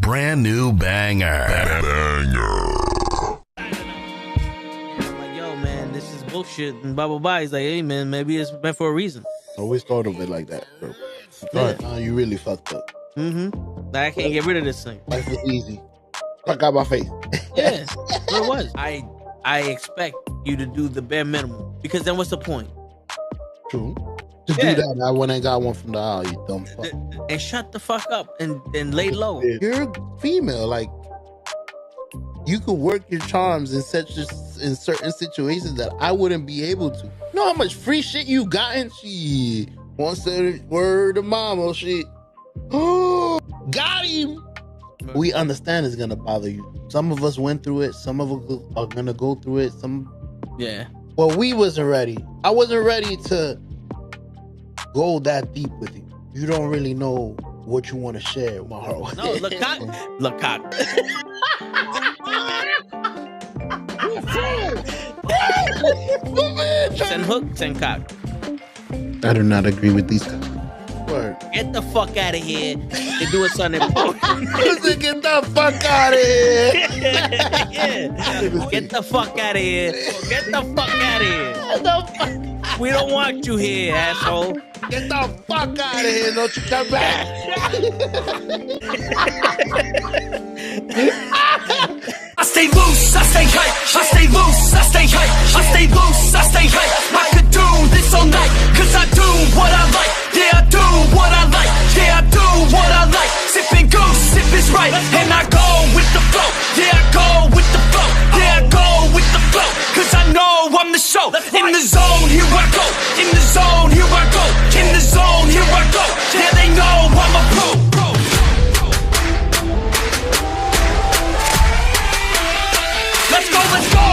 brand new banger. I'm like, yo, man, this is bullshit. And blah, blah, blah. He's like, hey, man, maybe it's meant for a reason. Always thought of it like that, bro. You really fucked up. Mm-hmm. Like, I can't get rid of this thing. Life was easy. Fuck out my face. Yeah, what it was. I expect you to do the bare minimum, because then what's the point? True. To do that, I went and got one from the aisle, you dumb fuck. And shut the fuck up and lay low. You're female, like you could work your charms in certain situations that I wouldn't be able to. You know how much free shit you gotten? She once said word of mama shit. Oh, got him. We understand it's gonna bother you. Some of us went through it. Some of us are gonna go through it. Well, we wasn't ready. I wasn't ready to go that deep with you. You don't really know what you want to share with my heart. No, look cock. Send hook, send cock. I do not agree with these guys. Word. Get the fuck out of here. They're doing something important. Get the fuck out of here. Yeah. Get the fuck out of here. Get the fuck out of here. We don't want you here, asshole. Get the fuck out of here. Don't you come back. I stay loose, I stay hype. I stay loose, I stay hype. I stay loose, I stay hype. I could do this all night, cause I do what I like. Yeah, I do what I like. Yeah, I do what I like. Sipping goose, if it's right. And I go with the flow. Yeah, I go with the flow. Yeah, I go with the flow. Cause I know I'm the show. In the zone, here I go. In the zone, here I go. In the zone, here I go. Yeah, they know I'm a pro. Let's go, let's go!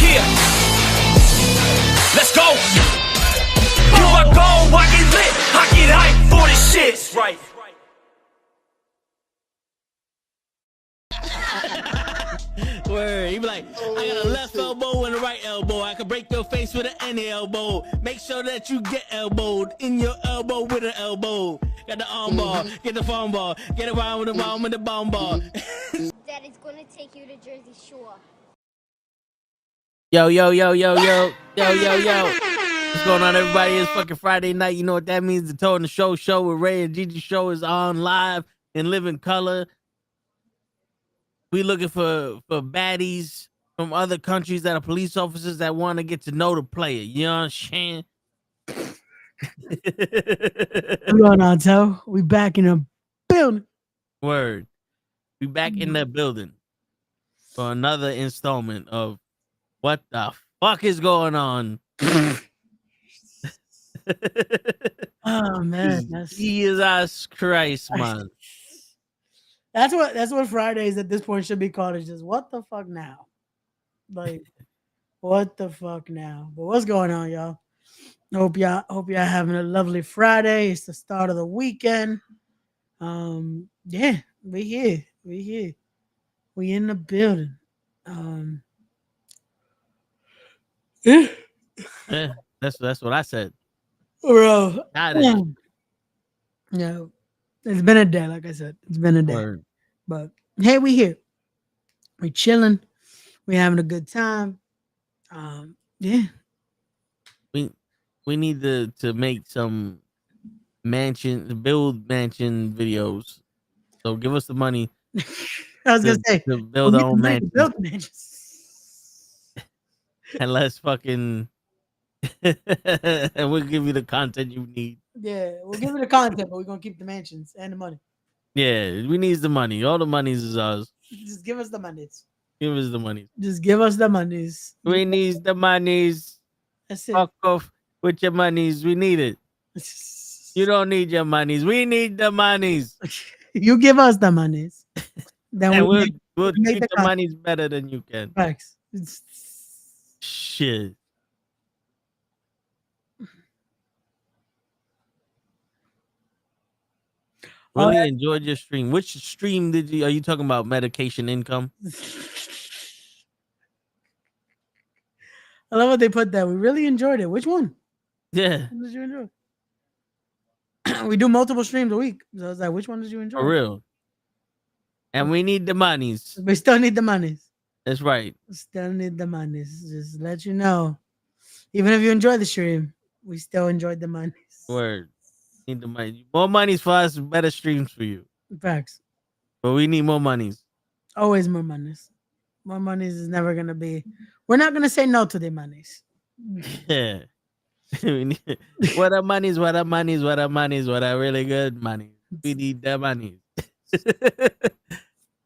Yeah! Let's go! Here I go, I get lit, I get hyped for this shit! Right. Word. He be like, I got a left elbow and a right elbow. I can break your face with an any elbow. Make sure that you get elbowed in your elbow with an elbow. Got the arm ball, get the phone ball, get around with the bomb with the bomb ball. Daddy's gonna take you to Jersey Shore. Yo. What's going on, everybody? It's fucking Friday night. You know what that means? The Toe and the Show with Ray and GIGI Show is on live in living color. We looking for baddies from other countries that are police officers that want to get to know the player. You know what I'm saying? What's going on, Toe? We back in the building. Word. We back in the building for another installment of What the Fuck is Going On? Oh man, Jesus Christ, man. That's what Fridays at this point should be called. Is just what the fuck now? Like, what the fuck now? But what's going on, y'all? Hope y'all having a lovely Friday. It's the start of the weekend. Yeah, we here. We in the building. Yeah, that's what I said. Bro. Got it. No. It's been a day, like I said. It's been a day. Word. But hey, we here. We chilling. We having a good time. Yeah. We need to make some build mansion videos. So give us the money. I was gonna say to build our own mansion. Build mansions. And let's fucking and we'll give you the content you need. Yeah, we'll give you the content, but we're gonna keep the mansions and the money. Yeah, we need the money. All the monies is ours. Just give us the monies. Give us the money. Just give us the monies. We need the monies. That's it. Fuck off with your monies. We need it. You don't need your monies. We need the monies. You give us the monies. Then we'll make treat the monies better than you can. Facts. Shit. Really enjoyed your stream. Which stream are you talking about? Medication income? I love what they put that. We really enjoyed it. Which one? Yeah, What did you enjoy? We do multiple streams a week. So I was like, which one did you enjoy? for real. And we need the monies. We still need the monies. That's right. Still need the monies. Just let you know. Even if you enjoy the stream, we still enjoyed the monies. Word. Need the money. More monies for us, better streams for you. Facts. But we need more monies. Always more monies. More monies is never gonna be. We're not gonna say no to the monies. Yeah. What are monies? What are monies? What are monies? What are really good money? We need the money.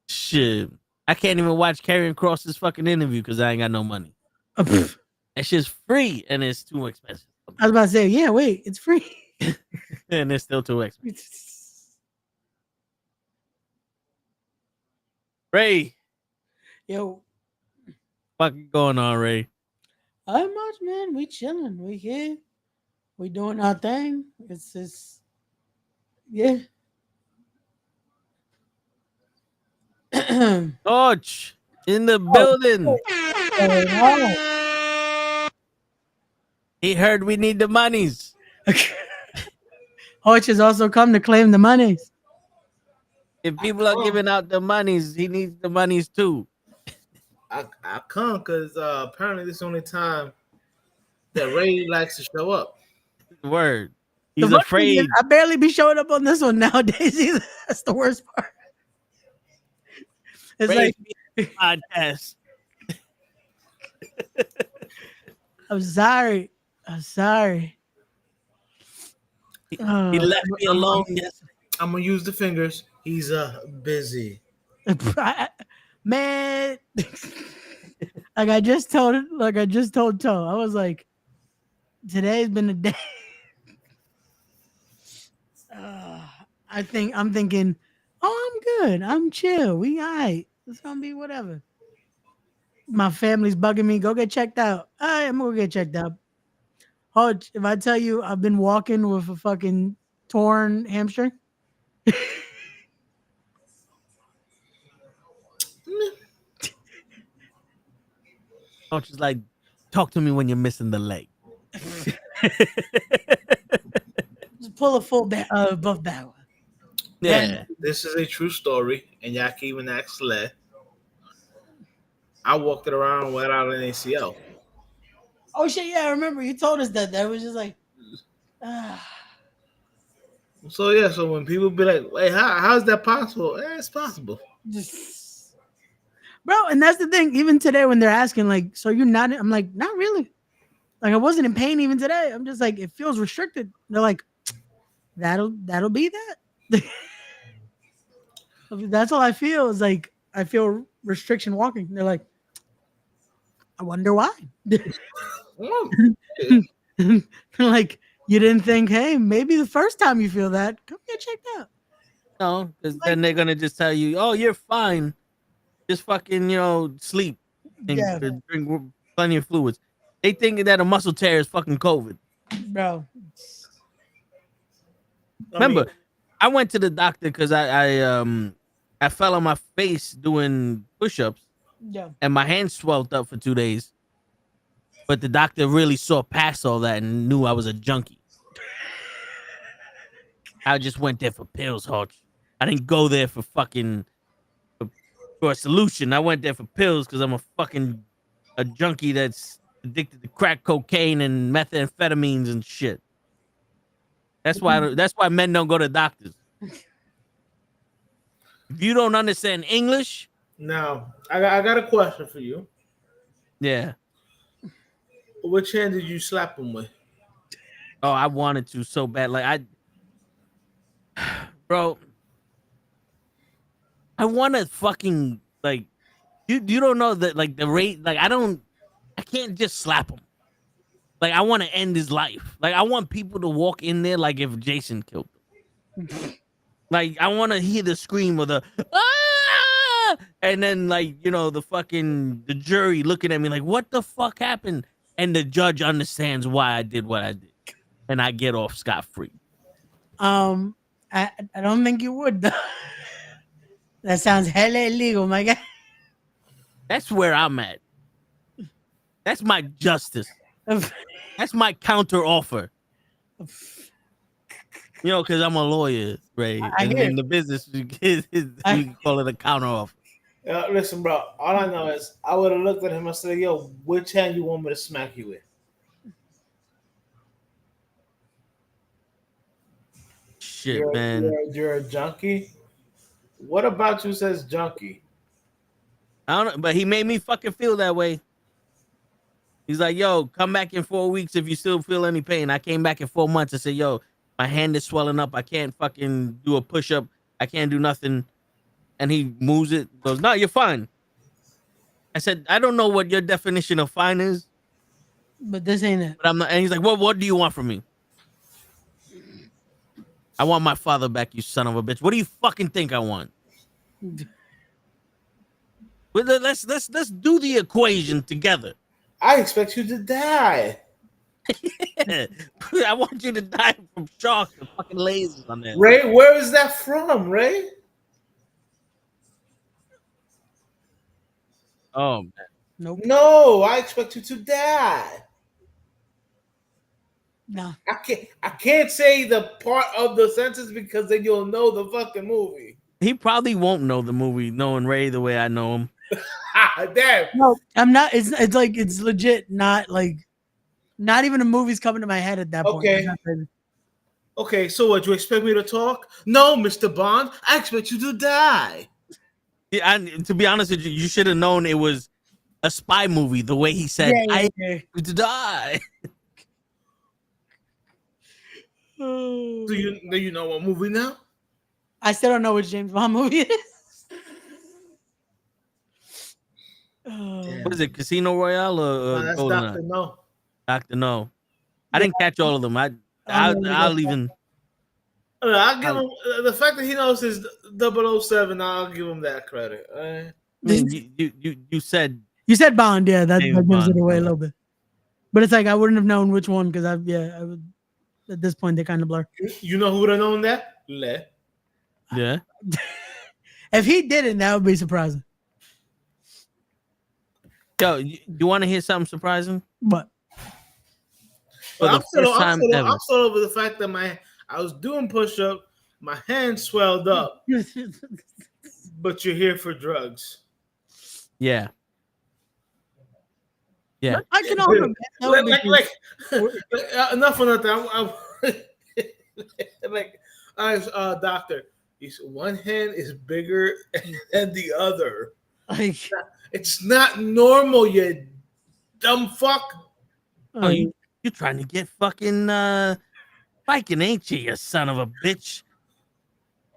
Shit. I can't even watch Karrion Cross's fucking interview because I ain't got no money. That shit's free and it's too expensive. I was about to say, yeah, wait, it's free. And it's still too expensive. Ray. Yo. Fucking going on, Ray? Not much, man. We chilling. We here. We doing our thing. It's just, yeah. Torch in the building. He heard we need the monies. Hodge has also come to claim the monies. If people are giving out the monies, he needs the monies too. I come because apparently this is the only time that Ray likes to show up. Word. He's afraid. I barely be showing up on this one nowadays either. That's the worst part. It's Ray like podcast. I'm sorry. He left me alone yesterday. I'm gonna use the fingers. He's busy. Man, like I just told Toe, I was like, today's been a day. I'm thinking, oh, I'm good. I'm chill. We all right. It's gonna be whatever. My family's bugging me. Go get checked out. All right, I'm gonna go get checked out. Hodge, if I tell you I've been walking with a fucking torn hamstring. Hodge is like, talk to me when you're missing the leg. Just pull a full buff back. Yeah. And this is a true story, and y'all can even ask Sled. I walked it around without an ACL. Oh shit! Yeah, I remember you told us that. That was just like, So yeah, so when people be like, "Wait, how's that possible?" It's possible. just, bro. And that's the thing. Even today, when they're asking, like, "So you're not?" I'm like, "Not really." Like I wasn't in pain even today. I'm just like, it feels restricted. They're like, "That'll be that." That's all I feel. Is like I feel restriction walking. They're like, I wonder why. Like you didn't think, hey, maybe the first time you feel that, come get checked out. No, because then they're gonna just tell you, "Oh, you're fine. Just fucking, sleep and drink plenty of fluids." They think that a muscle tear is fucking COVID, bro. Remember, I went to the doctor because I fell on my face doing push-ups. Yeah. And my hand swelled up for 2 days. But the doctor really saw past all that and knew I was a junkie. I just went there for pills, Hodge. I didn't go there for fucking for a solution. I went there for pills because I'm a junkie that's addicted to crack cocaine and methamphetamines and shit. That's why men don't go to doctors. If you don't understand English. Now, I got a question for you. Yeah. Which hand did you slap him with? Oh, I wanted to so bad. Like bro, I want to fucking like you don't know that like the rate. Like I can't just slap him. Like I want to end his life. Like I want people to walk in there like if Jason killed him. Like I want to hear the scream of the ah! And then like the jury looking at me like what the fuck happened, and the judge understands why I did what I did, and I get off scot-free. I don't think you would though. That sounds hella illegal, my guy. That's where I'm at. That's my justice. That's my counter offer. You know, because I'm a lawyer, Ray, I and hear in the business, we call it a counter offer. Listen, bro. All I know is I would have looked at him and said, "Yo, which hand you want me to smack you with?" Shit, man. You're a junkie. What about you says junkie? I don't know, but he made me fucking feel that way. He's like, yo, come back in 4 weeks if you still feel any pain. I came back in 4 months and said, yo, my hand is swelling up. I can't fucking do a push-up. I can't do nothing. And he moves it, goes, no, you're fine. I said, I don't know what your definition of fine is. But this ain't it. But I'm not. And he's like, well, what do you want from me? I want my father back, you son of a bitch. What do you fucking think I want? Well, let's do the equation together. I expect you to die. I want you to die from shock and fucking lasers on that. Ray, where is that from, Ray? Oh man. Nope. No, I expect you to die. No. I can't say the part of the sentence because then you'll know the fucking movie. He probably won't know the movie, knowing Ray the way I know him. Damn. No, I'm not. It's like it's legit. Not even a movie's coming to my head at that point. Okay. Okay, so what? You expect me to talk? No, Mr. Bond. I expect you to die. Yeah, to be honest with you, you should have known it was a spy movie. The way he said, Yeah. "I expect you to die." Do you know what movie now? I still don't know which James Bond movie it is. What is it? Casino Royale or That's Goldeneye? Dr. No. Dr. No. I didn't catch all of them. I'll even. I'll give him the fact that he knows his 007. I'll give him that credit. I mean, you said Bond, yeah, that gives Bond, it away yeah. a little bit. But it's like I wouldn't have known which one because I would, at this point they kind of blur. You know who would have known that? Le. yeah. If he didn't, that would be surprising. Yo, you want to hear something surprising? But For the first time ever. I'm still over the fact that I was doing push-up, my hand swelled up, but you're here for drugs. Yeah. Yeah. I can also Enough of that. Doctor, one hand is bigger than the other. like It's not normal, you dumb fuck. Oh, you're trying to get fucking Viking, ain't you, you son of a bitch?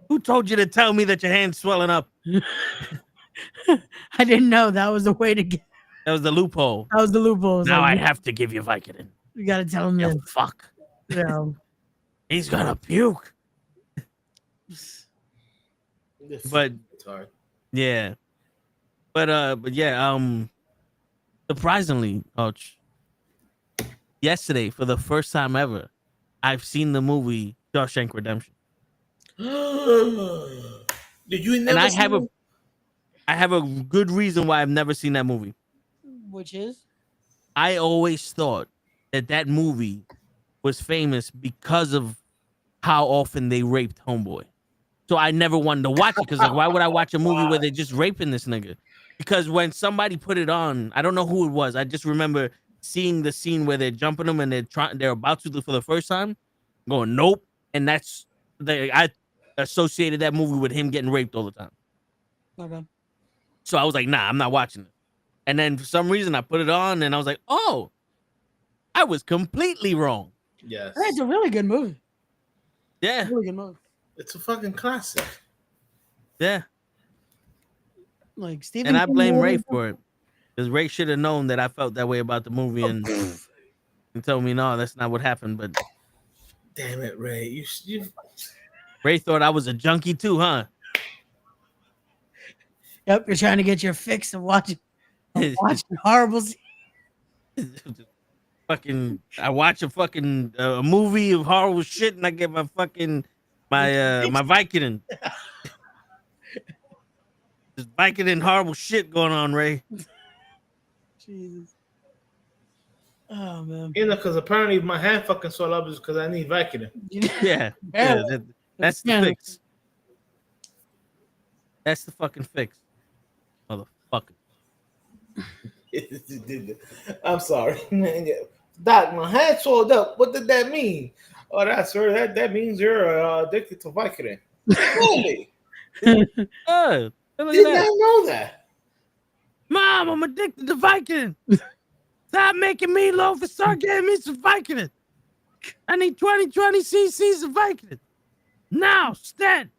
Who told you to tell me that your hand's swelling up? I didn't know that was the way to get. That was the loophole. That was the loophole. Now I have to give you Vicodin. You gotta tell him You that. fuck. Yeah. He's gonna puke. But It's hard. yeah. But yeah, surprisingly, yesterday, for the first time ever, I've seen the movie Shawshank Redemption. Did you never? And I see have a good reason why I've never seen that movie. Which is? I always thought that movie was famous because of how often they raped Homeboy. So I never wanted to watch it because, like, why would I watch a movie where they're just raping this nigga? Because when somebody put it on, I don't know who it was. I just remember seeing the scene where they're jumping them and they're about to do for the first time, going nope, and I associated that movie with him getting raped all the time. Okay. So I was like, nah, I'm not watching it. And then for some reason I put it on and I was like, oh, I was completely wrong. Yes. It's a really good movie. Yeah, Really good movie. It's a fucking classic. yeah. Like Stephen. And I King blame wrote Ray it. for it. Because Ray should have known that I felt that way about the movie and told me, no, that's not what happened. But Damn it, Ray. You Ray thought I was a junkie too, huh? Yep, you're trying to get your fix of watching horrible. Fucking, I watch a fucking movie of horrible shit and I get my fucking my Vicodin. There's Vicodin horrible shit going on, Ray. Jesus. Oh man. You know, because apparently my hand fucking swell up is because I need Vicodin. Yeah, that's the fix. That's the fucking fix, motherfucker. I'm sorry, Doc. My hand swelled up. What did that mean? Oh, that's sir. That means you're addicted to Vicodin. Really? Oh, look Did at that. not know that. Mom, I'm addicted to Vicodin. Stop making me loaf and start getting me some Vicodin. I need 20 cc's of Vicodin. Now, Stan.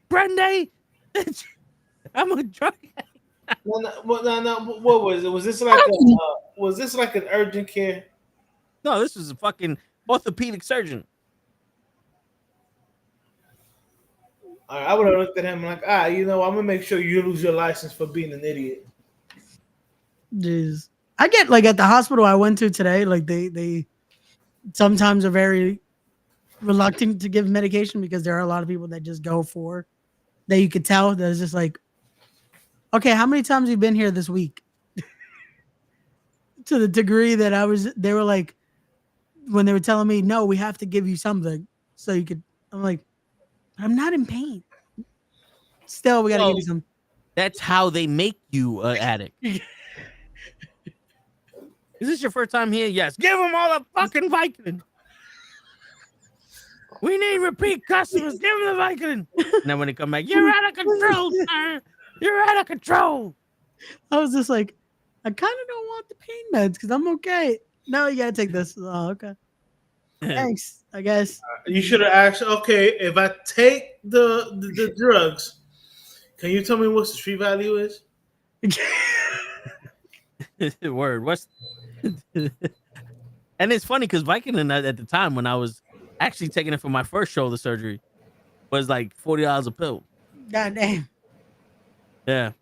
Brenda. I'm a drug. No. What was it? Was this like an urgent care? No, this was a fucking orthopedic surgeon. All right, I would have looked at him like, I'm gonna make sure you lose your license for being an idiot. Jeez. I get like at the hospital I went to today, like they sometimes are very reluctant to give medication because there are a lot of people that just go for that you could tell that it's just like, okay, how many times have you been here this week? To the degree that they were like, when they were telling me, no, we have to give you something so you could, I'm like, I'm not in pain. Still, we gotta give you some. That's how they make you an addict. Is this your first time here? Yes. Give them all the fucking Vicodin. We need repeat customers. Give them the Vicodin. And then when they come back, you're out of control, sir. You're out of control. I was just like, I kind of don't want the pain meds because I'm okay. No, you gotta take this. Oh, okay. Thanks, I guess. You should have asked, okay, if I take the drugs, can you tell me what the street value is? Word. What's and it's funny because Vicodin at the time when I was actually taking it for my first shoulder surgery was like $40 a pill. God damn. Yeah.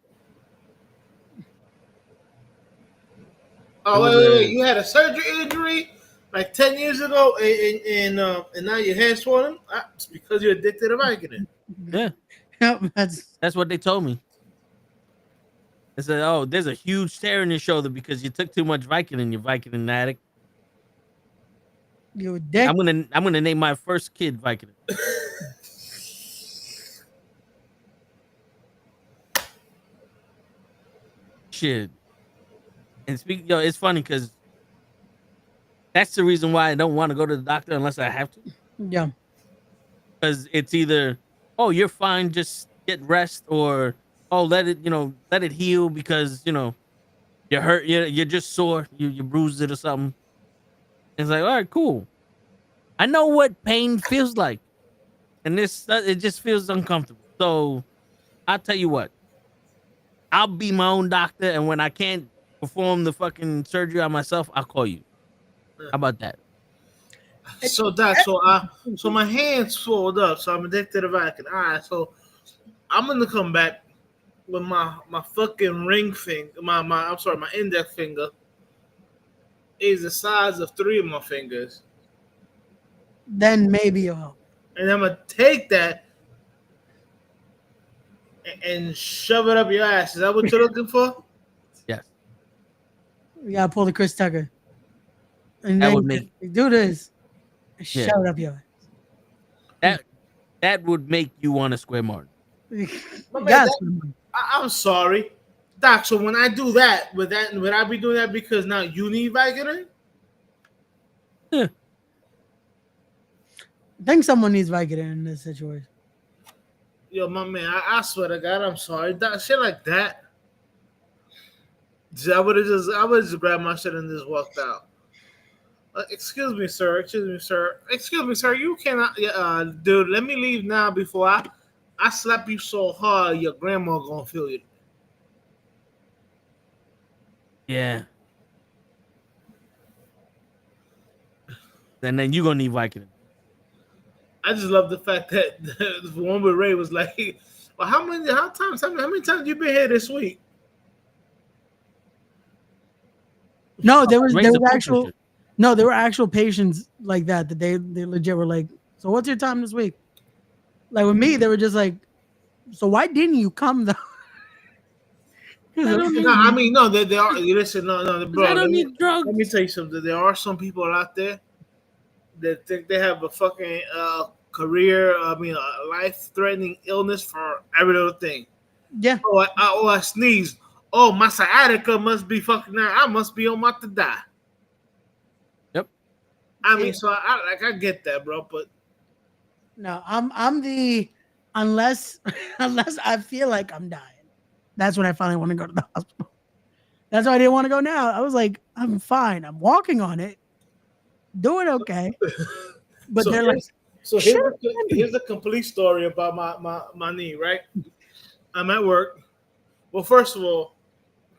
Oh, wait. You had a surgery injury like 10 years ago and now your hand's swollen? It's because you're addicted to Vicodin. Yeah. That's what they told me. They said, oh, there's a huge tear in your shoulder because you took too much Vicodin. You're Vicodin addict. You a dick. I'm gonna name my first kid Vicodin. Shit. And it's funny because that's the reason why I don't want to go to the doctor unless I have to. Yeah. Because it's either, oh, you're fine, just get rest, or oh, let it heal because you're hurt, you're just sore, you bruised it or something. It's like, all right, cool. I know what pain feels like, and it just feels uncomfortable. So I'll tell you what, I'll be my own doctor, and when I can't perform the fucking surgery on myself, I'll call you. How about that? So so my hand swelled up, so I'm addicted to Vicodin. All right, so I'm gonna come back with my fucking ring finger, my index finger is the size of 3 of my fingers. Then maybe you'll help. And I'm gonna take that and shove it up your ass. Is that what you're looking for? Yes. We gotta pull the Chris Tucker. And That then would make do this. Yeah. Shove it up your ass. That would make you want to square Martin. Yes. I'm sorry, Doc. So when I do that, would I be doing that because now you need Vicodin? Yeah. I think someone needs Vicodin in this situation. Yo, my man, I swear to God, I'm sorry. Doc, shit like that. I would have just grabbed my shit and just walked out. Excuse me, sir. You cannot, dude. Let me leave now before I slap you so hard your grandma gonna feel it. Yeah. And then you're gonna need Vicodin. I just love the fact that the one with Ray was like, "Well, how many times you been here this week?" No, there were actual patients like that they legit were like, so what's your time this week? Like with me, they were just like, so why didn't you come though? I don't need, No, I mean, no, there are. Listen, no, bro. I don't need drugs. Let me tell you something. There are some people out there that think they have a fucking career. I mean, a life-threatening illness for every little thing. Yeah. Oh, I sneezed. Oh, my sciatica must be fucking now. I must be on my to die. Yep. I mean, so I get that, bro. But No, I'm the unless I feel like I'm dying. That's when I finally want to go to the hospital. That's why I didn't want to go now. I was like, I'm fine. I'm walking on it, doing okay. But so they're like, here's the complete story about my knee, right? I'm at work. Well, first of all,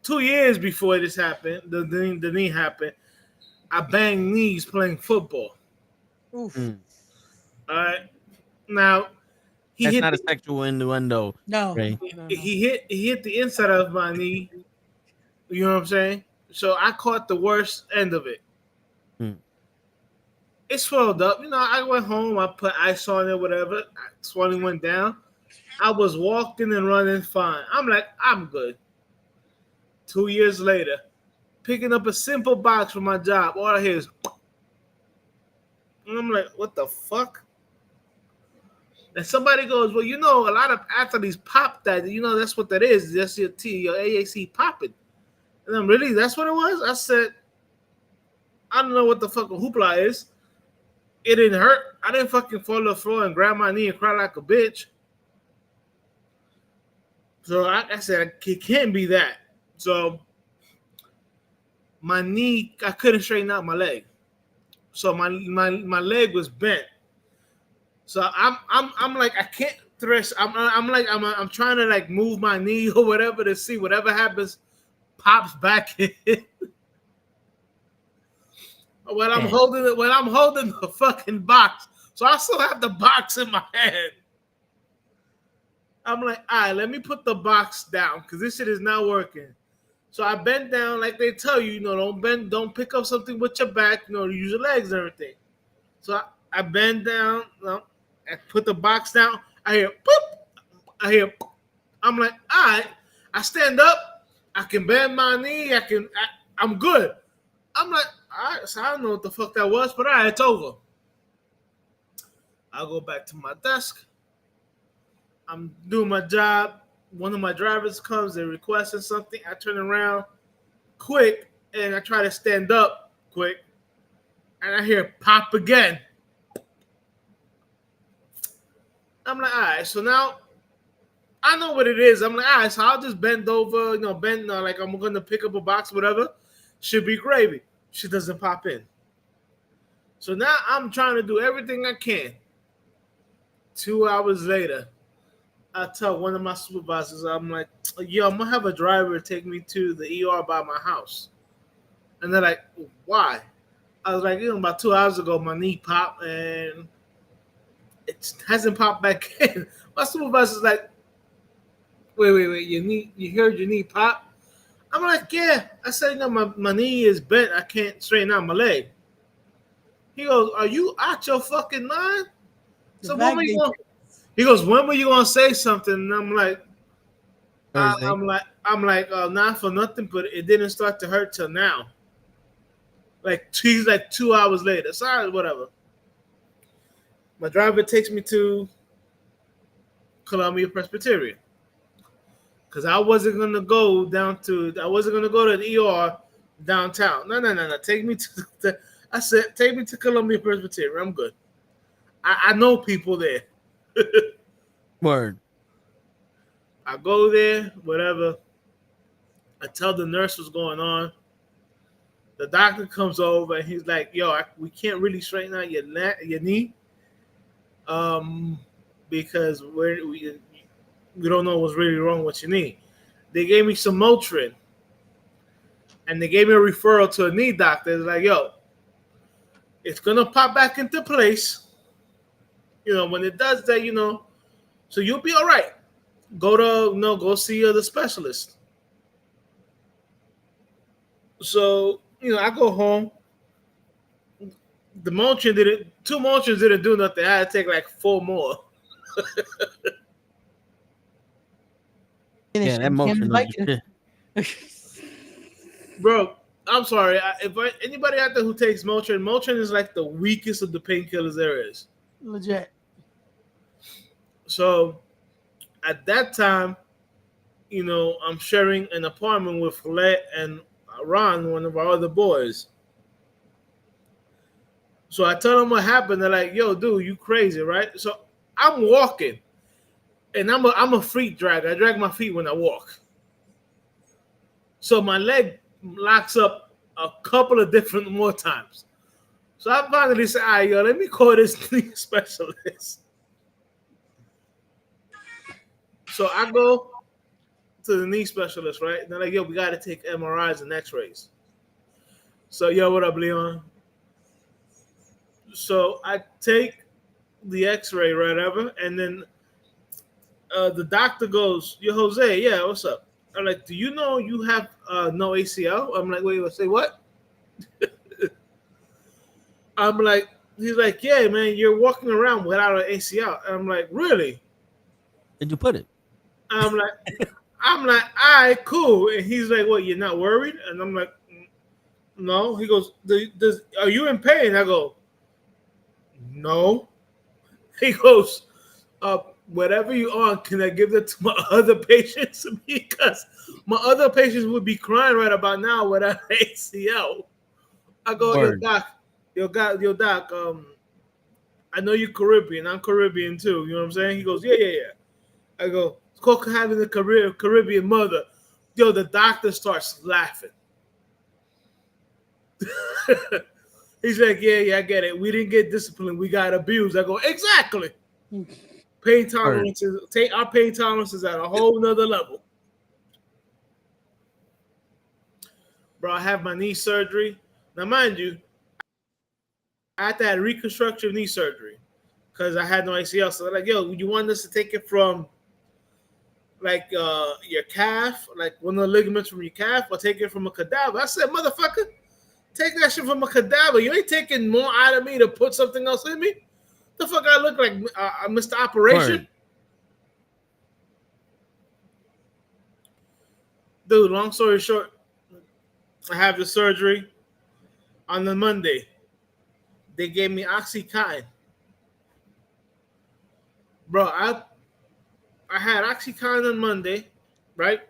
2 years before this happened, the knee happened, I banged knees playing football. oof. All right. Now That's not a sexual innuendo. No, Ray. no. He hit the inside of my knee. You know what I'm saying? So I caught the worst end of it. It swelled up. You know, I went home. I put ice on it, whatever. Swelling went down. I was walking and running fine. I'm like, I'm good. 2 years later, picking up a simple box from my job. All I hear is, and I'm like, what the fuck? And somebody goes, well, you know, a lot of athletes pop that. You know, that's what that is. That's your AAC popping. And I'm really, that's what it was? I said, I don't know what the fuck a hoopla is. It didn't hurt. I didn't fucking fall to the floor and grab my knee and cry like a bitch. So I said, it can't be that. So my knee, I couldn't straighten out my leg. So my leg was bent. So I'm like, I can't thresh. I'm trying to like move my knee or whatever to see whatever happens pops back in. When I'm holding the fucking box. So I still have the box in my hand. I'm like, all right, let me put the box down because this shit is not working. So I bend down like they tell you, don't pick up something with your back, use your legs and everything. So I bend down, I put the box down. I hear, boop. I'm like, all right. I stand up. I can bend my knee. I'm good. I'm like, all right, so I don't know what the fuck that was, but all right, it's over. I'll go back to my desk. I'm doing my job. One of my drivers comes, they're requesting something. I turn around quick, and I try to stand up quick, and I hear pop again. I'm like, all right, so now I know what it is. I'm like, all right, so I'll just bend over, like I'm going to pick up a box, whatever. Should be gravy. She doesn't pop in. So now I'm trying to do everything I can. 2 hours later, I tell one of my supervisors, I'm like, yo, I'm going to have a driver take me to the ER by my house. And they're like, why? I was like, about 2 hours ago, my knee popped and it hasn't popped back in. My supervisor's like, wait, you heard your knee pop? I'm like, yeah. I said, my knee is bent. I can't straighten out my leg. He goes, are you out your fucking mind? So he goes, when were you gonna say something? And I'm like, not for nothing, but it didn't start to hurt till now. He's like 2 hours later. Sorry, whatever. My driver takes me to Columbia Presbyterian. Because I wasn't going to go to the ER downtown. No. Take me to Columbia Presbyterian. I'm good. I know people there. Word. I go there, whatever. I tell the nurse what's going on. The doctor comes over and he's like, yo, we can't really straighten out your knee. Because we don't know what's really wrong with your knee. They gave me some Motrin, and they gave me a referral to a knee doctor. It's like, yo, it's gonna pop back into place. When it does that, so you'll be all right. Go see the specialist. So, I go home. The Motrin two Motrins didn't do nothing. I had to take like 4 more. Yeah, that motion was the shit. Bro, I'm sorry. Anybody out there who takes Motrin is like the weakest of the painkillers there is. Legit. So at that time, you know, I'm sharing an apartment with Colette and Ron, one of our other boys. So I tell them what happened. They're like, "Yo, dude, you crazy, right?" So I'm walking, and I'm a feet dragger. I drag my feet when I walk. So my leg locks up a couple of different more times. So I finally said, "All right, yo, let me call this knee specialist." So I go to the knee specialist, right? And they're like, "Yo, we got to take MRIs and X-rays." So, yo, what up, Leon? So I take the X-ray, whatever, and then the doctor goes, "Yo, Jose, yeah, what's up?" I'm like, "Do you know you have no ACL?" I'm like, "Wait, say what?" I'm like, he's like, "Yeah, man, you're walking around without an ACL." And I'm like, "Really?" Did you put it? I'm like, all right, cool. And he's like, "What? You're not worried?" And I'm like, "No." He goes, "Are you in pain?" I go, "No." He goes, "Whatever you on, can I give that to my other patients?" Because my other patients would be crying right about now without ACL. I go, Word. Yo, doc, I know you're Caribbean. I'm Caribbean too. You know what I'm saying? He goes, yeah. I go, it's called having a Caribbean mother. Yo, the doctor starts laughing. He's like, yeah, I get it. We didn't get disciplined. We got abused. I go, exactly. Pain tolerances. Our pain tolerance is at a whole nother level. Bro, I have my knee surgery. Now, mind you, I had to have reconstructive knee surgery because I had no ACL. So they're like, "Yo, you want us to take it from like your calf, like one of the ligaments from your calf, or take it from a cadaver?" I said, "Motherfucker, take that shit from a cadaver. You ain't taking more out of me to put something else in me. The fuck I look like Mr. Operation?" Word. Dude, long story short, I have the surgery on the Monday. They gave me Oxycontin. Bro, I had Oxycontin on Monday, right?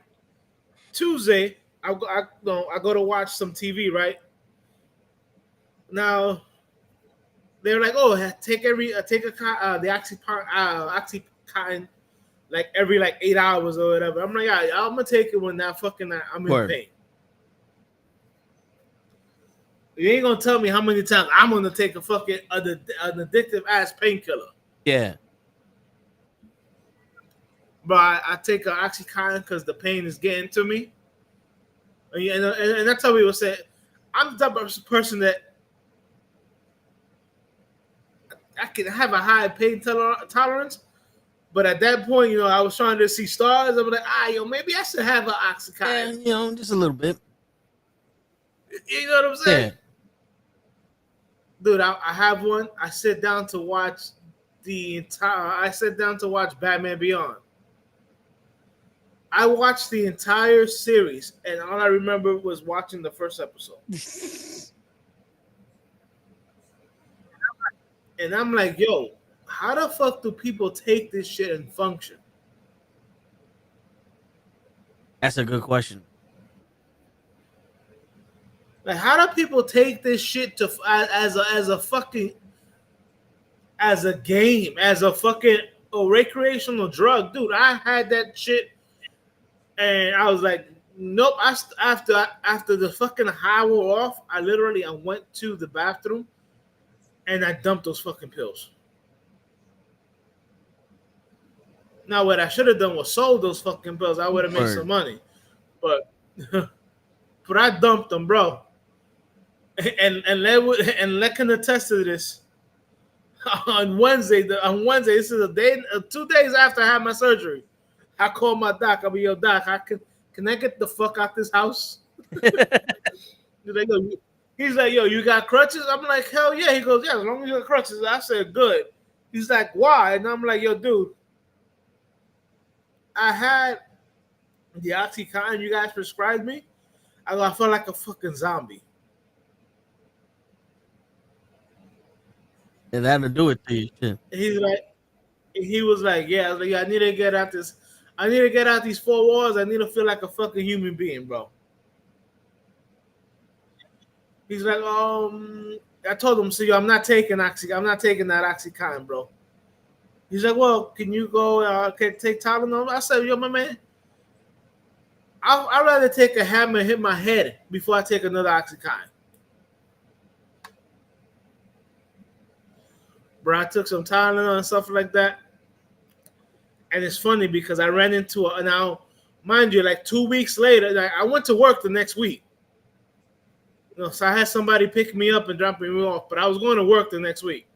Tuesday, I go to watch some TV, right? Now they're like, "Oh, take the Oxycontin like every like 8 hours or whatever." I'm like, "Yeah, I'm gonna take it when I'm in Word. pain." You ain't gonna tell me how many times I'm gonna take a fucking an addictive ass painkiller. Yeah. But I take an Oxycontin because the pain is getting to me. And that's how we would say, I'm the type of person that I can have a high pain tolerance. But at that point, you know, I was trying to see stars. I'm like, maybe I should have an Oxycontin. Yeah, just a little bit. You know what I'm saying? Yeah. Dude, I have one. I sit down to watch Batman Beyond. I watched the entire series, and all I remember was watching the first episode. And I'm like, yo, how the fuck do people take this shit and function? That's a good question. Like, how do people take this shit as a game, as a fucking recreational drug? Dude, I had that shit, and I was like, nope. After the fucking high wore off, I went to the bathroom, and I dumped those fucking pills. Now, what I should have done was sold those fucking pills. I would have made some money, but I dumped them, bro. And let can attest to this. On Wednesday, this is 2 days after I had my surgery. I called my doc. I mean, yo, doc, can I get the fuck out this house? He's like, yo, you got crutches? I'm like, hell yeah. He goes, yeah, as long as you got crutches. I said, good. He's like, why? And I'm like, yo, dude, I had the OxyContin you guys prescribed me, I felt like a fucking zombie. And that'll do it to you. Shit. He was like, yeah, I was like, yeah, I need to get out this. I need to get out these four walls. I need to feel like a fucking human being, bro. He's like, I told him, see, I'm not taking that OxyContin, bro. He's like, well, can you go take Tylenol? I said, yo, my man, I'd rather take a hammer and hit my head before I take another OxyContin. Bro, I took some Tylenol and stuff like that. And it's funny because I ran into now, mind you, like 2 weeks later, like I went to work the next week. So I had somebody pick me up and drop me off, but I was going to work the next week.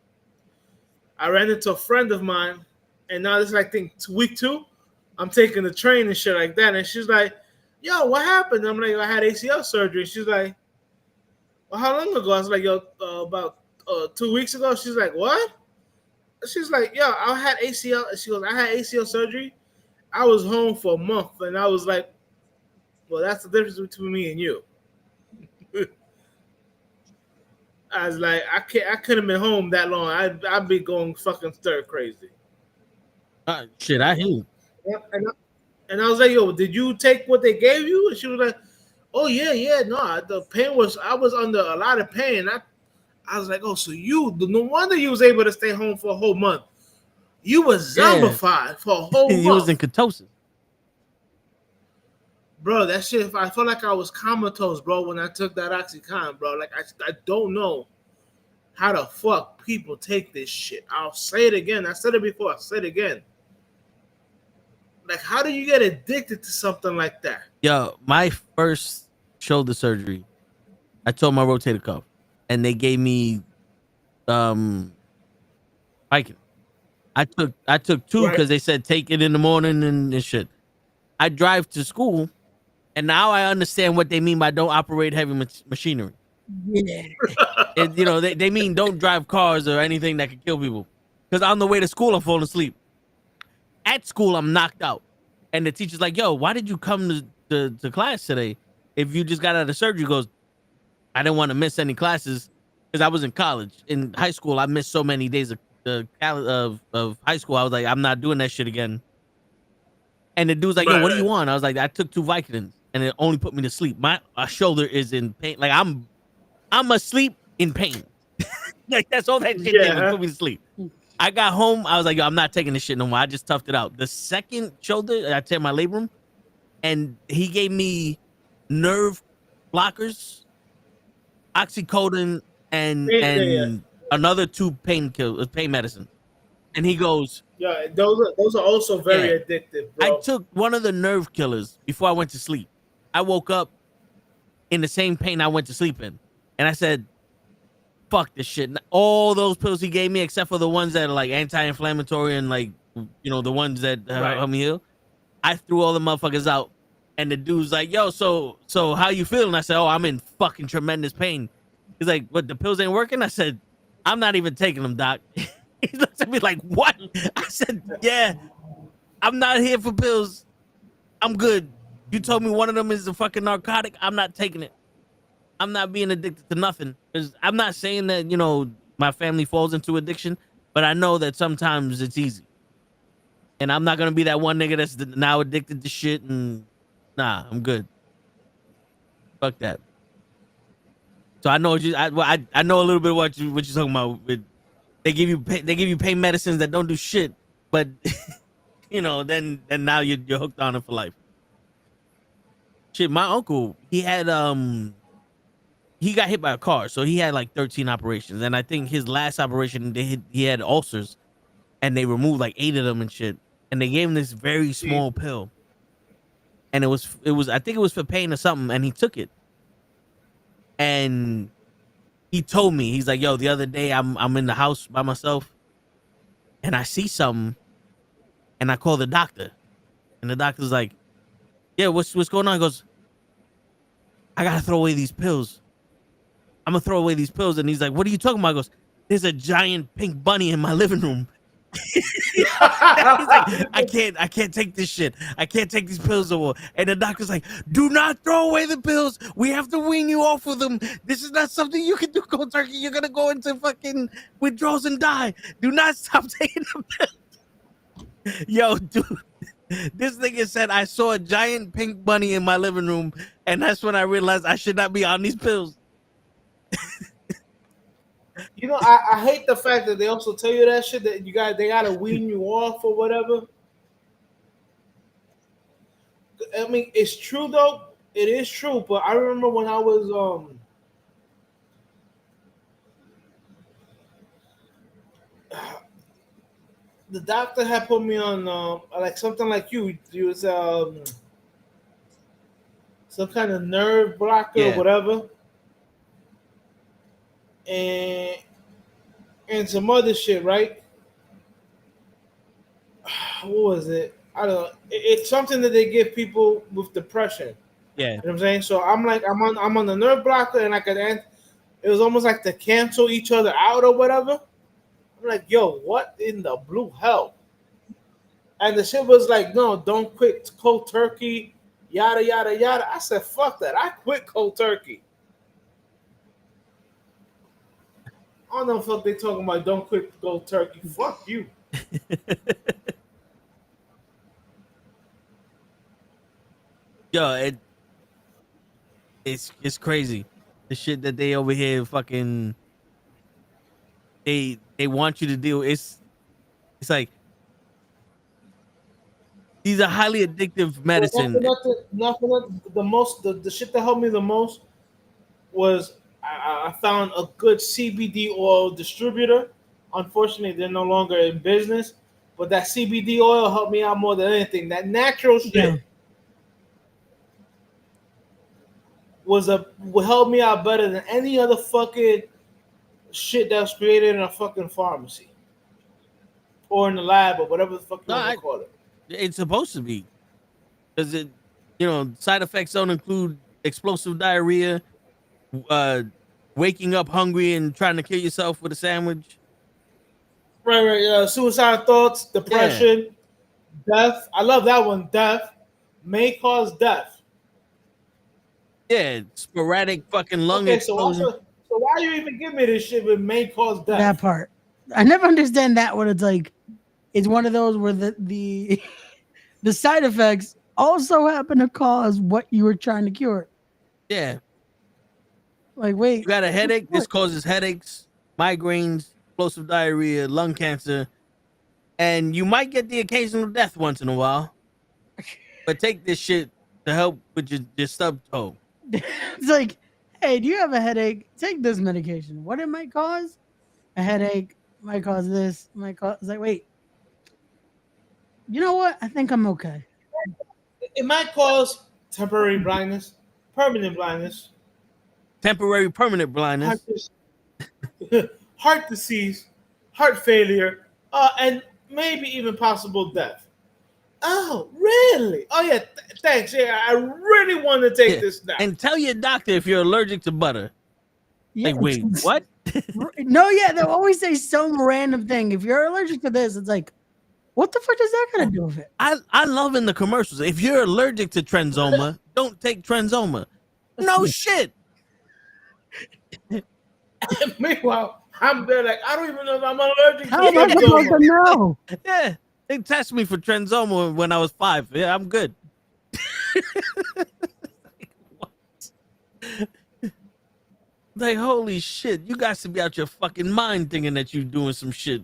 I ran into a friend of mine, and now this is, I think, week 2. I'm taking the train and shit like that. And she's like, yo, what happened? I'm like, I had ACL surgery. She's like, well, how long ago? I was like, yo, about 2 weeks ago. She's like, what? She's like, yo, I had ACL. She goes, I had ACL surgery. I was home for a month. And I was like, well, that's the difference between me and you. I was like, I couldn't have been home that long. I'd be going fucking stir crazy. Shit, I hear you. Yep, and I was like, yo, did you take what they gave you? And she was like, oh, yeah. No, the pain I was under a lot of pain. I was like, oh, so no wonder you was able to stay home for a whole month. You was zombified for a whole month. You was in ketosis. Bro, that shit, I felt like I was comatose, bro, when I took that OxyContin, bro. Like, I don't know how the fuck people take this shit. I'll say it again. I said it before. I'll say it again. Like, how do you get addicted to something like that? Yo, my first shoulder surgery, I tore my rotator cuff, and they gave me Vicodin. I took 2 because they said take it in the morning and shit. I drive to school, and now I understand what they mean by don't operate heavy machinery. Yeah. They mean don't drive cars or anything that could kill people. Because on the way to school, I'm falling asleep. At school, I'm knocked out. And the teacher's like, yo, why did you come to class today if you just got out of surgery? He goes, I didn't want to miss any classes because I was in college. In high school, I missed so many days of high school. I was like, I'm not doing that shit again. And the dude's like, yo, what do you want? I was like, I took 2 Vicodins, and it only put me to sleep. My shoulder is in pain. Like, I'm asleep in pain. Like, that's all that shit did was put me to sleep. I got home. I was like, yo, I'm not taking this shit no more. I just toughed it out. The second shoulder, I tear my labrum, and he gave me nerve blockers, oxycodone, and another 2 pain medicine. And he goes, yeah, those are also very addictive, bro. I took one of the nerve killers before I went to sleep. I woke up in the same pain I went to sleep in. And I said, fuck this shit. All those pills he gave me, except for the ones that are like anti-inflammatory and like, the ones that help me heal. I threw all the motherfuckers out. And the dude's like, yo, so how you feeling? I said, oh, I'm in fucking tremendous pain. He's like, what, the pills ain't working? I said, I'm not even taking them, doc. He looks at me like, what? I said, yeah, I'm not here for pills. I'm good. You told me one of them is a fucking narcotic. I'm not taking it. I'm not being addicted to nothing. Because I'm not saying that, my family falls into addiction, but I know that sometimes it's easy. And I'm not going to be that one nigga that's now addicted to shit. And nah, I'm good. Fuck that. So I know I know a little bit what you're talking about. They give you pain medicines that don't do shit, but then now you're hooked on it for life. Shit, my uncle, he had he got hit by a car, so he had like 13 operations, and I think his last operation he had ulcers, and they removed like 8 of them and shit, and they gave him this very small pill, and it was I think it was for pain or something, and he took it, and he told me, he's like, yo, the other day I'm in the house by myself and I see something and I call the doctor, and the doctor's like, yeah, what's going on? He goes, I gotta throw away these pills. I'm gonna throw away these pills. And he's like, what are you talking about? He goes, there's a giant pink bunny in my living room He's like, I can't take this shit. I can't take these pills no more. And the doctor's like, do not throw away the pills. We have to wean you off of them. This is not something you can do cold turkey. You're gonna go into fucking withdrawals and die. Do not stop taking the pills. Yo, dude. This nigga said I saw a giant pink bunny in my living room, and that's when I realized I should not be on these pills. You know, I hate the fact that they also tell you that shit that they gotta wean you off or whatever. I mean, it's true though. It is true, but I remember when I was the doctor had put me on like something like you was some kind of nerve blocker or whatever. And some other shit, right? What was it? I don't know. It's something that they give people with depression. Yeah. You know what I'm saying? So I'm on the nerve blocker, and I could end. It was almost like to cancel each other out or whatever. I'm like, yo, what in the blue hell? And the shit was like, no, don't quit cold turkey, yada yada yada. I said, fuck that. I quit cold turkey. I don't know what the fuck they talking about. Don't quit cold turkey. Fuck you. Yo, it's crazy. The shit that they over here fucking they want you to do. It's like these are highly addictive medicine. Nothing. The shit that helped me the most was I found a good CBD oil distributor. Unfortunately, they're no longer in business, but that CBD oil helped me out more than anything. That natural shit would help me out better than any other fucking shit that was created in a fucking pharmacy or in the lab or whatever the fuck you want to call it. It's supposed to be, because it, side effects don't include explosive diarrhea, waking up hungry and trying to kill yourself with a sandwich. Right. Suicide thoughts, depression, death. I love that one. Death may cause death. Yeah, sporadic fucking lung explosion. So why you even give me this shit with may cause death? That part. I never understand that when it's like, it's one of those where the side effects also happen to cause what you were trying to cure. Yeah. Like, wait. You got a headache? This causes headaches, migraines, explosive diarrhea, lung cancer, and you might get the occasional death once in a while. But take this shit to help with your stub toe. It's like, hey, do you have a headache? Take this medication. What it might cause? A headache. Might cause this. Might cause. It's like, wait. You know what? I think I'm okay. It might cause temporary blindness, permanent blindness, temporary permanent blindness, heart disease, heart failure, and maybe even possible death. Oh, really? Oh, yeah. Thanks. Yeah, I really want to take this now. And tell your doctor if you're allergic to butter. Yeah. Like, wait, what? No, yeah, they'll always say some random thing. If you're allergic to this, it's like, what the fuck is that gonna do with it? I love in the commercials. If you're allergic to Trenzoma, don't take Trenzoma. No shit. Meanwhile, I'm there like, I don't even know if I'm allergic to How am I supposed to know? Yeah, they tested me for Trenzoma when I was 5. Yeah, I'm good. Like, holy shit, you guys to be out your fucking mind thinking that you're doing some shit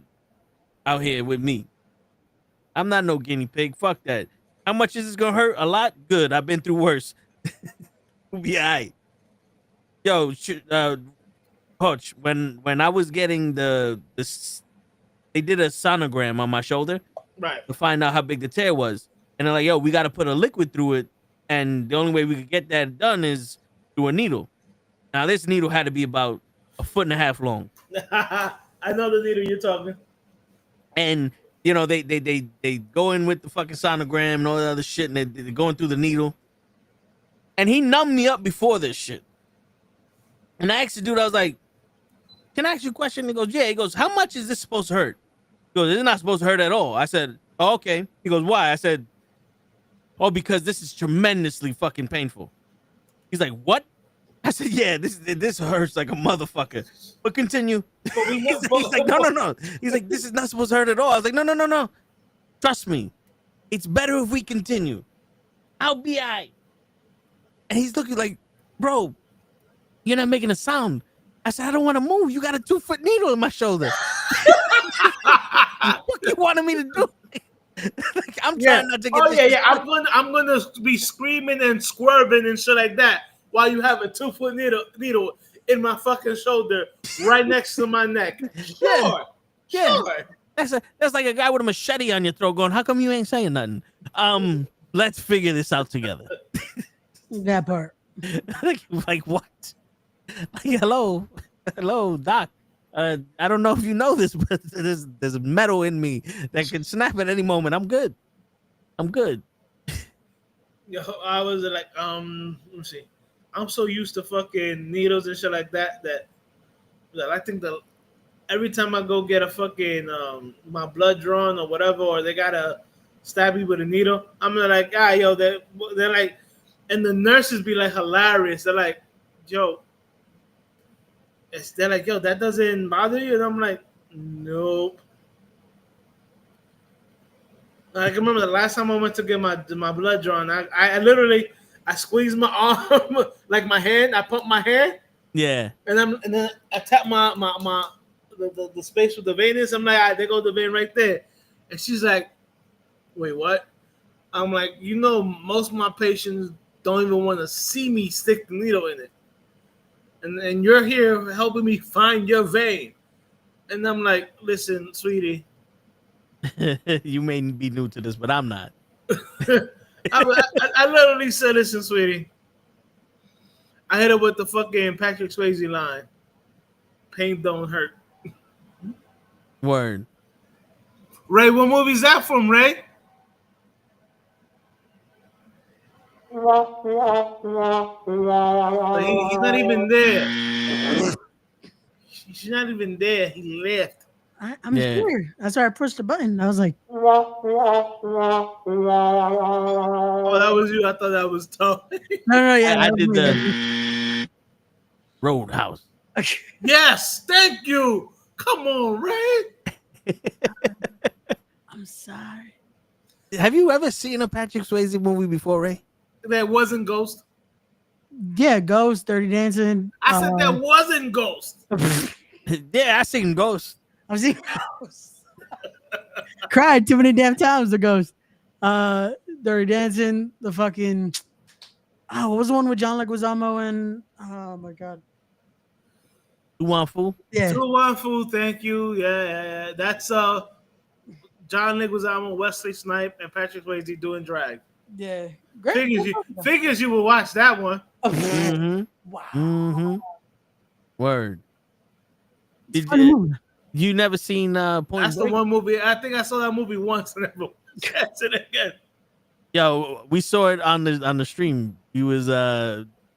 out here with me. I'm not no guinea pig. Fuck that. How much is this gonna hurt? A lot? Good. I've been through worse. We'll be all right. Yo, Coach, when I was getting they did a sonogram on my shoulder, right, to find out how big the tear was. And they're like, yo, we got to put a liquid through it. And the only way we could get that done is through a needle. Now, this needle had to be about 1.5 feet long. I know the needle you're talking. And, they go in with the fucking sonogram and all that other shit, and they're going through the needle. And he numbed me up before this shit. And I asked the dude, I was like, can I ask you a question? He goes, yeah. He goes, how much is this supposed to hurt? goes, "It's not supposed to hurt at all." I said, "Oh, okay." He goes, "Why?" I said, "Oh, because this is tremendously fucking painful." He's like, "What?" I said, "Yeah, this hurts like a motherfucker." But continue. But we have He's like, "No." He's like, "This is not supposed to hurt at all." I was like, "No. Trust me. It's better if we continue. I'll be all right." And he's looking like, "Bro, you're not making a sound." I said, "I don't want to move. You got a 2-foot needle in my shoulder." What you wanted me to do? Like, I'm trying not to get. Oh yeah. I'm gonna be screaming and swerving and shit like that while you have a 2-foot needle in my fucking shoulder right next to my neck. Sure. Yeah. That's like a guy with a machete on your throat going, "How come you ain't saying nothing?" Let's figure this out together. That part. like what? Like, hello, doc. I don't know if you know this, but there's metal in me that can snap at any moment. I'm good. Yo, I was like, let me see. I'm so used to fucking needles and shit like that that I think that every time I go get a fucking my blood drawn or whatever, or they gotta stab me with a needle, I'm like, yo, they're like, and the nurses be like hilarious. They're like, yo, they're like, yo, that doesn't bother you, and I'm like, nope. I can remember the last time I went to get my blood drawn. I literally squeezed my arm like my hand. I pump my hand. Yeah. And then I tap the space with the vein is. I'm like, all right, there goes the vein right there. And she's like, wait, what? I'm like, most of my patients don't even want to see me stick the needle in it. And you're here helping me find your vein. And I'm like, listen, sweetie. You may be new to this, but I'm not. I literally said, listen, sweetie. I hit her with the fucking Patrick Swayze line. Pain don't hurt. Word. Ray, what movie is that from, Ray? He's not even there. She's not even there. He left. I'm scared. That's why I pushed the button. I was like, Oh, that was you. I thought that was tough. no, yeah. I did the Roadhouse. Yes, thank you. Come on, Ray. I'm sorry. Have you ever seen a Patrick Swayze movie before, Ray? That wasn't Ghost. Yeah, Ghost, Dirty Dancing. I said that wasn't Ghost. Yeah, I seen Ghost. I've seen Ghost. Cried too many damn times. The Ghost. Dirty Dancing. The fucking. Oh, what was the one with John Leguizamo and? Oh my god. One Fool. Yeah. 2-1 thank you. Yeah. That's John Leguizamo, Wesley Snipes, and Patrick Swayze doing drag. Yeah. Great. Figures you will watch that one. Mm-hmm. Wow. Mm-hmm. Word. Funny You never seen Point That's Break? the one movie. I think I saw that movie once and never catch it again. Yo, we saw it on the stream. We was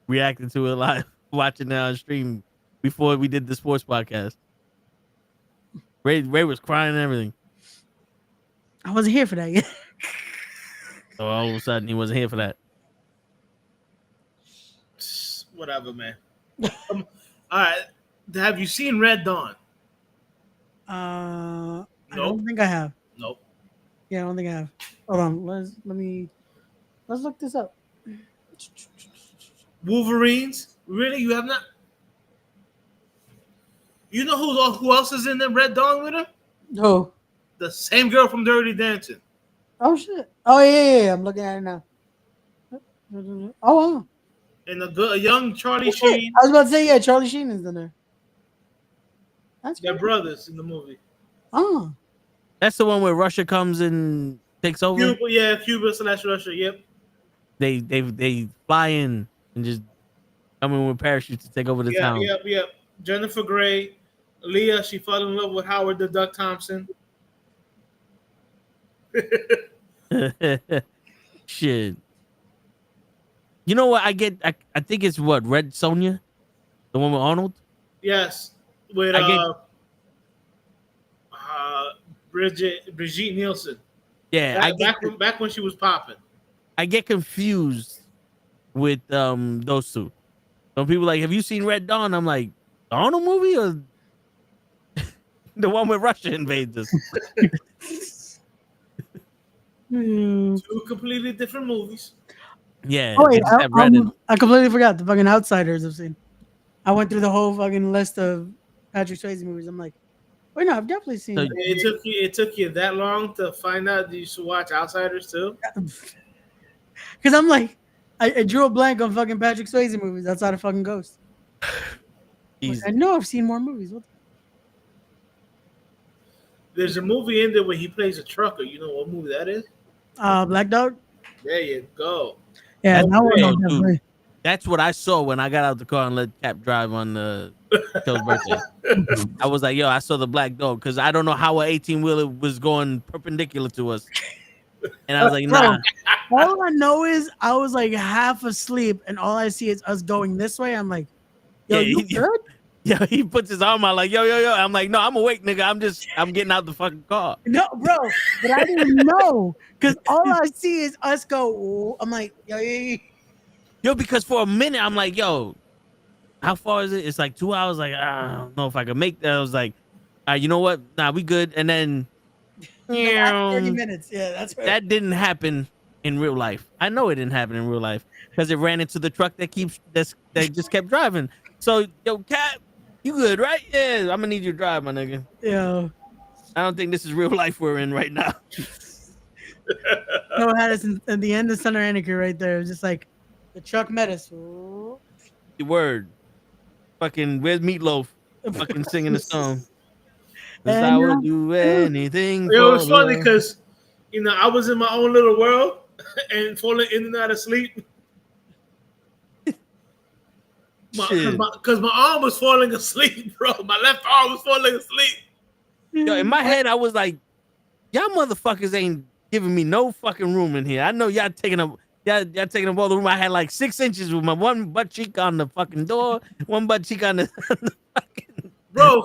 reacting to it live, watching it on stream before we did the sports podcast. Ray was crying and everything. I wasn't here for that yet. So all of a sudden he wasn't here for that. Whatever, man. All right. Have you seen Red Dawn? I Nope. don't think I have. Nope. Yeah, I don't think I have. Hold on. Let's look this up. Wolverines? Really? You have not? You know who else is in the Red Dawn with him? No. The same girl from Dirty Dancing. Oh shit. Oh yeah. I'm looking at it now. Oh wow. And a young Charlie Sheen. I was about to say, yeah, Charlie Sheen is in there. That's They're good. brothers in the movie. Oh. That's the one where Russia comes and takes over. Cuba / Russia. Yep. They fly in and just come in with parachutes to take over the town. Yep. Jennifer Grey, Leah. She fell in love with Howard the Duck Thompson. Shit. You know what? I think it's what, Red Sonja? The one with Arnold? Yes. With Brigitte Nielsen. Yeah, Back when she was popping. I get confused with those two. Some people like, have you seen Red Dawn? I'm like, the Arnold movie or the one where Russia invades us? Two completely different movies. Yeah. Oh wait, they just have Reddit. I completely forgot the fucking Outsiders I've seen. I went through the whole fucking list of Patrick Swayze movies. I'm like, wait, no, I've definitely seen. So- It took you that long to find out that you should watch Outsiders too? Because I'm like, I drew a blank on fucking Patrick Swayze movies outside of fucking Ghost. Easy. I know I've seen more movies. What There's a movie in there where he plays a trucker. You know what movie that is? Black Dog? There you go. Yeah, that one. Yo, Definitely. dude, that's what I saw when I got out the car and let Cap drive on the Joe's birthday. I was like, yo, I saw the Black Dog because I don't know how an 18-wheeler was going perpendicular to us. And I was like, nah. All I know is I was like half asleep, and all I see is us going this way. I'm like, yo, you good? Yeah, he puts his arm out like, yo. I'm like, no, I'm awake, nigga. I'm getting out the fucking car. No, bro, but I didn't know because all I see is us go. Ooh. I'm like, Yo, because for a minute, I'm like, yo, how far is it? It's like 2 hours. Like, I don't know if I can make that. I was like, you know what? Nah, we good. And then 30 minutes. Yeah, that's right. That didn't happen in real life. I know it didn't happen in real life because it ran into the truck that just kept driving. So, yo, Cap, you good, right? Yeah, I'm gonna need you to drive, my nigga. Yeah. I don't think this is real life we're in right now. No, it had us at the end of Son of Anarchy right there. It was just like the truck met us. Ooh. The word. Fucking, where's Meatloaf? Fucking singing the song. And I would do anything. It was funny because, you know, I was in my own little world and falling in and out of sleep. Because my arm was falling asleep, bro. My left arm was falling asleep. Yo, in my head, I was like, y'all motherfuckers ain't giving me no fucking room in here. I know y'all taking up all the room. I had like 6 inches with my one butt cheek on the fucking door, one butt cheek on the fucking bro,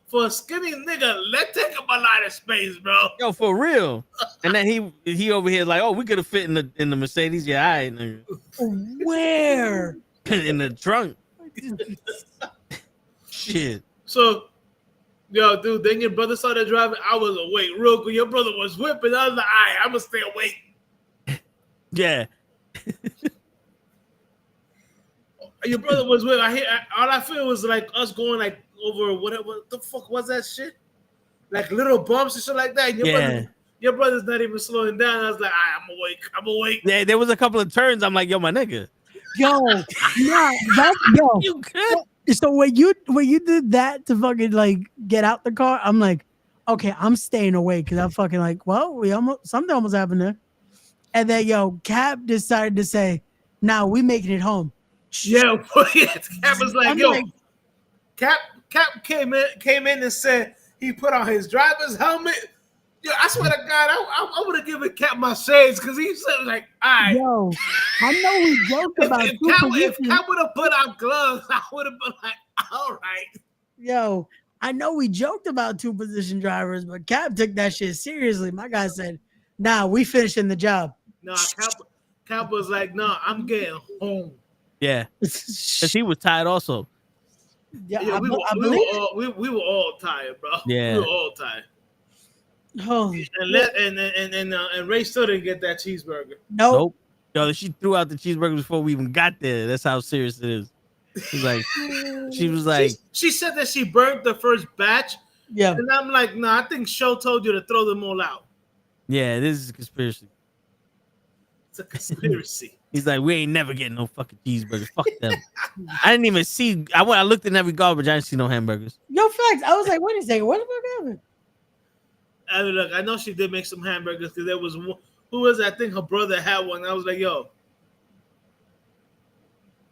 for a skinny nigga, let's take up a lot of space, bro. Yo, for real. And then he over here like, oh, we could have fit in the Mercedes. Yeah, all right, nigga. Where? In the trunk. Shit. So, yo, dude, then your brother started driving. I was awake real good. Your brother was whipping. I was like, all right, I'm going to stay awake. Yeah. Your brother was whipping. All I feel was like us going like over whatever. What the fuck was that shit? Like little bumps and shit like that. And your brother's not even slowing down. I was like, all right, I'm awake. Yeah, there was a couple of turns. I'm like, yo, my nigga. Yo, nah, yo. You good? So when you did that to fucking like get out the car, I'm like, okay, I'm staying away because I'm fucking like, well, something almost happened there. And then yo, Cap decided to say, "Nah, we making it home." Yeah, Cap was like, yo, Cap came in and said he put on his driver's helmet. Yo, I swear to God, I would have given Cap my shades because he said like, all right. Yo, I know we joked about if Cap would have put on gloves, I would have been like, all right. Yo, I know we joked about 2-position drivers, but Cap took that shit seriously. My guy said, nah, we finishing the job. No, Cap was like, no, I'm getting home. Yeah. Because he was tired also. Yeah, we were all tired, bro. Yeah. We were all tired. Holy and Ray still didn't get that cheeseburger. Nope. Yo, she threw out the cheeseburger before we even got there. That's how serious it is. She was like, she said that she burnt the first batch. Yeah. And I'm like, nah, I think Show told you to throw them all out. Yeah, this is a conspiracy. It's a conspiracy. He's like, we ain't never getting no fucking cheeseburgers. Fuck them. I didn't even see. I looked in every garbage. I didn't see no hamburgers. Yo, facts. I was like, wait a second. What the fuck happened? I mean, look, I know she did make some hamburgers because there was one. Who was it? I think her brother had one. I was like, yo.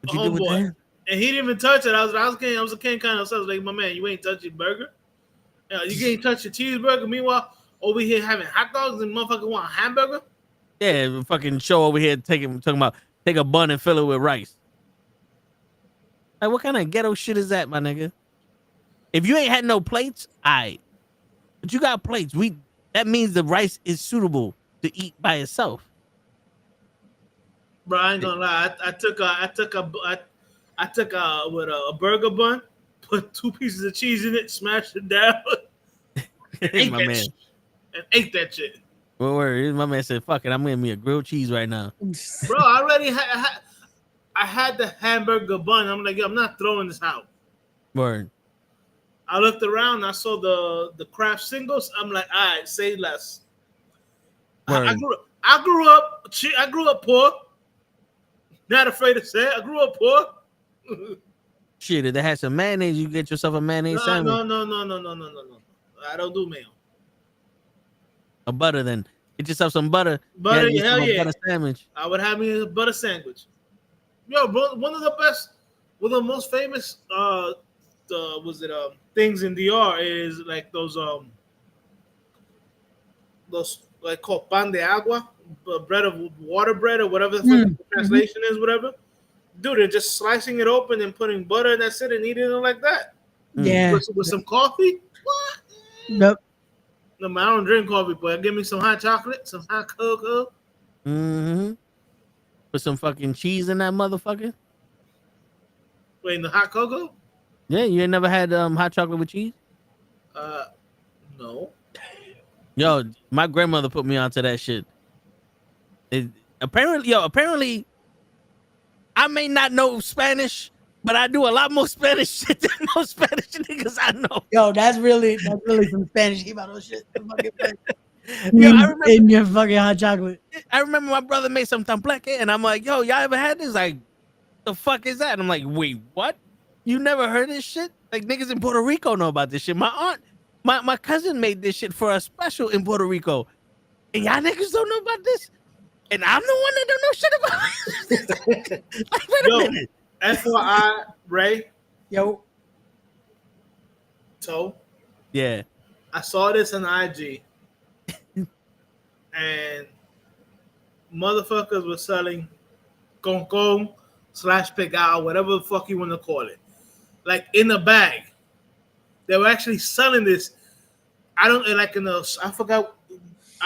What you do with that? And he didn't even touch it. I was a king kind of stuff. I was like, my man, you ain't touching burger. You ain't touch your cheeseburger. Meanwhile, over here having hot dogs and motherfucker want a hamburger. Yeah, fucking Show over here talking about take a bun and fill it with rice. Like, what kind of ghetto shit is that, my nigga? If you ain't had no plates, But you got plates. That means the rice is suitable to eat by itself. Bro, I ain't gonna lie. I took a burger bun, put 2 pieces of cheese in it, smashed it down, and ate My that man. shit. And ate that shit. Well, my man said, "Fuck it, I'm getting me a grilled cheese right now." Bro, I already had the hamburger bun. I'm like, yo, I'm not throwing this out. Word. I looked around. I saw the Kraft singles. I'm like, all right, say less. I grew up poor. Not afraid to say it. I grew up poor. Shit, if they had some mayonnaise, you get yourself a mayonnaise sandwich. No. I don't do mayo. A butter then. Get yourself some butter. Butter, Get hell yourself a yeah. butter sandwich. I would have me a butter sandwich. Yo, bro, one of the most famous things in DR is like those like called pan de agua, bread of water bread or whatever the fuck the translation is, whatever. Dude, they're just slicing it open and putting butter and that's it and eating it like that. Yeah. With some coffee. What? Nope. No, I don't drink coffee, but give me some hot chocolate, some hot cocoa. Mm-hmm. Put some fucking cheese in that motherfucker. Wait, in the hot cocoa? Yeah, you ain't never had hot chocolate with cheese? No. Yo, my grandmother put me onto that shit. Apparently, I may not know Spanish, but I do a lot more Spanish shit than most Spanish niggas I know. Yo, that's really some Spanish keep out of shit. Yo, I remember in your fucking hot chocolate. I remember my brother made some templeque, and I'm like, yo, y'all ever had this? Like, the fuck is that? And I'm like, wait, what? You never heard this shit? Like, niggas in Puerto Rico know about this shit. My aunt, my cousin made this shit for a special in Puerto Rico. And y'all niggas don't know about this? And I'm the one that don't know shit about it. Like, wait a minute. FYI, Ray. Yo. So. Yeah. I saw this on IG. And motherfuckers were selling concon / pegao, whatever the fuck you want to call it. Like in a bag. They were actually selling this. I forgot.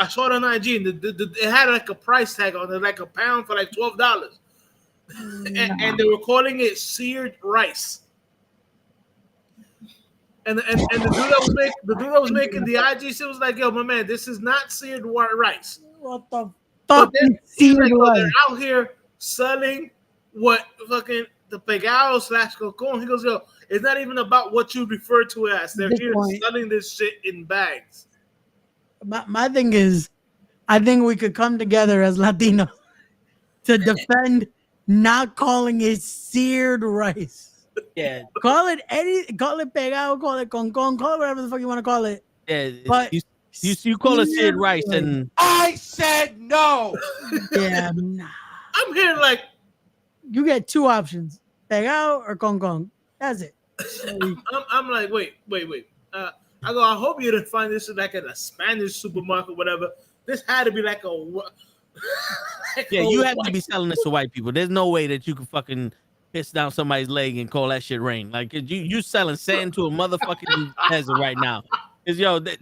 I saw it on IG and it had like a price tag on it, like a pound for like $12. And they were calling it seared rice. And the dude that was making the IG shit was like, yo, my man, this is not seared rice. What the fuck? They're out here selling what fucking the pegao / cocon. He goes, yo, it's not even about what you refer to as. They're here selling this shit in bags. My thing is, I think we could come together as Latinos to defend not calling it seared rice. Yeah. Call it pegado, call it concon, call it whatever the fuck you want to call it. Yeah. But you call it seared rice and I said no. Yeah, nah. I'm here like you get 2 options: pegado or concon. That's it. I'm like, wait. I go, I hope you didn't find this like at a Spanish supermarket, whatever. This had to be like a you have to be selling this to white people. There's no way that you can fucking piss down somebody's leg and call that shit rain. Like you selling sand to a motherfucking desert right now. Cause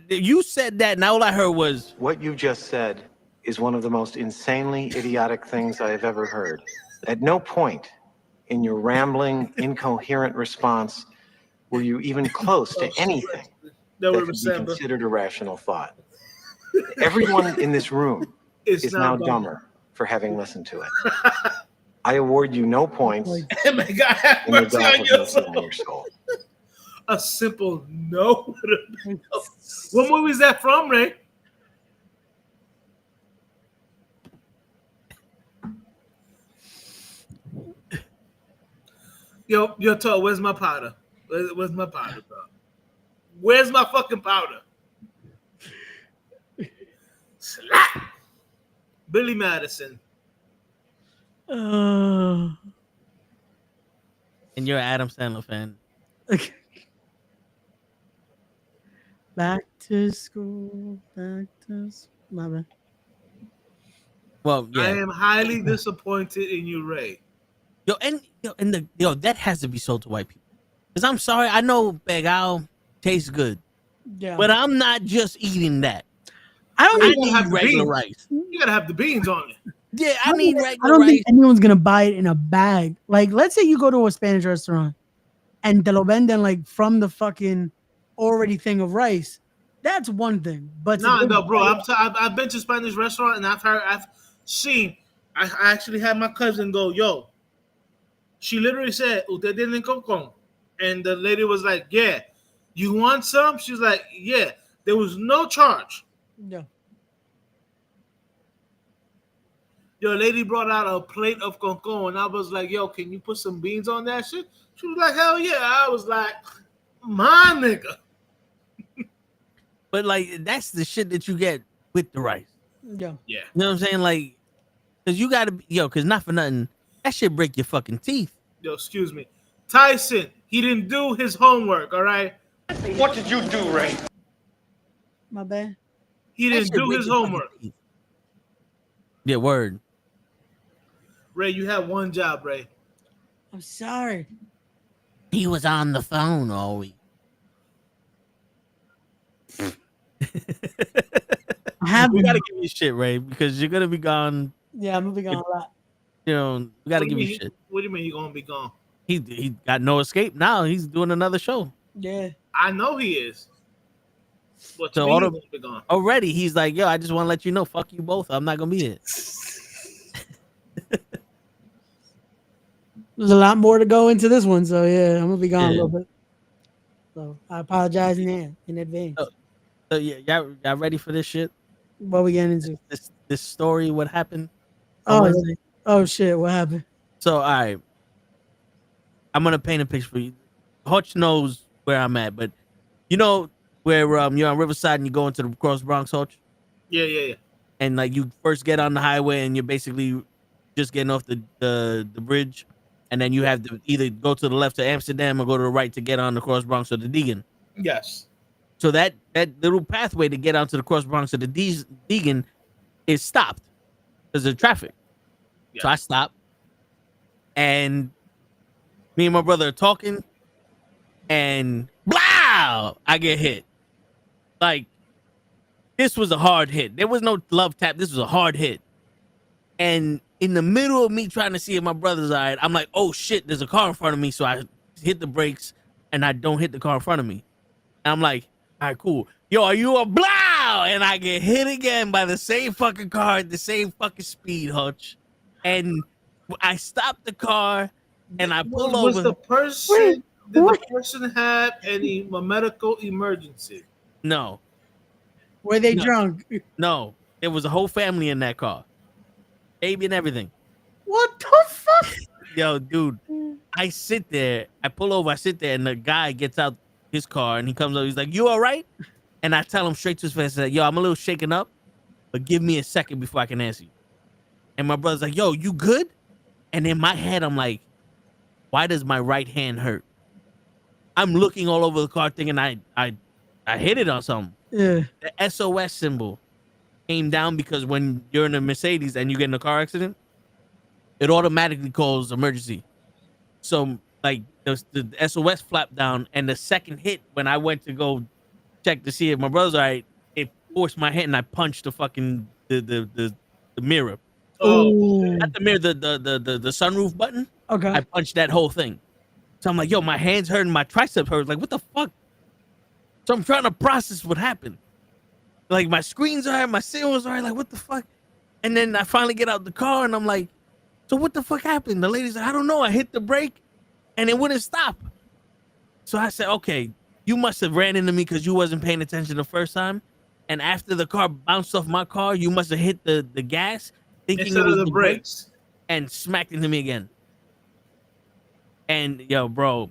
you said that, and all I heard was what you just said is one of the most insanely idiotic things I have ever heard. At no point in your rambling, incoherent response were you even close to anything that could be considered a rational thought. Everyone in this room is now dumber for having listened to it. I award you no points. Oh my God, have mercy on your soul. A simple no. What movie is that from, Ray? Yo, Toe, where's my powder? Where's my powder, bro? Where's my fucking powder? Slap! Billy Madison. And you're an Adam Sandler fan. Back to school. My bad. Well, yeah. I am highly disappointed in you, Ray. That has to be sold to white people. Because I'm sorry, I know pegao tastes good. Yeah. But I'm not just eating that. I don't I think need regular rice. You gotta have the beans on it. Yeah, I need I regular don't rice. think anyone's gonna buy it in a bag. Like, let's say you go to a Spanish restaurant and te lo venden like from the fucking already thing of rice. That's one thing. But No, bro. I've been to Spanish restaurant and I've seen. I actually had my cousin go, yo. She literally said, "Usted tiene concon," and the lady was like, "Yeah, you want some?" She's like, "Yeah." There was no charge. yeah. Yo, lady brought out a plate of concon, and I was like, "Yo, can you put some beans on that shit?" She was like, "Hell yeah!" I was like, "My nigga." But like that's the shit that you get with the rice. Yeah. Yeah. You know what I'm saying? Like, cause you gotta cause not for nothing, that shit break your fucking teeth. Yo, excuse me. Tyson, he didn't do his homework, all right? What did you do, Ray? My bad. He That didn't shit do break his your fucking homework. teeth. Yeah, word. Ray, you have one job, Ray. I'm sorry. He was on the phone all week. I have We been. gotta give you shit, Ray, because you're gonna be gone. Yeah, I'm moving on a lot. You know, we gotta give you shit. What do you mean he gonna be gone? He got no escape now. He's doing another show. Yeah. I know he is. But to So me, all he the- won't be gone. Already, he's like, yo, I just want to let you know, fuck you both. I'm not gonna be here. There's a lot more to go into this one, so yeah, I'm gonna be gone a Yeah. little bit. So I apologize in advance. Oh. So yeah, y'all ready for this shit? What we getting into? This story, what happened? on Oh, Wednesday? oh shit! What happened? So all right, I'm gonna paint a picture for you. Hutch knows where I'm at, but you know where you're on Riverside and you go into the Cross Bronx, Hutch, Yeah. and like you first get on the highway and you're basically just getting off the bridge, and then you have to either go to the left to Amsterdam or go to the right to get on the Cross Bronx or the Deegan. Yes. So that little pathway to get onto the Cross Bronx or the Deegan is stopped because of traffic. Yeah. So I stopped, and me and my brother are talking, and blow, I get hit. Like, this was a hard hit. There was no love tap. This was a hard hit. And in the middle of me trying to see if my brother's all right, I'm like, oh shit, there's a car in front of me. So I hit the brakes and I don't hit the car in front of me. And I'm like, all right, cool. Yo, are you a blow? And I get hit again by the same fucking car at the same fucking speed, Hutch. And I stop the car and I pull Was over. the person? Did the person have a medical emergency? No, Were they No. drunk? no. There was a whole family in that car. Baby and everything. What the fuck? Yo, dude, I sit there, I pull over, I sit there, and the guy gets out his car and he comes over, he's like, you all right? And I tell him straight to his face, yo, I'm a little shaken up, but give me a second before I can answer you. And my brother's like, yo, you good? And in my head, I'm like, why does my right hand hurt? I'm looking all over the car thinking I hit it on something. Yeah. The SOS symbol came down because when you're in a Mercedes and you get in a car accident, it automatically calls emergency. So like the SOS flapped down, and the second hit when I went to go check to see if my brother's all right, it forced my hit and I punched the fucking the mirror. Oh, Not the mirror, the sunroof button. Okay. I punched that whole thing. So I'm like, yo, my hands hurt and my tricep hurt. Like, what the fuck? So I'm trying to process what happened. Like, my screens are, my signals are, like, what the fuck? And then I finally get out the car and I'm like, so what the fuck happened? The lady's like, I don't know. I hit the brake and it wouldn't stop. So I said, okay, you must have ran into me because you wasn't paying attention the first time. And after the car bounced off my car, you must have hit the gas thinking instead it was of the brakes. and smacked into me again. And yo, bro,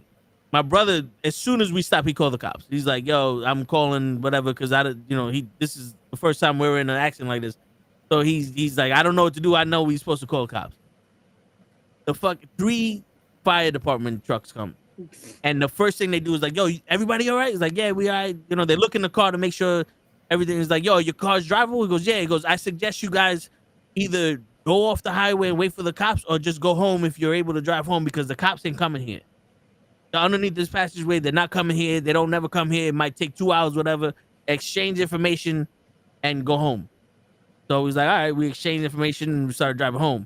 my brother, as soon as we stopped, he called the cops. He's like, yo, I'm calling whatever, because this is the first time we're in an accident like this. So he's like, I don't know what to do. I know we're supposed to call the cops. The fuck 3 fire department trucks come. And the first thing they do is like, yo, everybody all right? He's like, yeah, we all right. You know, they look in the car to make sure everything is like, yo, your car's drivable? He goes, yeah. He goes, I suggest you guys either go off the highway and wait for the cops or just go home if you're able to drive home because the cops ain't coming here. They're underneath this passageway. They're not coming here. They don't never come here. It might take 2 hours, whatever. Exchange information and go home. So he's like, all right, we exchange information and we started driving home.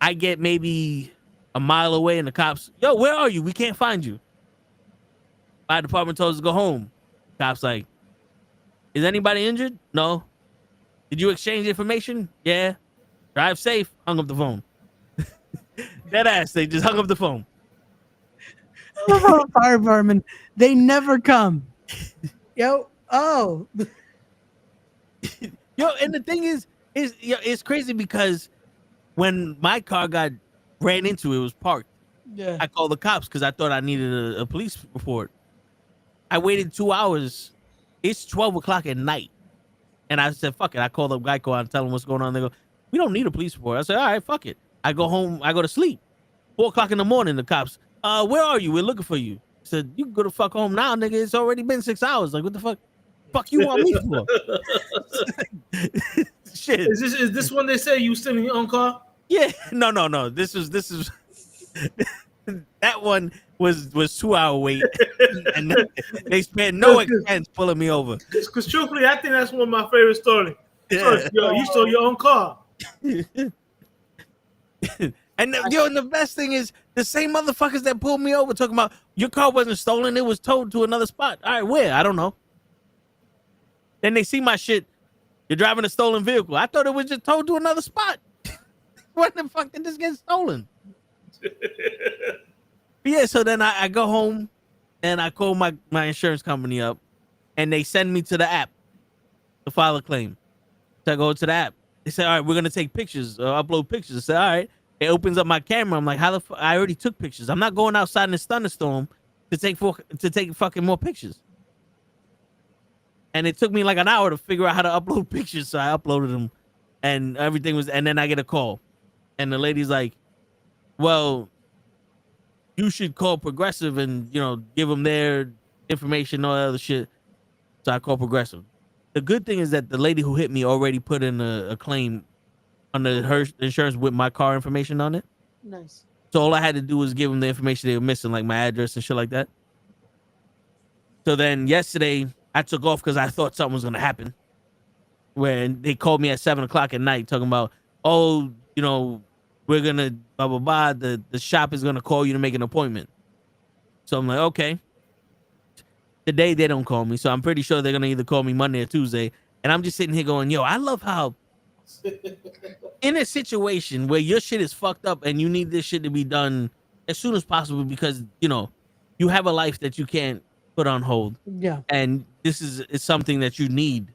I get maybe a mile away and the cops, yo, where are you? We can't find you. Fire department told us to go home. Cops like, is anybody injured? No. Did you exchange information? Yeah. Drive safe. Hung up the phone. Dead ass. They just hung up the phone. I love how the fire department, they never come. Yo, oh. Yo, and the thing is it's crazy because when my car got ran into, it was parked. Yeah. I called the cops because I thought I needed a police report. I waited 2 hours. It's 12 o'clock at night. And I said, fuck it. I called up Geico and tell them what's going on. They go, we don't need a police report. I said, all right, fuck it. I go home. I go to sleep. 4 o'clock in the morning, the cops, where are you? We're looking for you. I said, you can go to fuck home now, nigga. It's already been 6 hours. Like, what the fuck? Fuck you want me for? Shit. Is this when they say you still in your own car? Yeah. No. This is that one was 2 hour wait. And they spent no expense pulling me over. Because truthfully, I think that's one of my favorite stories. Yeah. Yo, you stole your own car. And the best thing is the same motherfuckers that pulled me over talking about your car wasn't stolen, it was towed to another spot. All right, where? I don't know. Then they see my shit. You're driving a stolen vehicle. I thought it was just towed to another spot. When the fuck did this get stolen? Yeah, so then I go home and I call my insurance company up and they send me to the app to file a claim. So I go to the app. They say, all right, we're going to take pictures, upload pictures. I say, all right. It opens up my camera. I'm like, how the fuck? I already took pictures. I'm not going outside in this thunderstorm to take fucking more pictures. And it took me like an hour to figure out how to upload pictures. So I uploaded them and everything was, and then I get a call. And the lady's like, well, you should call Progressive and, give them their information, all that other shit. So I call Progressive. The good thing is that the lady who hit me already put in a claim under her insurance with my car information on it. Nice. So all I had to do was give them the information they were missing, like my address and shit like that. So then yesterday I took off because I thought something was going to happen. When they called me at 7 o'clock at night talking about, we're going to blah, blah, blah. The shop is going to call you to make an appointment. So I'm like, okay. Today they don't call me. So I'm pretty sure they're going to either call me Monday or Tuesday. And I'm just sitting here going, yo, I love how in a situation where your shit is fucked up and you need this shit to be done as soon as possible because, you have a life that you can't put on hold. Yeah. And this is something that you need,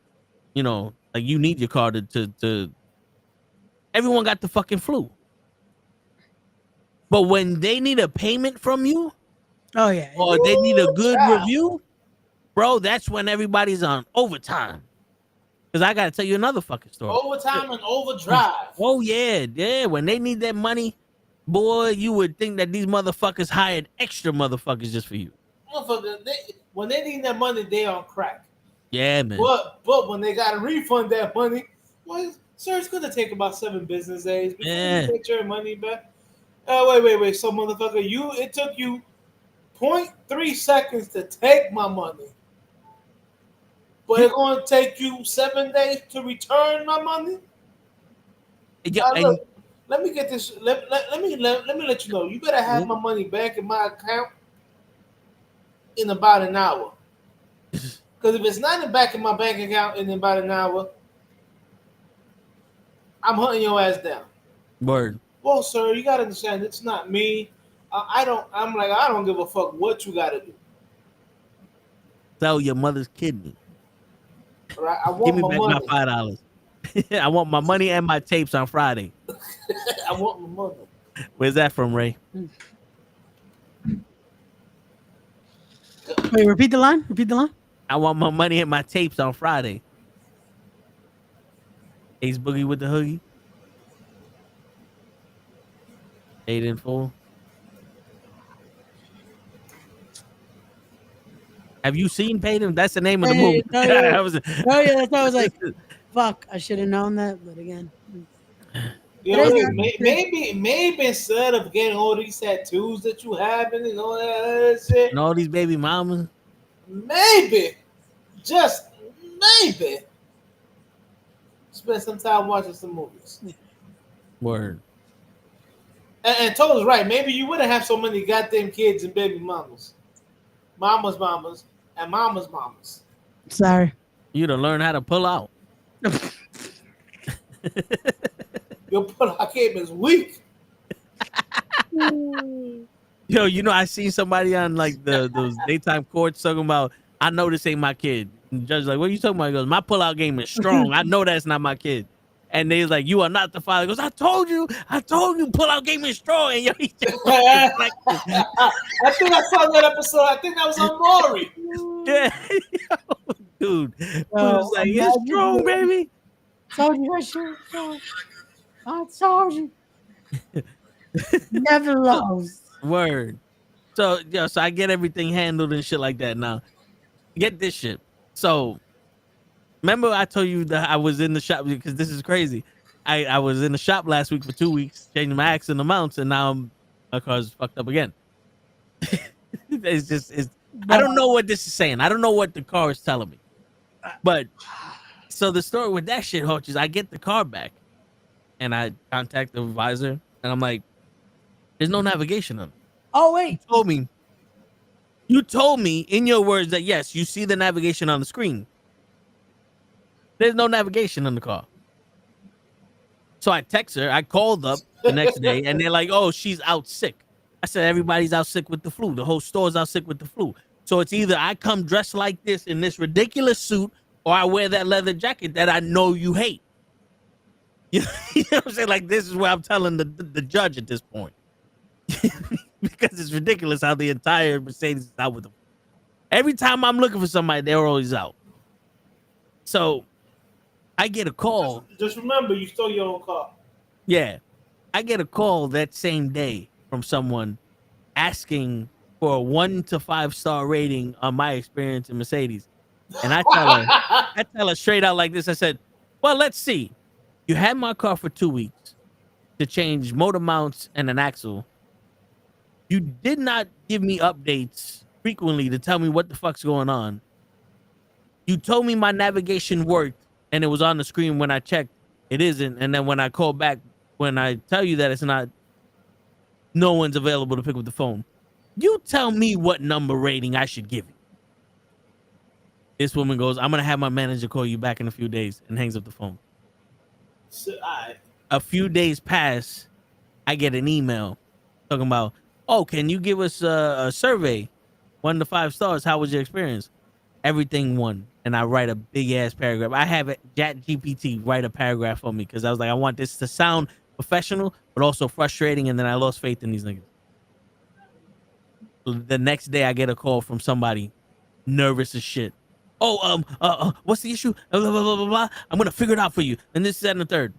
like you need your car to everyone got the fucking flu. But when they need a payment from you, oh yeah, or they need a good review, bro, that's when everybody's on overtime. Because I got to tell you another fucking story. Overtime and overdrive. Oh, yeah. When they need that money, boy, you would think that these motherfuckers hired extra motherfuckers just for you. When they need that money, they on crack. Yeah, man. But when they got to refund that money, well, sir, it's going to take about 7 business days before you get your money back. Wait. So, motherfucker, it took you 0.3 seconds to take my money. But it's going to take you 7 days to return my money? Yeah, look, let me get this. Let me let you know. You better have my money back in my account in about an hour. Because if it's not back in my bank account in about an hour, I'm hunting your ass down. Word. Well, sir, you gotta understand, it's not me. I don't give a fuck what you gotta do. Sell your mother's kidney. Right? Give me back my $5. I want my money and my tapes on Friday. I want my money. Where's that from, Ray? Wait, repeat the line. I want my money and my tapes on Friday. Ace Boogie with the hoodie. Paid in full. Have you seen Paid in? That's the name of the movie. No, yeah. That's why I was like, fuck, I should have known that. But again. You know, maybe instead of getting all these tattoos that you have and all that shit, And all these baby mamas. maybe, just maybe, spend some time watching some movies. Word. And Toad's right. Maybe you wouldn't have so many goddamn kids and baby mamas, mamas, and mamas. Sorry. You to learn how to pull out. Your pull-out game is weak. Yo, you know, I seen somebody on like those daytime courts talking about, I know this ain't my kid. And the judge's like, what are you talking about? He goes, my pullout game is strong. I know that's not my kid. And they was like, you are not the father. He goes, I told you, pullout game is strong. And yo, he just like, I think I saw that episode. I think that was on Maury. yeah, dude. He was like, it's strong, baby. Told you that shit. I told you. Never lost. Word. So, yo, so I get everything handled and shit like that now. Get this shit. So, remember I told you that I was in the shop, because this is crazy. I was in the shop last week for 2 weeks, changing my axle and amounts, and now my car's fucked up again. I don't know what this is saying. I don't know what the car is telling me. But, so the story with that shit, Hoach, is I get the car back, and I contact the advisor, and I'm like, there's no navigation on it. Oh, wait. You told me in your words that, yes, you see the navigation on the screen. There's no navigation on the car. So I text her. I called up the next day, and they're like, oh, she's out sick. I said, everybody's out sick with the flu. The whole store's out sick with the flu. So it's either I come dressed like this in this ridiculous suit, or I wear that leather jacket that I know you hate. You know what I'm saying? Like, this is where I'm telling the judge at this point. Because it's ridiculous how the entire Mercedes is out with them. Every time I'm looking for somebody, they're always out. So I get a call. Just remember, you stole your own car. Yeah. I get a call that same day from someone asking for a 1 to 5 star rating on my experience in Mercedes. And I tell her straight out like this. I said, well, let's see. You had my car for 2 weeks to change motor mounts and an axle. You did not give me updates frequently to tell me what the fuck's going on. You told me my navigation worked and it was on the screen when I checked. It isn't. And then when I call back, when I tell you that it's not, no one's available to pick up the phone. You tell me what number rating I should give you. This woman goes, I'm going to have my manager call you back in a few days, and hangs up the phone. A few days pass. I get an email talking about, oh, can you give us a survey? 1 to 5 stars. How was your experience? Everything 1. And I write a big ass paragraph. I have ChatGPT write a paragraph for me because I was like, I want this to sound professional, but also frustrating. And then I lost faith in these niggas. The next day, I get a call from somebody nervous as shit. Oh, what's the issue? Blah, blah, blah, blah, blah. I'm going to figure it out for you. And this, that, and the third.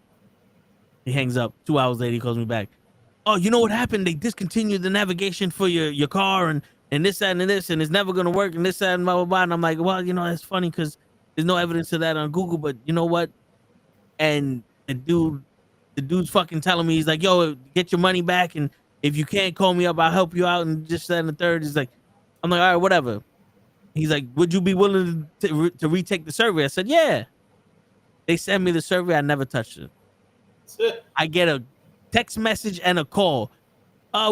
He hangs up. 2 hours later, he calls me back. Oh, you know what happened? They discontinued the navigation for your car and this, that, and this, and it's never going to work, and this, that, and blah, blah, blah. And I'm like, well, you know, that's funny because there's no evidence of that on Google, but you know what? And the dude's fucking telling me, he's like, yo, get your money back, and if you can't call me up, I'll help you out, and just that, and the third. He's like, I'm like, all right, whatever. He's like, would you be willing to retake the survey? I said, yeah. They sent me the survey. I never touched it. I get a text message and a call.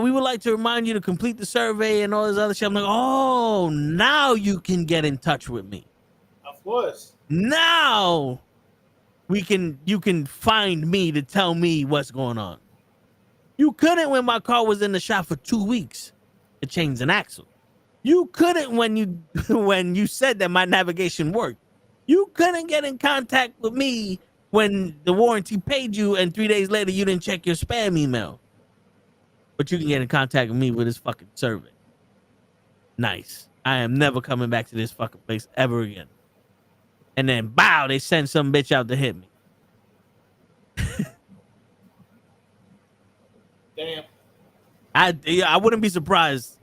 We would like to remind you to complete the survey and all this other shit. I'm like, oh, now you can get in touch with me. Of course. Now you can find me to tell me what's going on. You couldn't when my car was in the shop for 2 weeks to change an axle. You couldn't when you said that my navigation worked. You couldn't get in contact with me when the warranty paid you and 3 days later you didn't check your spam email. But you can get in contact with me with this fucking survey. Nice. I am never coming back to this fucking place ever again. And then, bow, they send some bitch out to hit me. Damn. I wouldn't be surprised.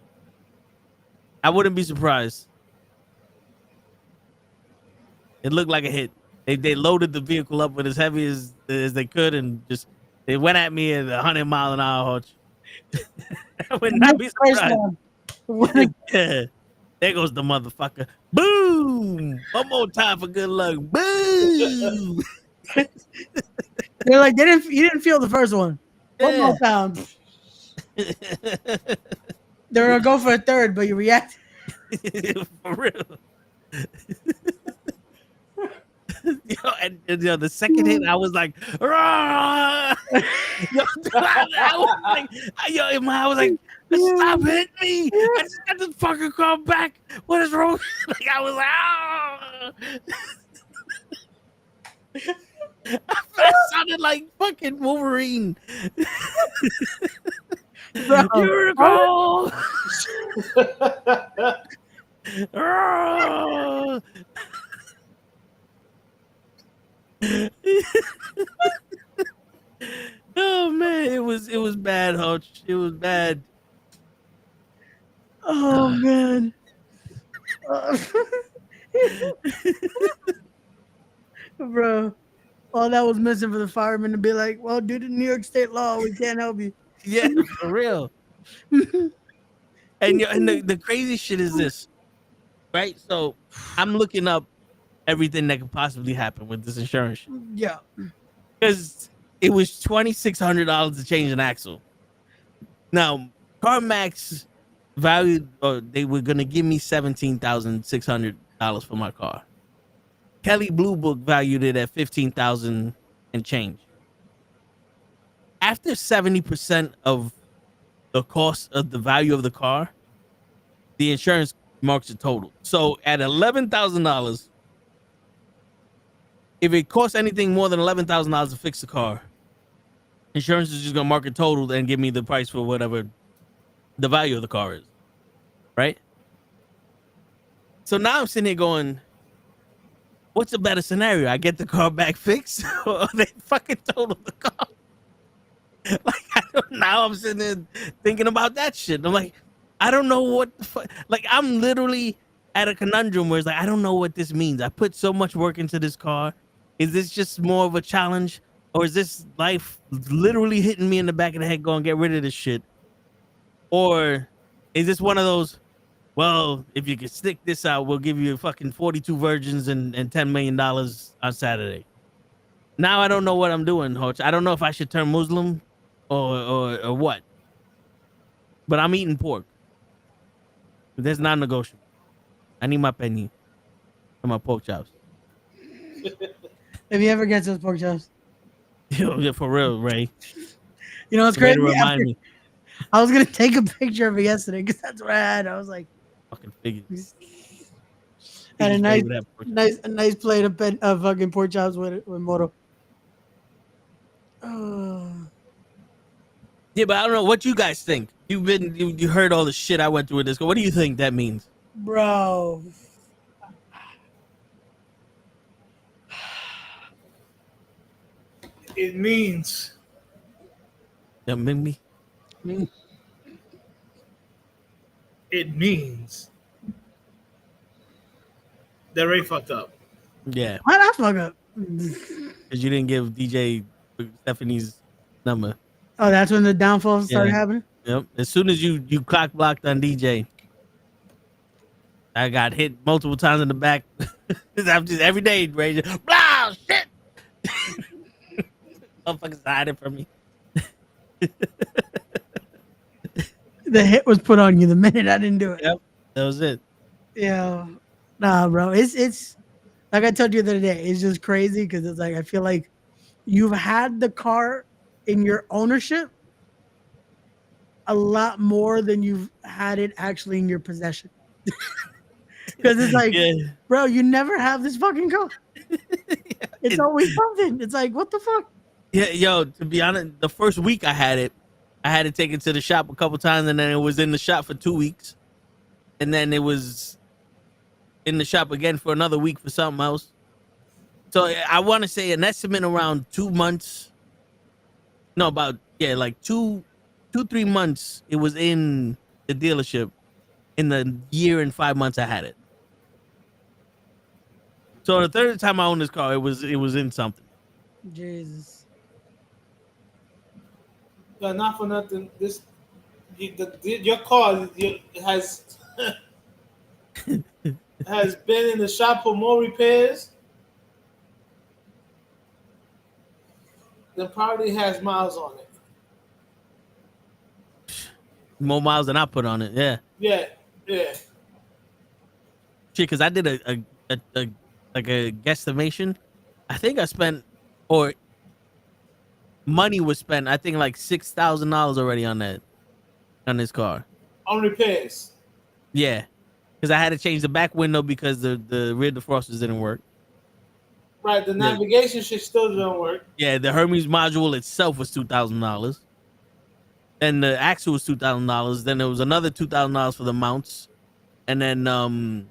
I wouldn't be surprised. It looked like a hit. They loaded the vehicle up with as heavy as they could and just It went at me at 100 mile an hour. I would not be surprised. Yeah. There goes the motherfucker. Boom! One more time for good luck. Boom! They're like, you didn't feel the first one. One more time. They're gonna go for a third, but you react. For real. The second hit, I was like, I was like, stop hitting me! I just got this fucking car back. What is wrong? Like I was like, I sounded like fucking Wolverine. Beautiful. Oh man, it was bad, Hutch. It was bad. Oh man. Bro, all that was missing for the firemen to be like, well, due to New York State law, we can't help you. Yeah, for real. And the crazy shit is this, right? So I'm looking up everything that could possibly happen with this insurance shit. Yeah. Because it was $2,600 to change an axle. Now, CarMax valued, or they were going to give me $17,600 for my car. Kelly Blue Book valued it at $15,000 and change. After 70% of the cost of the value of the car, the insurance marks a total. So at $11,000, if it costs anything more than $11,000 to fix the car, insurance is just gonna mark a total and give me the price for whatever the value of the car is, right? So now I'm sitting here going, what's a better scenario? I get the car back fixed, or they fucking total the car? Like, now I'm sitting there thinking about that shit. I'm like, I don't know what the fuck. Like, I'm literally at a conundrum where it's like, I don't know what this means. I put so much work into this car. Is this just more of a challenge, or is this life literally hitting me in the back of the head going, get rid of this shit? Or is this one of those, well, if you can stick this out, we'll give you fucking 42 virgins and $10 million on Saturday. Now I don't know what I'm doing, Hoch. I don't know if I should turn Muslim or what. But I'm eating pork. That's non-negotiable. I need my penny and my pork chops. If you ever get those pork chops. Yeah, for real, Ray. You know what's crazy? Remind me. I was gonna take a picture of it yesterday because that's what I had. I was like, fucking figures. Had a nice plate of fucking pork chops with Moto. Yeah, but I don't know what you guys think. You heard all the shit I went through with this. What do you think that means, bro? It means. Yeah, me. It means that Ray fucked up. Yeah. Why'd I fuck up? Because you didn't give DJ Stephanie's number. Oh, that's when the downfall started happening? Yep. As soon as you clock blocked on DJ, I got hit multiple times in the back. I'm just every day, Ray. Blah, shit. Motherfuckers hiding from me. The hit was put on you the minute I didn't do it. Yep, that was it. Yeah, nah, bro. It's like I told you the other day. It's just crazy because it's like I feel like you've had the car in your ownership a lot more than you've had it actually in your possession. Because it's like, bro, you never have this fucking car. It's always something. It's like, what the fuck? Yeah, yo, to be honest, the first week I had to take it to the shop a couple times, and then it was in the shop for 2 weeks. And then it was in the shop again for another week for something else. So I want to say an estimate around 2 months. No, about, like 3 months it was in the dealership in the year and 5 months I had it. So the third time I owned this car, it was in something. Jesus. Not for nothing. Your car has has been in the shop for more repairs than probably has miles on it. More miles than I put on it. Yeah. Yeah. Shit, because I did a like a guesstimation. I think I spent, or money was spent, I think like $6,000 already on this car. On repairs. Yeah. Because I had to change the back window because the rear defrosters didn't work. Right, the navigation shit still don't work. Yeah, the Hermes module itself was $2,000. Then the axle was $2,000. Then there was another $2,000 for the mounts, and then the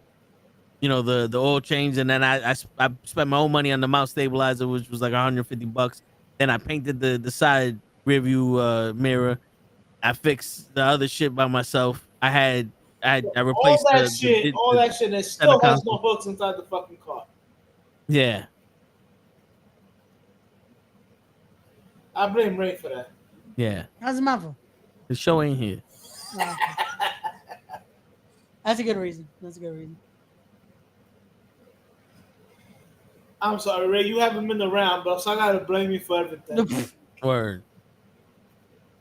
oil change, and then I spent my own money on the mount stabilizer, which was like $150. Then I painted the side rear view mirror. I fixed the other shit by myself. I replaced all that shit that still has no hooks inside the fucking car. Yeah. I blame Ray for that. Yeah. How's the muffle? The show ain't here. Oh, okay. That's a good reason. I'm sorry, Ray. You haven't been around, bro, so I gotta blame you for everything. Word.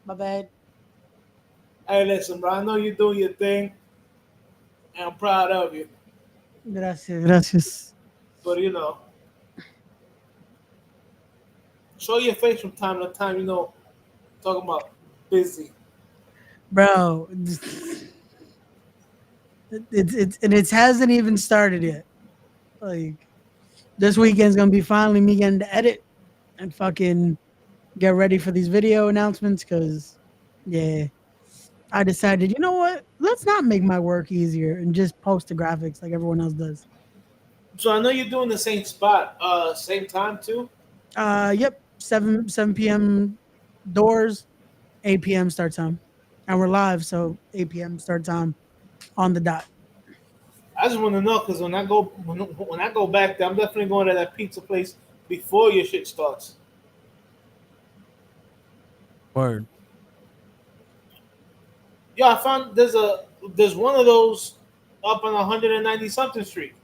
My bad. Hey, listen, bro. I know you're doing your thing, and I'm proud of you. Gracias. But show your face from time to time. Talking about busy. Bro, it hasn't even started yet. Like, this weekend's gonna be finally me getting to edit and fucking get ready for these video announcements, because I decided, you know what? Let's not make my work easier and just post the graphics like everyone else does. So I know you're doing the same spot, same time too? Yep. 7 p.m. doors, 8 p.m. start time. And we're live, so 8 p.m. start time on the dot. I just want to know, because when I go back there, I'm definitely going to that pizza place before your shit starts. Word. Yeah, I found there's one of those up on 190 something street.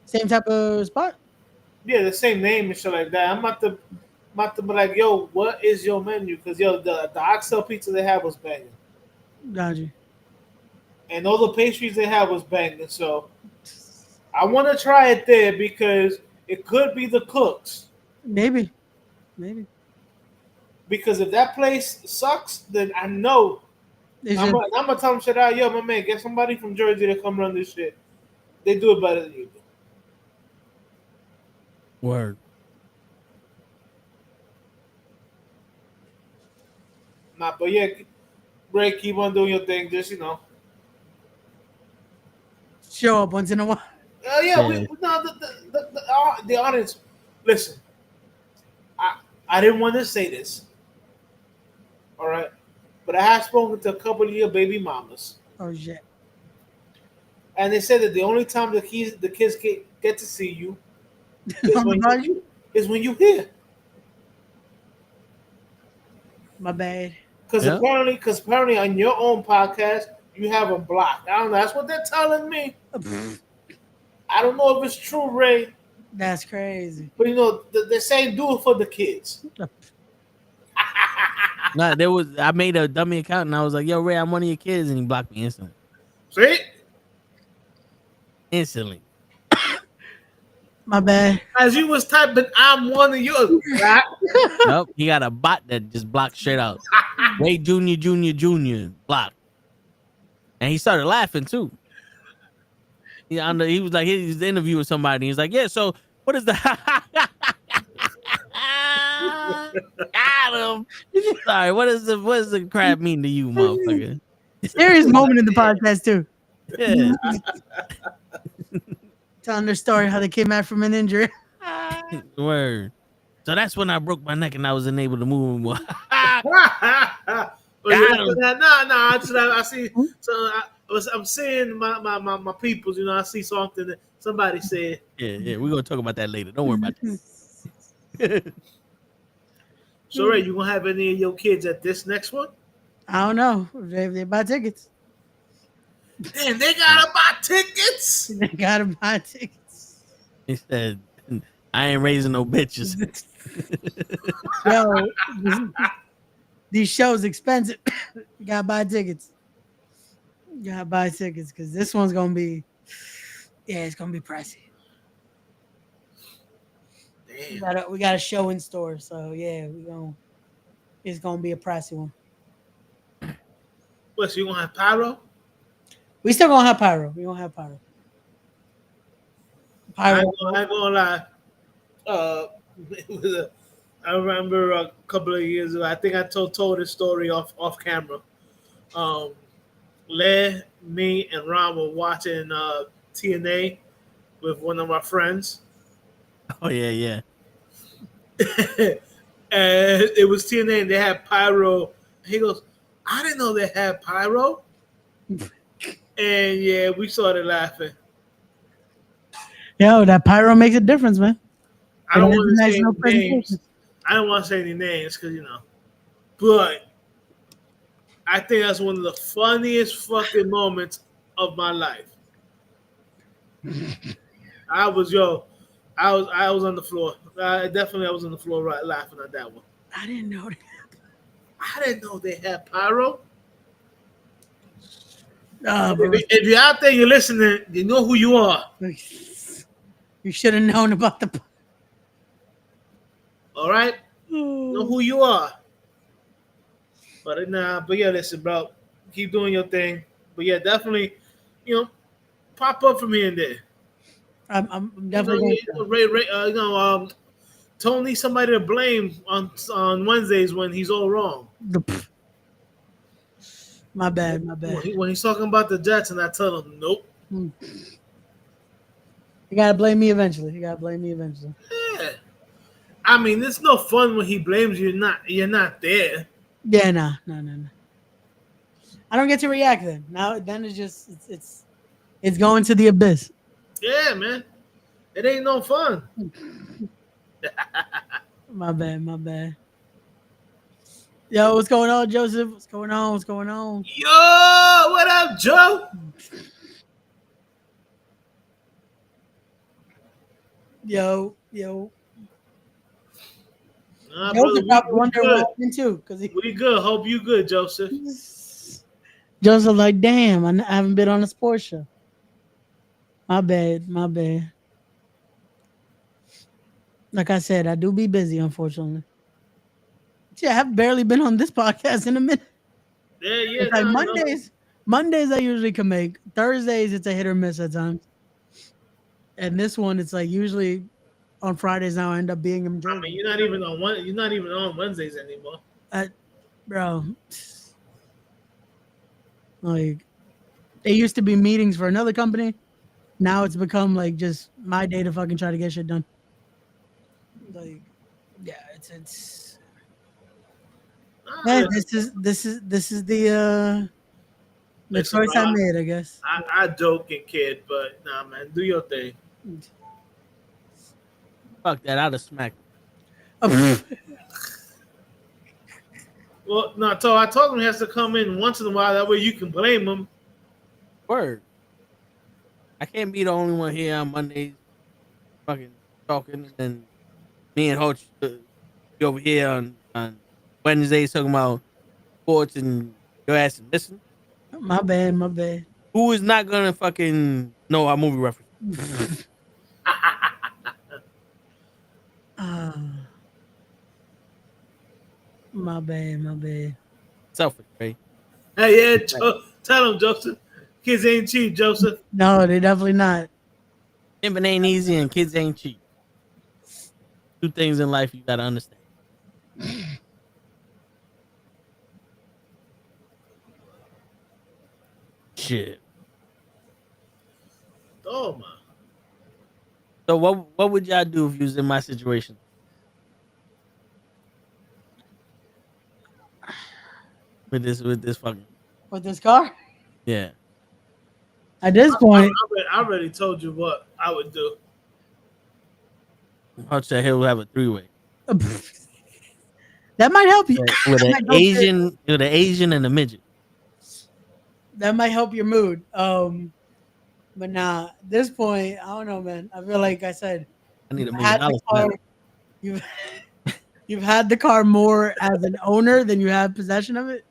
Same type of spot? Yeah, the same name and shit like that. I'm about to be like, yo, what is your menu? Because the oxtail pizza they had was banging. Got you. And all the pastries they had was banging. So I want to try it there because it could be the cooks. Maybe. Because if that place sucks, then I know. I'm gonna tell them shit out. Yo, my man, get somebody from Jersey to come run this shit. They do it better than you do. Word. Nah, but yeah, Ray, keep on doing your thing. Just show up once in a while. The audience. Listen, I didn't want to say this. All right, but I have spoken to a couple of your baby mamas. Oh shit! And they said that the only time the kids get to see you is when you here. My bad. Because apparently on your own podcast you have them blocked. I don't know. That's what they're telling me. I don't know if it's true, Ray. That's crazy. But they're saying do it for the kids. Nah, I made a dummy account and I was like, yo, Ray, I'm one of your kids, and he blocked me instantly. See? Instantly. My bad. As you was typing, I'm one of yours. Nope, he got a bot that just blocked straight out. Ray Jr. blocked. And he started laughing too. He was like, he's interviewing somebody. He's like, yeah, so what is the got him. Sorry, what does the crab mean to you, motherfucker? Serious moment in the podcast too. Yeah. Telling their story how they came out from an injury. Word. So that's when I broke my neck and I was unable to move anymore. I see. So I'm seeing my peoples. I see something that somebody said. Yeah. We're gonna talk about that later. Don't worry about that. So, Ray, you gonna have any of your kids at this next one? I don't know. They buy tickets. Damn, they gotta buy tickets. They gotta buy tickets. He said, "I ain't raising no bitches." Yo, these shows expensive. You gotta buy tickets. You gotta buy tickets because this one's gonna be, it's gonna be pricey. Damn. We got a show in store, so yeah, it's gonna be a pricey one. What? So you gonna have pyro? We still gonna have pyro. We gonna have pyro. I ain't gonna lie. I remember a couple of years ago. I think I told this story off camera. Le, me, and Ron were watching TNA with one of our friends. Oh yeah. And it was TNA, and they had pyro. He goes, "I didn't know they had pyro." And yeah, we started laughing. Yo, that pyro makes a difference, man. I don't want to Nice, say no any names. presentation. I don't want to say any names because but I think that's one of the funniest fucking moments of my life. I was on the floor. I was on the floor right laughing at that one. I didn't know that. I didn't know they had pyro. Bro. If you're out there, you're listening, you know who you are. You should have known about the. All right, know who you are. But yeah, listen, bro, keep doing your thing. But yeah, definitely, pop up from here and there. I'm definitely. Tony needs somebody to blame on Wednesdays when he's all wrong. My bad. When he's talking about the Jets, and I tell him, nope. You gotta blame me eventually. Yeah. I mean, it's no fun when he blames you. You're not there. Yeah, no. I don't get to react then. Then it's just it's going to the abyss. Yeah, man. It ain't no fun. My bad. Yo, what's going on, Joseph? What's going on? Yo, what up, Joe? Yo. Nah, Joseph brother, probably we wondering good. what happened too, because We good. Hope you good, Joseph. Joseph like, damn, I haven't been on a sports show. My bad. Like I said, I do be busy, unfortunately. Yeah, I have barely been on this podcast in a minute. Yeah. It's like Mondays I usually can make. Thursdays it's a hit or miss at times. And this one, it's like usually on Fridays now I end up being in Jersey. I mean, you're not even on Wednesdays anymore. Bro. Like, it used to be meetings for another company. Now it's become like just my day to fucking try to get shit done. Like, yeah, it's yeah, this is the choice I made, I guess. I joke and kid, but nah, man, do your thing. Fuck that! I'd have smacked. Well, no, so I told him he has to come in once in a while. That way you can blame him. Word. I can't be the only one here on Mondays, fucking talking, and then me and Hoach be over here on Wednesdays talking about sports, and your ass is missing. My bad. Who is not gonna fucking know our movie reference? My bad. Selfish, right? Hey, yeah, tell him, Joseph. Kids ain't cheap, Joseph. No, they definitely not. Pimping ain't easy and kids ain't cheap. Two things in life you gotta understand. Shit. Oh my. So what would y'all do if you was in my situation? With this fucking With this car? yeah. At this point, I already told you what I would do. Hutch said he'll have a 3-way. That might help you. with That an might help your- Asian and a midget. that might help your mood. But now at this point, I don't know, man. I feel like I said, I need you've $1 had million the for that. car. You've you've had the car more as an owner than you have possession of it.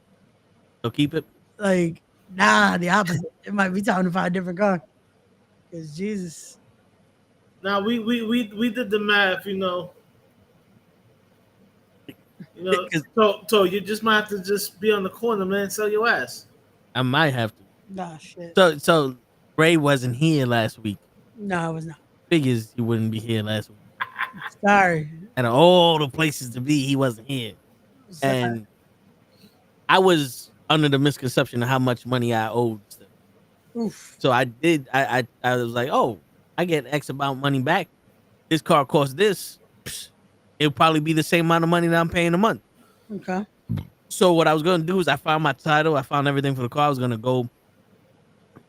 So keep it. Like, nah, the opposite. It might be time to find a different car. Cause Jesus, Now we did the math, you know. So you just might have to just be on the corner, man, and sell your ass. I might have to. nah, shit. So Ray wasn't here last week. No, I was not. Figures he wouldn't be here last week. Sorry. Out of all the places to be, he wasn't here. And I was under the misconception of how much money I owed. Oof. So I was like, oh, I get X amount of money back. This car costs this. It'll probably be the same amount of money that I'm paying a month. Okay. So what I was gonna do is I found my title, I found everything for the car. I was gonna go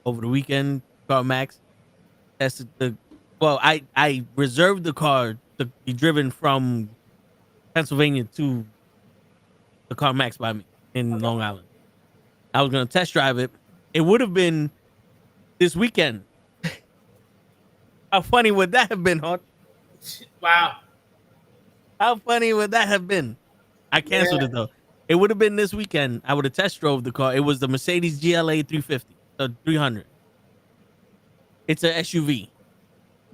over the weekend, CarMax. That's I reserved the car to be driven from Pennsylvania to the CarMax by me in Long Island. I was gonna test drive it. It would have been this weekend. How funny would that have been, Hart? Wow. How funny would that have been? I canceled it though. It would have been this weekend. I would have test drove the car. It was the Mercedes GLA 350, 300. It's an SUV.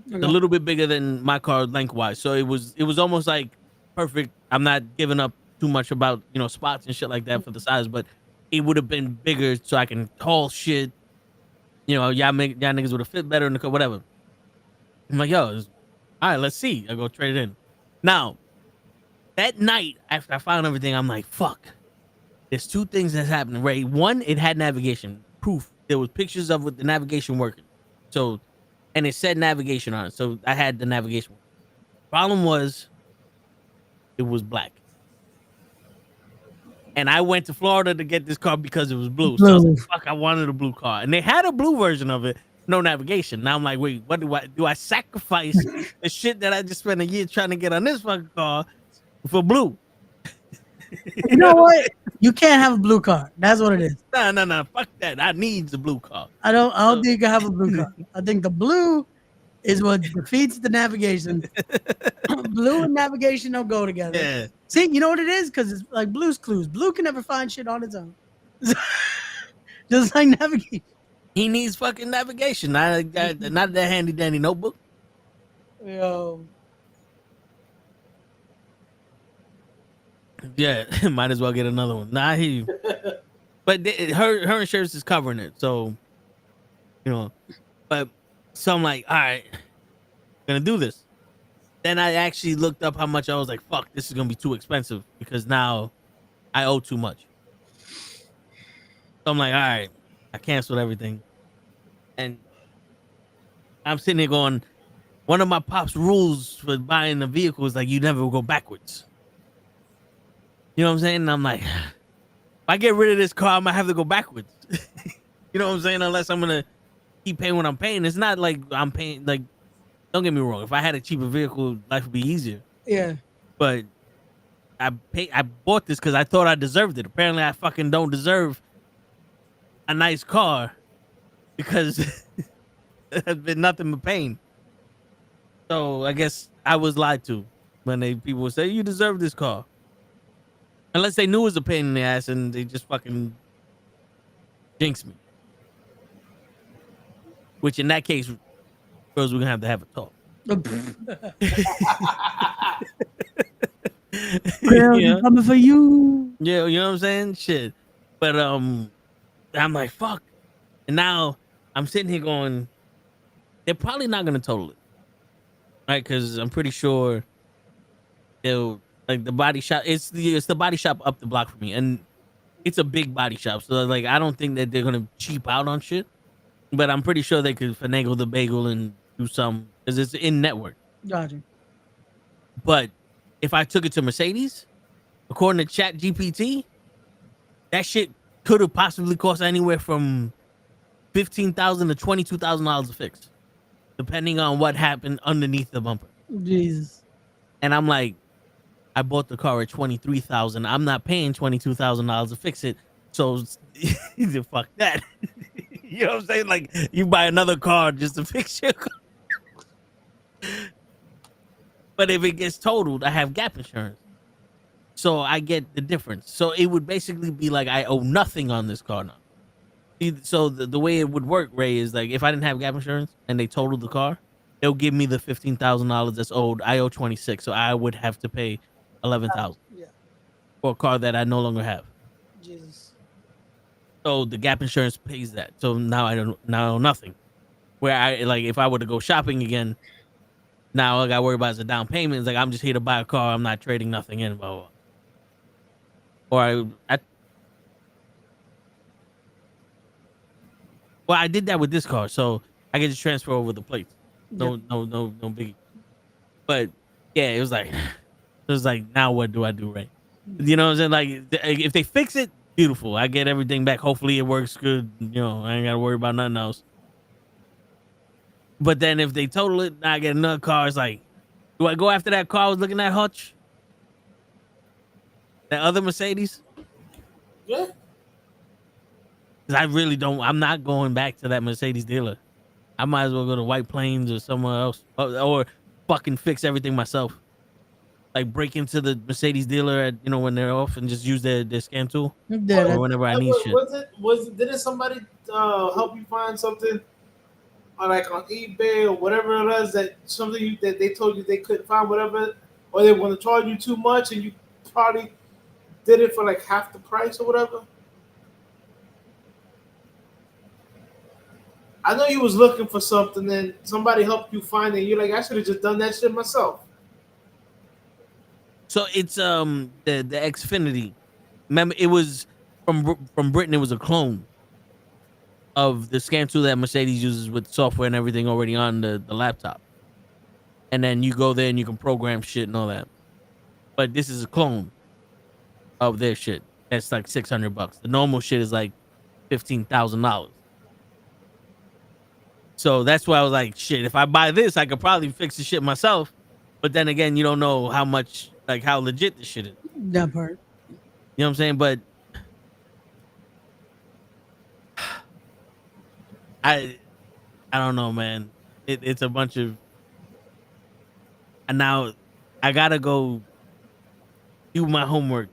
It's a little bit bigger than my car lengthwise, so it was almost like perfect. I'm not giving up too much about spots and shit like that for the size, but it would have been bigger so I can haul shit. Y'all niggas would have fit better in the car, whatever. I'm like, yo, all right, let's see. I go trade it in. Now, that night after I found everything, I'm like, fuck. There's two things that's happening, Ray. One, it had navigation proof. There was pictures of with the navigation working. So, and it said navigation on it. So I had the navigation. Problem was, it was black. And I went to Florida to get this car because it was blue. So I was like, fuck, I wanted a blue car. And they had a blue version of it, no navigation. Now I'm like, wait, what do I sacrifice the shit that I just spent a year trying to get on this fucking car for blue? You know what? You can't have a blue car. That's what it is. No. Fuck that. I need the blue car. I don't think you can have a blue car. I think the blue is what defeats the navigation. Blue and navigation don't go together. Yeah. See, you know what it is? Because it's like Blue's Clues. Blue can never find shit on its own. Just like navigation. He needs fucking navigation. Not that handy dandy notebook. Yo. Yeah, might as well get another one. Nah, I hear you. But her insurance is covering it, so But so I'm like, all right, gonna do this. Then I actually looked up how much. I was like, fuck, this is gonna be too expensive because now I owe too much. So I'm like, all right, I canceled everything, and I'm sitting there going, one of my pop's rules for buying a vehicle is like you never go backwards. You know what I'm saying? And I'm like, if I get rid of this car, I might have to go backwards. You know what I'm saying? Unless I'm gonna keep paying what I'm paying. It's not like I'm paying. Like, don't get me wrong. If I had a cheaper vehicle, life would be easier. Yeah. But I bought this because I thought I deserved it. Apparently, I fucking don't deserve a nice car because there's been nothing but pain. So I guess I was lied to when people would say you deserve this car. Unless they knew it was a pain in the ass and they just fucking jinxed me. Which in that case, girls, we're gonna have a talk. Girl, coming for you. Yeah, you know what I'm saying? Shit. But I'm like, fuck. And now I'm sitting here going, they're probably not gonna total it. Right? Because I'm pretty sure they'll like the body shop. It's the body shop up the block for me, and it's a big body shop. So like, I don't think that they're gonna cheap out on shit. But I'm pretty sure they could finagle the bagel and do some because it's in network. Gotcha. But if I took it to Mercedes, according to Chat GPT, that shit could have possibly cost anywhere from $15,000 to $22,000 to fix, depending on what happened underneath the bumper. Jesus. And I'm like, I bought the car at $23,000. I'm not paying $22,000 to fix it. So fuck that. You know what I'm saying? Like you buy another car just to fix your car. But if it gets totaled, I have gap insurance. So I get the difference. So it would basically be like I owe nothing on this car now. So the way it would work, Ray, is like if I didn't have gap insurance and they totaled the car, they'll give me the $15,000 that's owed. I owe 26, so I would have to pay 11,000 for a car that I no longer have. Jesus. So the gap insurance pays that. So now I owe nothing. Where I like if I were to go shopping again, now all I got to worry about is the down payment. It's like I'm just here to buy a car. I'm not trading nothing in. Blah, blah, blah. Or I did that with this car, so I can just transfer over the plates. No biggie. But yeah, it was like now what do I do, right? You know what I'm saying? Like if they fix it, beautiful. I get everything back. Hopefully it works good. You know, I ain't gotta worry about nothing else. But then if they total it, I get another car. It's like, do I go after that car I was looking at, Hutch? That other Mercedes? Yeah. I really don't. I'm not going back to that Mercedes dealer. I might as well go to White Plains or somewhere else, or fucking fix everything myself. Like break into the Mercedes dealer at when they're off and just use their scan tool. Or whenever I need shit. Didn't somebody help you find something, like on eBay or whatever it was that something that they told you they couldn't find, whatever, or they want to charge you too much and you probably did it for like half the price or whatever? I know you was looking for something and somebody helped you find it. You're like, I should have just done that shit myself. So it's the Xfinity. Remember, it was from Britain. It was a clone of the scan tool that Mercedes uses with software and everything already on the laptop. And then you go there and you can program shit and all that. But this is a clone of their shit. That's like $600. The normal shit is like $15,000. So that's why I was like, shit, if I buy this, I could probably fix the shit myself. But then again, you don't know how much, like how legit this shit is. That part. You know what I'm saying? But I don't know, man. It's a bunch of, and now I gotta go do my homework.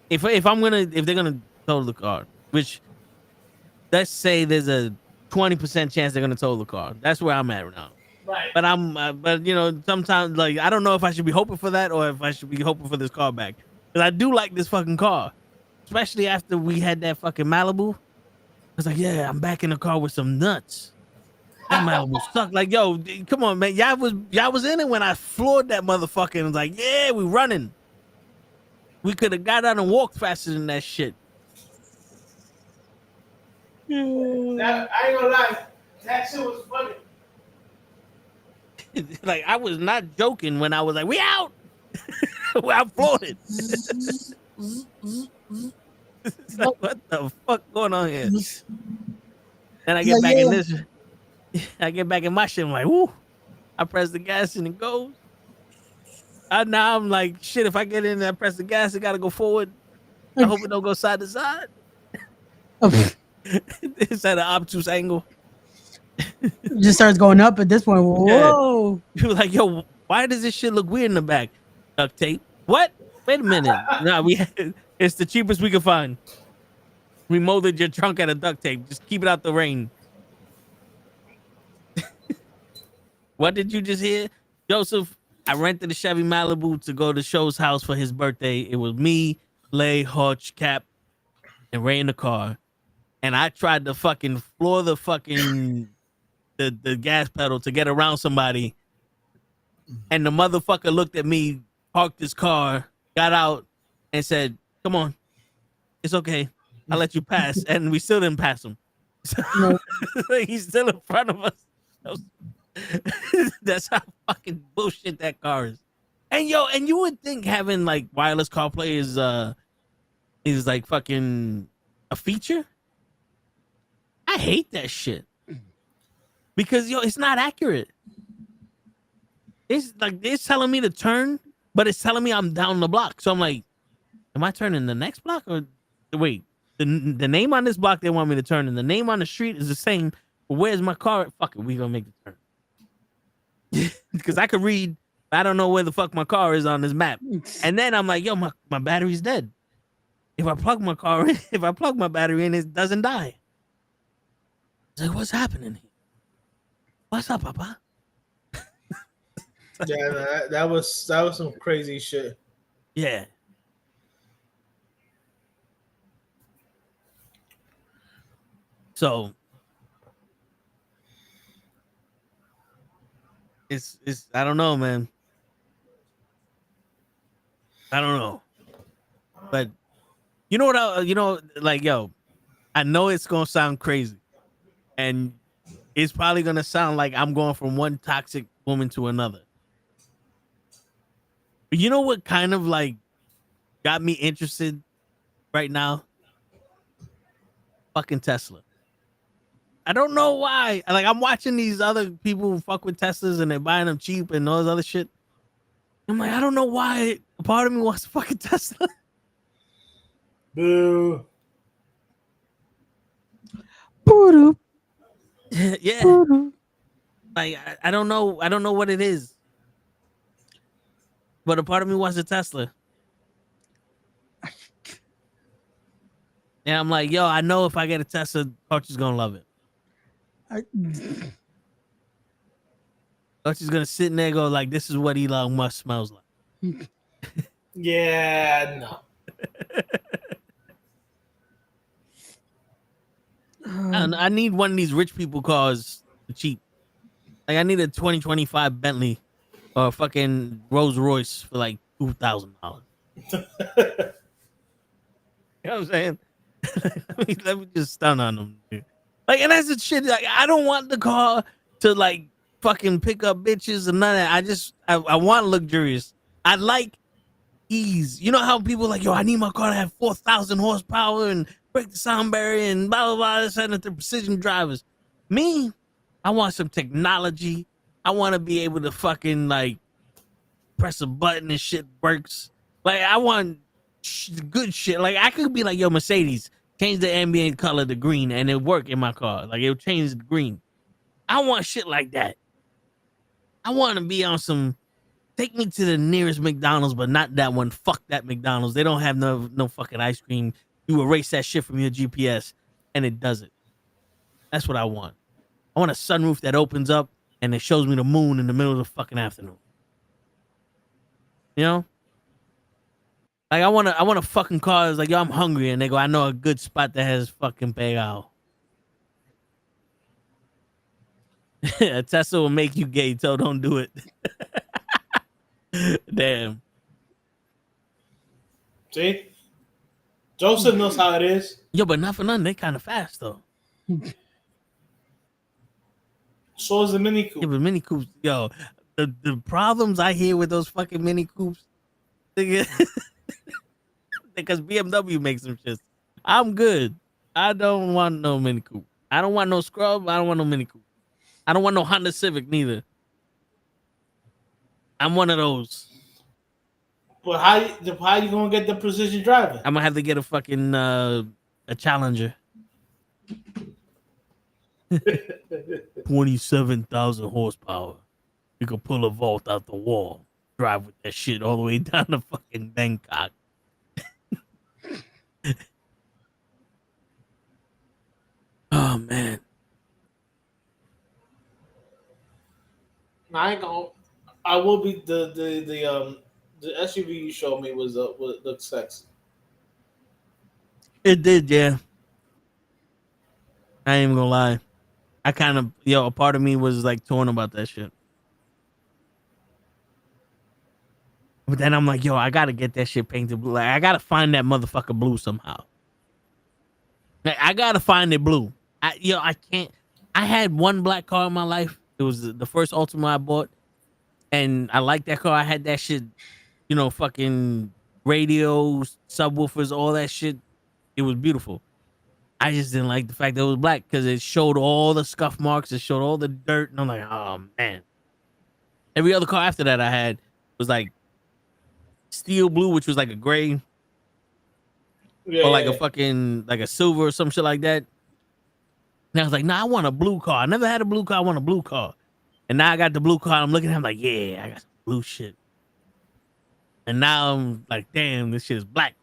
If they're gonna total the car, which let's say there's a 20% chance they're gonna total the car. That's where I'm at now. Right. But but sometimes like I don't know if I should be hoping for that or if I should be hoping for this car back. Because I do like this fucking car, especially after we had that fucking Malibu. I was like, yeah, I'm back in the car with some nuts. That Malibu sucked. Like, yo, come on, man. Y'all was in it when I floored that motherfucker and was like, yeah, we running. We could have got out and walked faster than that shit. I ain't gonna lie, that shit was funny. Like I was not joking when I was like, we out. I floored it. It's like, what the fuck going on here? Then I get back in this. I get back in my shit. I'm like, whoo. I press the gas and it goes. Now I'm like, shit, if I get in and I press the gas, I gotta go forward. I hope it don't go side to side. It's at an obtuse angle. It just starts going up at this point. Whoa. Yeah. You were like, yo, why does this shit look weird in the back? Duct tape. What? Wait a minute. No, it's the cheapest we could find. We molded your trunk out of duct tape. Just keep it out the rain. What did you just hear? Joseph, I rented a Chevy Malibu to go to Show's house for his birthday. It was me, Lay, Hutch, Cap, and Ray in the car. And I tried to fucking floor the fucking the gas pedal to get around somebody. And the motherfucker looked at me, parked his car, got out, and said, come on. It's okay. I'll let you pass. And we still didn't pass him. So, he's still in front of us. That's how fucking bullshit that car is. And yo, and you would think having like wireless CarPlay is like fucking a feature. I hate that shit. Because yo, it's not accurate. It's like it's telling me to turn but it's telling me I'm down the block. So I'm like, am I turning the next block or wait? The name on this block they want me to turn, and the name on the street is the same. But where's my car? Fuck it, we gonna make the turn. Because I could read. I don't know where the fuck my car is on this map. And then I'm like, yo, my battery's dead. If I plug my car in, if I plug my battery in, it doesn't die. It's like, what's happening here? What's up, Papa? Yeah, that was some crazy shit. Yeah. So it's I don't know, man. I don't know. But you know what like, yo, I know it's gonna sound crazy. And it's probably gonna sound like I'm going from one toxic woman to another. But you know what kind of like got me interested right now? Fucking Tesla. I don't know why. Like, I'm watching these other people who fuck with Teslas and they're buying them cheap and all this other shit. I'm like, I don't know why a part of me wants a fucking Tesla. Boo. Yeah. Like, I don't know. I don't know what it is. But a part of me wants a Tesla. And I'm like, yo, I know if I get a Tesla, Coach is gonna love it. Coach is gonna sit in there and go like, this is what Elon Musk smells like. Yeah, no. I need one of these rich people cars for cheap. Like, I need a 2025 Bentley or a fucking Rolls Royce for like $2,000. You know what I'm saying? let me just stun on them, dude. Like, and that's the shit. Like, I don't want the car to like fucking pick up bitches and none of that. I want luxurious. I like ease. You know how people are like, yo, I need my car to have 4,000 horsepower and break the sound barrier and blah blah blah. This and the precision drivers. Me, I want some technology. I want to be able to fucking like press a button and shit works. Like, I want good shit. Like, I could be like, yo, Mercedes, change the ambient color to green and it work in my car. Like, it'll change the green. I want shit like that. I want to be on some, take me to the nearest McDonald's, but not that one. Fuck that McDonald's. They don't have no fucking ice cream. You erase that shit from your GPS and it does it. That's what I want. I want a sunroof that opens up and it shows me the moon in the middle of the fucking afternoon. You know? Like, I want a fucking car that's like, yo, I'm hungry. And they go, I know a good spot that has fucking pegao. A Tesla will make you gay, so don't do it. Damn. See? Joseph knows how it is. Yo, but not for nothing. They kind of fast, though. So is the Mini Coupe. Yeah, but Mini Coupes, yo, the problems I hear with those fucking Mini Coupes, because BMW makes them shit. I'm good. I don't want no Mini Coupe. I don't want no scrub. I don't want no Mini Coupe. I don't want no Honda Civic neither. I'm one of those. But how you gonna get the precision driving? I'm gonna have to get a fucking a Challenger. 27,000 horsepower. You can pull a Volt out the wall. Drive with that shit all the way down to fucking Bangkok. Oh man. I ain't gonna. I will be the SUV you showed me was looked sexy. It did, yeah. I ain't even gonna lie. I kind of, a part of me was like torn about that shit. But then I'm like, yo, I gotta get that shit painted blue. Like, I gotta find that motherfucker blue somehow. Like, I gotta find it blue. I can't. I had one black car in my life. It was the first Ultima I bought, and I liked that car. I had that shit, fucking radios, subwoofers, all that shit. It was beautiful. I just didn't like the fact that it was black because it showed all the scuff marks. It showed all the dirt, and I'm like, oh man. Every other car after that I had was like steel blue, which was like a gray, or like a fucking like a silver or some shit like that. And I was like, nah, I want a blue car. I never had a blue car. I want a blue car. And now I got the blue car. I'm looking at him like, yeah, I got some blue shit. And now I'm like, damn, this shit is black.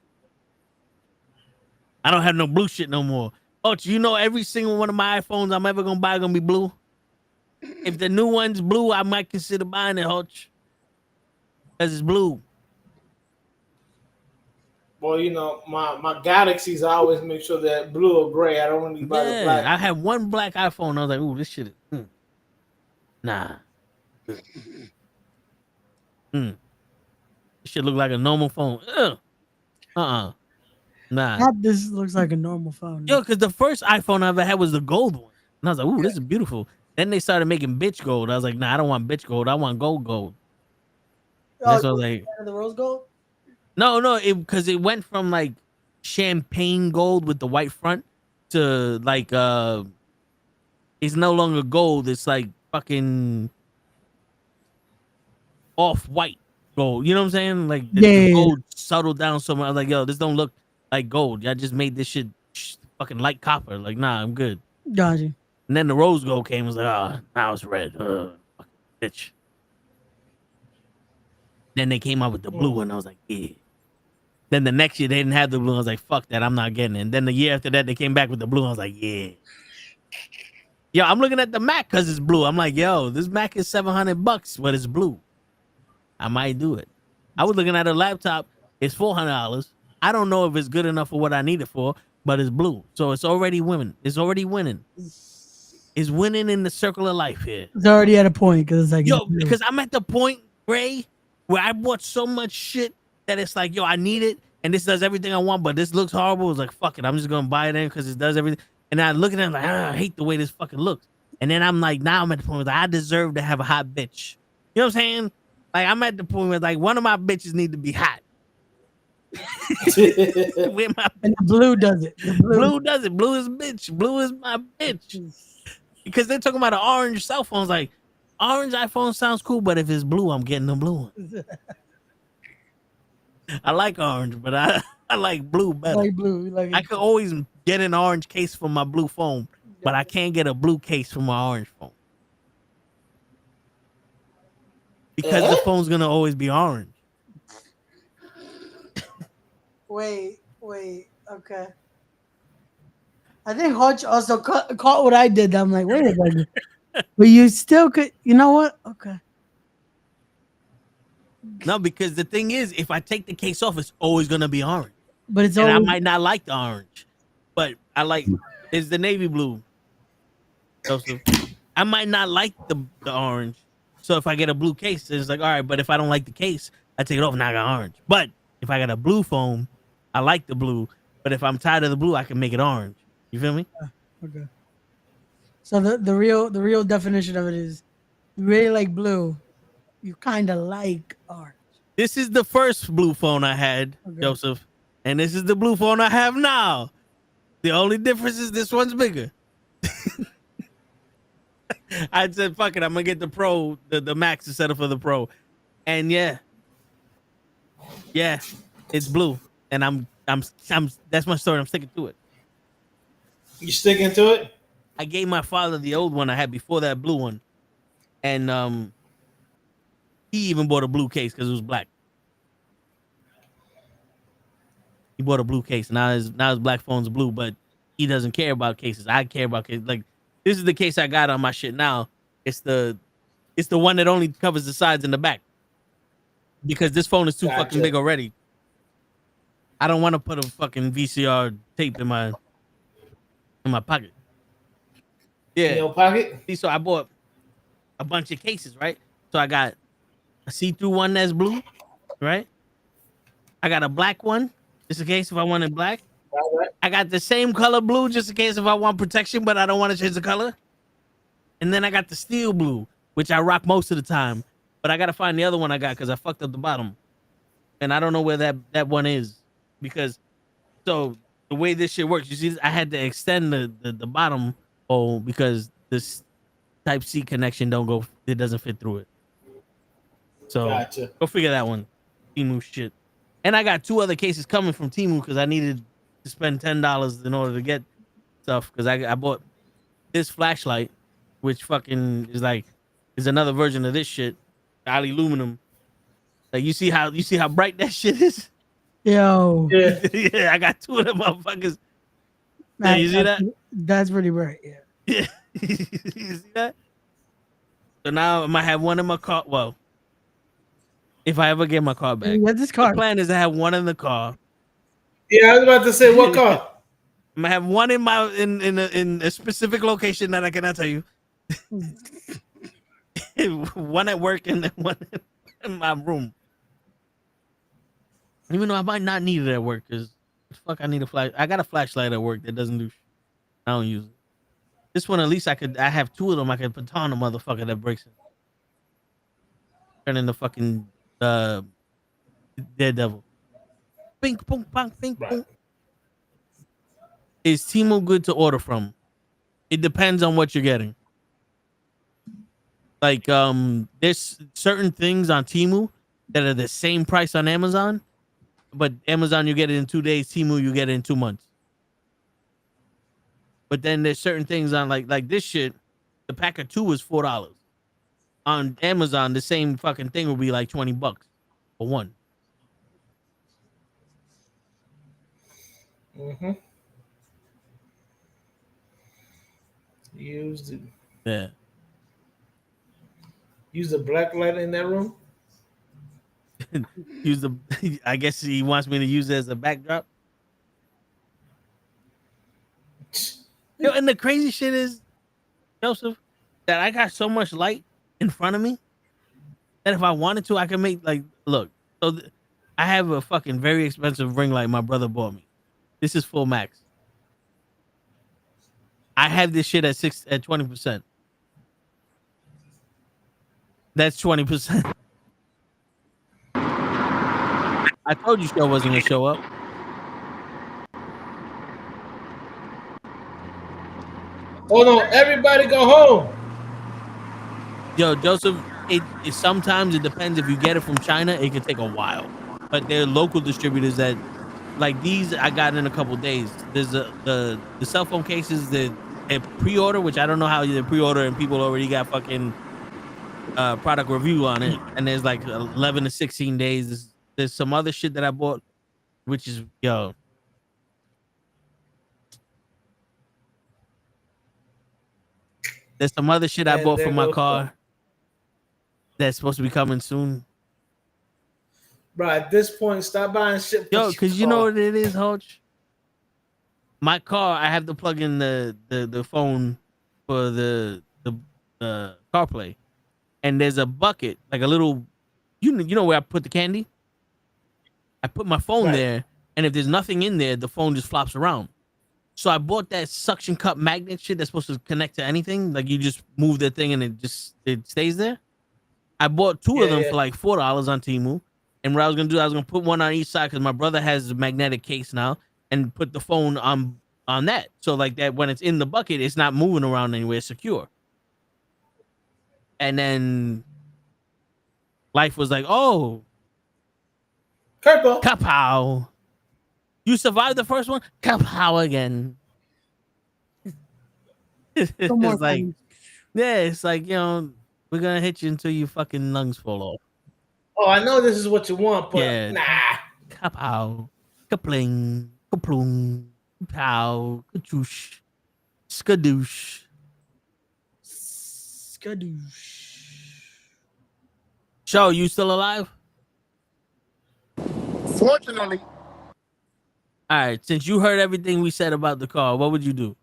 I don't have no blue shit no more. Oh, you know, every single one of my iPhones I'm ever gonna buy gonna be blue. If the new one's blue, I might consider buying it, Hutch. Because it's blue. Well, you know, my Galaxies, I always make sure they're blue or gray. I don't really buy the black. I had one black iPhone. I was like, ooh, this shit is, nah. This shit look like a normal phone. Nah. Not this looks like a normal phone. Yo, because the first iPhone I ever had was the gold one. And I was like, ooh, this is beautiful. Then they started making bitch gold. I was like, nah, I don't want bitch gold. I want gold. That's what I was like. The rose gold? No, because it went from like champagne gold with the white front to like it's no longer gold. It's like fucking off-white gold. You know what I'm saying? Like the gold settled down so much. I was like, yo, this don't look like gold. Y'all just made this shit fucking light copper. Like, nah, I'm good. Gotcha. And then the rose gold came. I was like, oh, now it's red. Fucking bitch. Then they came out with the blue one. I was like, yeah. Then the next year they didn't have the blue. I was like, fuck that. I'm not getting it. And then the year after that they came back with the blue. I was like, yeah. Yo, I'm looking at the Mac because it's blue. I'm like, yo, this Mac is $700, but it's blue. I might do it. I was looking at a laptop. It's $400. I don't know if it's good enough for what I need it for, but it's blue. So it's already winning. It's already winning. It's winning in the circle of life here. It's already at a point because it's like, yo, because I'm at the point, Ray, where I bought so much shit that it's like, yo, I need it, and this does everything I want, but this looks horrible. It's like, fuck it, I'm just gonna buy it in because it does everything. And I look at it like, I hate the way this fucking looks. And then I'm like, now I'm at the point where I deserve to have a hot bitch. You know what I'm saying? Like, I'm at the point where like one of my bitches need to be hot. And the blue does it. Blue does it. Blue is bitch. Blue is my bitch. Because they're talking about the orange cell phones. Like, orange iPhone sounds cool, but if it's blue, I'm getting the blue one. I like orange, but I like blue better. Like blue. I could always get an orange case for my blue phone, but I can't get a blue case for my orange phone. Because the phone's going to always be orange. Wait. Okay. I think Hodge also caught what I did. I'm like, wait a minute. But you still could, you know what? Okay. No, because the thing is, if I take the case off, it's always going to be orange. But it's and always... I might not like the orange, but I like, it's the navy blue. Joseph. I might not like the orange. So if I get a blue case, it's like, all right, but if I don't like the case, I take it off and I got orange. But if I got a blue phone, I like the blue. But if I'm tired of the blue, I can make it orange. You feel me? Okay. So the real definition of it is you really like blue. You kind of like orange. This is the first blue phone I had, Joseph. And this is the blue phone I have now. The only difference is this one's bigger. I said, fuck it, I'm gonna get the Pro, the Max instead of for the Pro. And yeah, it's blue. And I'm that's my story. I'm sticking to it. You sticking to it? I gave my father the old one I had before that blue one. And he even bought a blue case because it was black. He bought a blue case. Now his black phone's blue, but he doesn't care about cases. I care about cases. Like, this is the case I got on my shit now. It's the one that only covers the sides and the back. Because this phone is too fucking big already. I don't want to put a fucking VCR tape in my pocket. Yeah. In your pocket? See, so I bought a bunch of cases, right? So I got a see-through one that's blue, right? I got a black one, just in case if I wanted black. Right. I got the same color blue, just in case if I want protection, but I don't want to change the color. And then I got the steel blue, which I rock most of the time. But I got to find the other one I got because I fucked up the bottom. And I don't know where that one is. Because, so, the way this shit works, you see, I had to extend the bottom hole because this Type-C connection it doesn't fit through it. So, Go figure that one. Emu shit. And I got 2 other cases coming from Temu because I needed to spend $10 in order to get stuff because I bought this flashlight, which fucking is another version of this shit, aluminum. Like you see how bright that shit is. Yo, Yeah. Yeah, I got 2 of them motherfuckers. Yeah, you see that? That's pretty bright. Yeah. Yeah, you see that? So now I might have one in my car. Well, if I ever get my car back, You got this car. the plan is to have one in the car. Yeah, I was about to say what car? I'm gonna have one in a specific location that I cannot tell you. One at work and then one in my room. Even though I might not need it at work because fuck, I need a flash. I got a flashlight at work that doesn't do shit. I don't use it. This one, at least I have 2 of them. I can put on a motherfucker that breaks it. Turn into fucking Daredevil. Bink, boom, bang, bink, boom. Is Temu good to order from? It depends on what you're getting. Like, there's certain things on Temu that are the same price on Amazon, but Amazon you get it in 2 days, Temu you get it in 2 months. But then there's certain things on like this shit. The pack of 2 is $4. On Amazon, the same fucking thing will be like $20 for one. Mm-hmm. Use the black light in that room. I guess he wants me to use it as a backdrop. Yo, and the crazy shit is, Joseph, that I got so much light in front of me that if I wanted to, I could make look. So I have a fucking very expensive ring light my brother bought me. This is full max. I have this shit at 20%. That's 20%. I told you show wasn't gonna show up. Oh no! Everybody go home. Yo, Joseph, it sometimes it depends. If you get it from China, it could take a while. But there are local distributors that, like these, I got in a couple days. There's the cell phone cases that they pre-order, which I don't know how they pre-order, and people already got fucking product review on it. And there's like 11 to 16 days. There's some other shit that I bought, which is yo. There's some other shit I bought for my car that's supposed to be coming soon. Bro, at this point, stop buying shit. Yo, because you know what it is, Hodge? My car, I have to plug in the phone for the CarPlay. And there's a bucket, like a little, you know where I put the candy? I put my phone there, and if there's nothing in there, the phone just flops around. So I bought that suction cup magnet shit that's supposed to connect to anything. Like you just move the thing and it stays there. I bought 2 of them for like $4 on Temu. And what I was gonna do, I was gonna put one on each side because my brother has a magnetic case now, and put the phone on that. So like that, when it's in the bucket, it's not moving around anywhere, it's secure. And then life was like, oh, kapow. You survived the first one, kapow again. It's like, yeah, it's like, we're gonna hit you until your fucking lungs fall off. Oh, I know this is what you want, but nah. Kapow, kapling, kaplung, pow, kachoosh, skadoosh, skadoosh. Show, you still alive? Fortunately. All right, since you heard everything we said about the car, what would you do?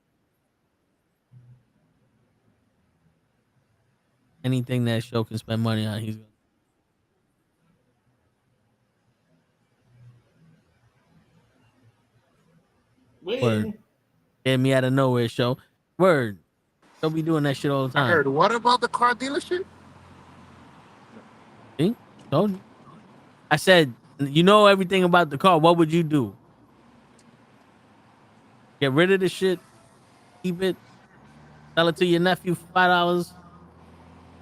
Anything that Show can spend money on, he's gonna. Word. Get me out of nowhere, Show. Word. Don't be doing that shit all the time. I heard what about the car dealership? See? Told you. I said, you know everything about the car. What would you do? Get rid of the shit. Keep it. Sell it to your nephew for $5.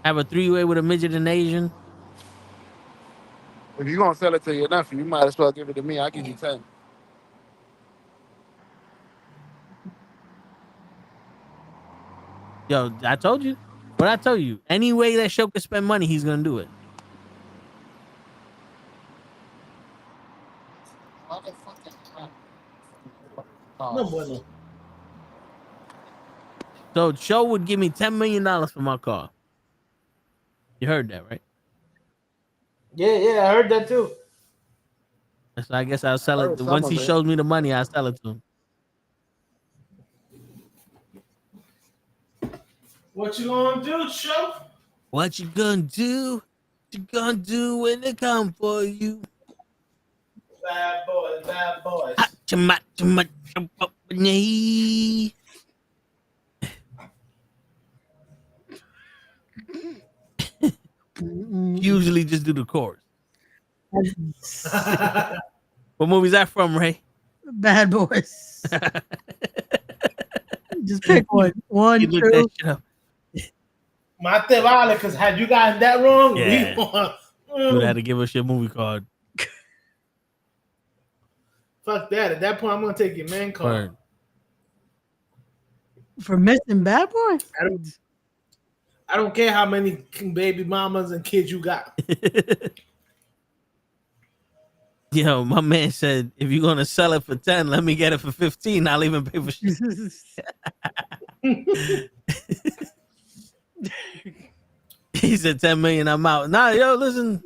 Have a 3-way with a midget and Asian. If you're gonna sell it to your nephew, you might as well give it to me. I'll give you 10. Yo, I told you. What I told you. Any way that show can spend money, he's gonna do it. No bueno. So show would give me $10 million for my car. You heard that, right? Yeah, I heard that too. So I guess I'll sell it. heard some Once of he it. shows me the money, I'll sell it to him. What you gonna do, show? What you gonna do? What you gonna do when they come for you? Bad boys, bad boys. Usually just do the chorus. What movie's that from, Ray? Bad Boys. Just pick one. One, You look two. that shit up. Mate vale, because had you gotten that wrong, Yeah. we You would have to give us your movie card. fuck that. At that point, I'm gonna take your man card. Word. For missing Bad Boy? I don't care how many baby mamas and kids you got. Yo, my man said, if you're gonna sell it for 10, let me get it for 15. I'll even pay for shit. He said 10 million, I'm out. Nah, yo, listen.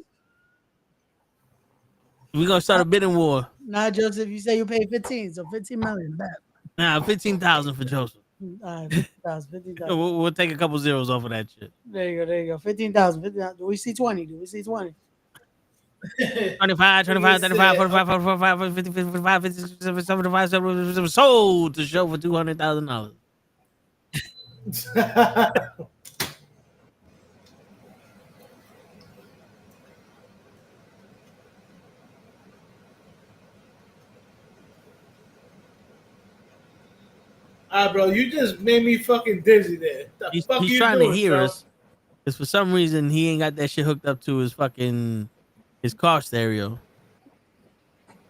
We're gonna start a bidding war. Nah, Joseph, you say you pay 15, so 15 million. Bad. Nah, 15,000 for Joseph. All right, 15,000. 15,000. We'll take a couple zeros off of that shit. There you go. 15,000. 15,000. Do we see 20? 25, 35, 35, 45, 45, 50, 55, 56, 75, 77, sold to show for $200,000. Bro, you just made me fucking dizzy there. He's trying to hear us. Because for some reason, he ain't got that shit hooked up to his car stereo.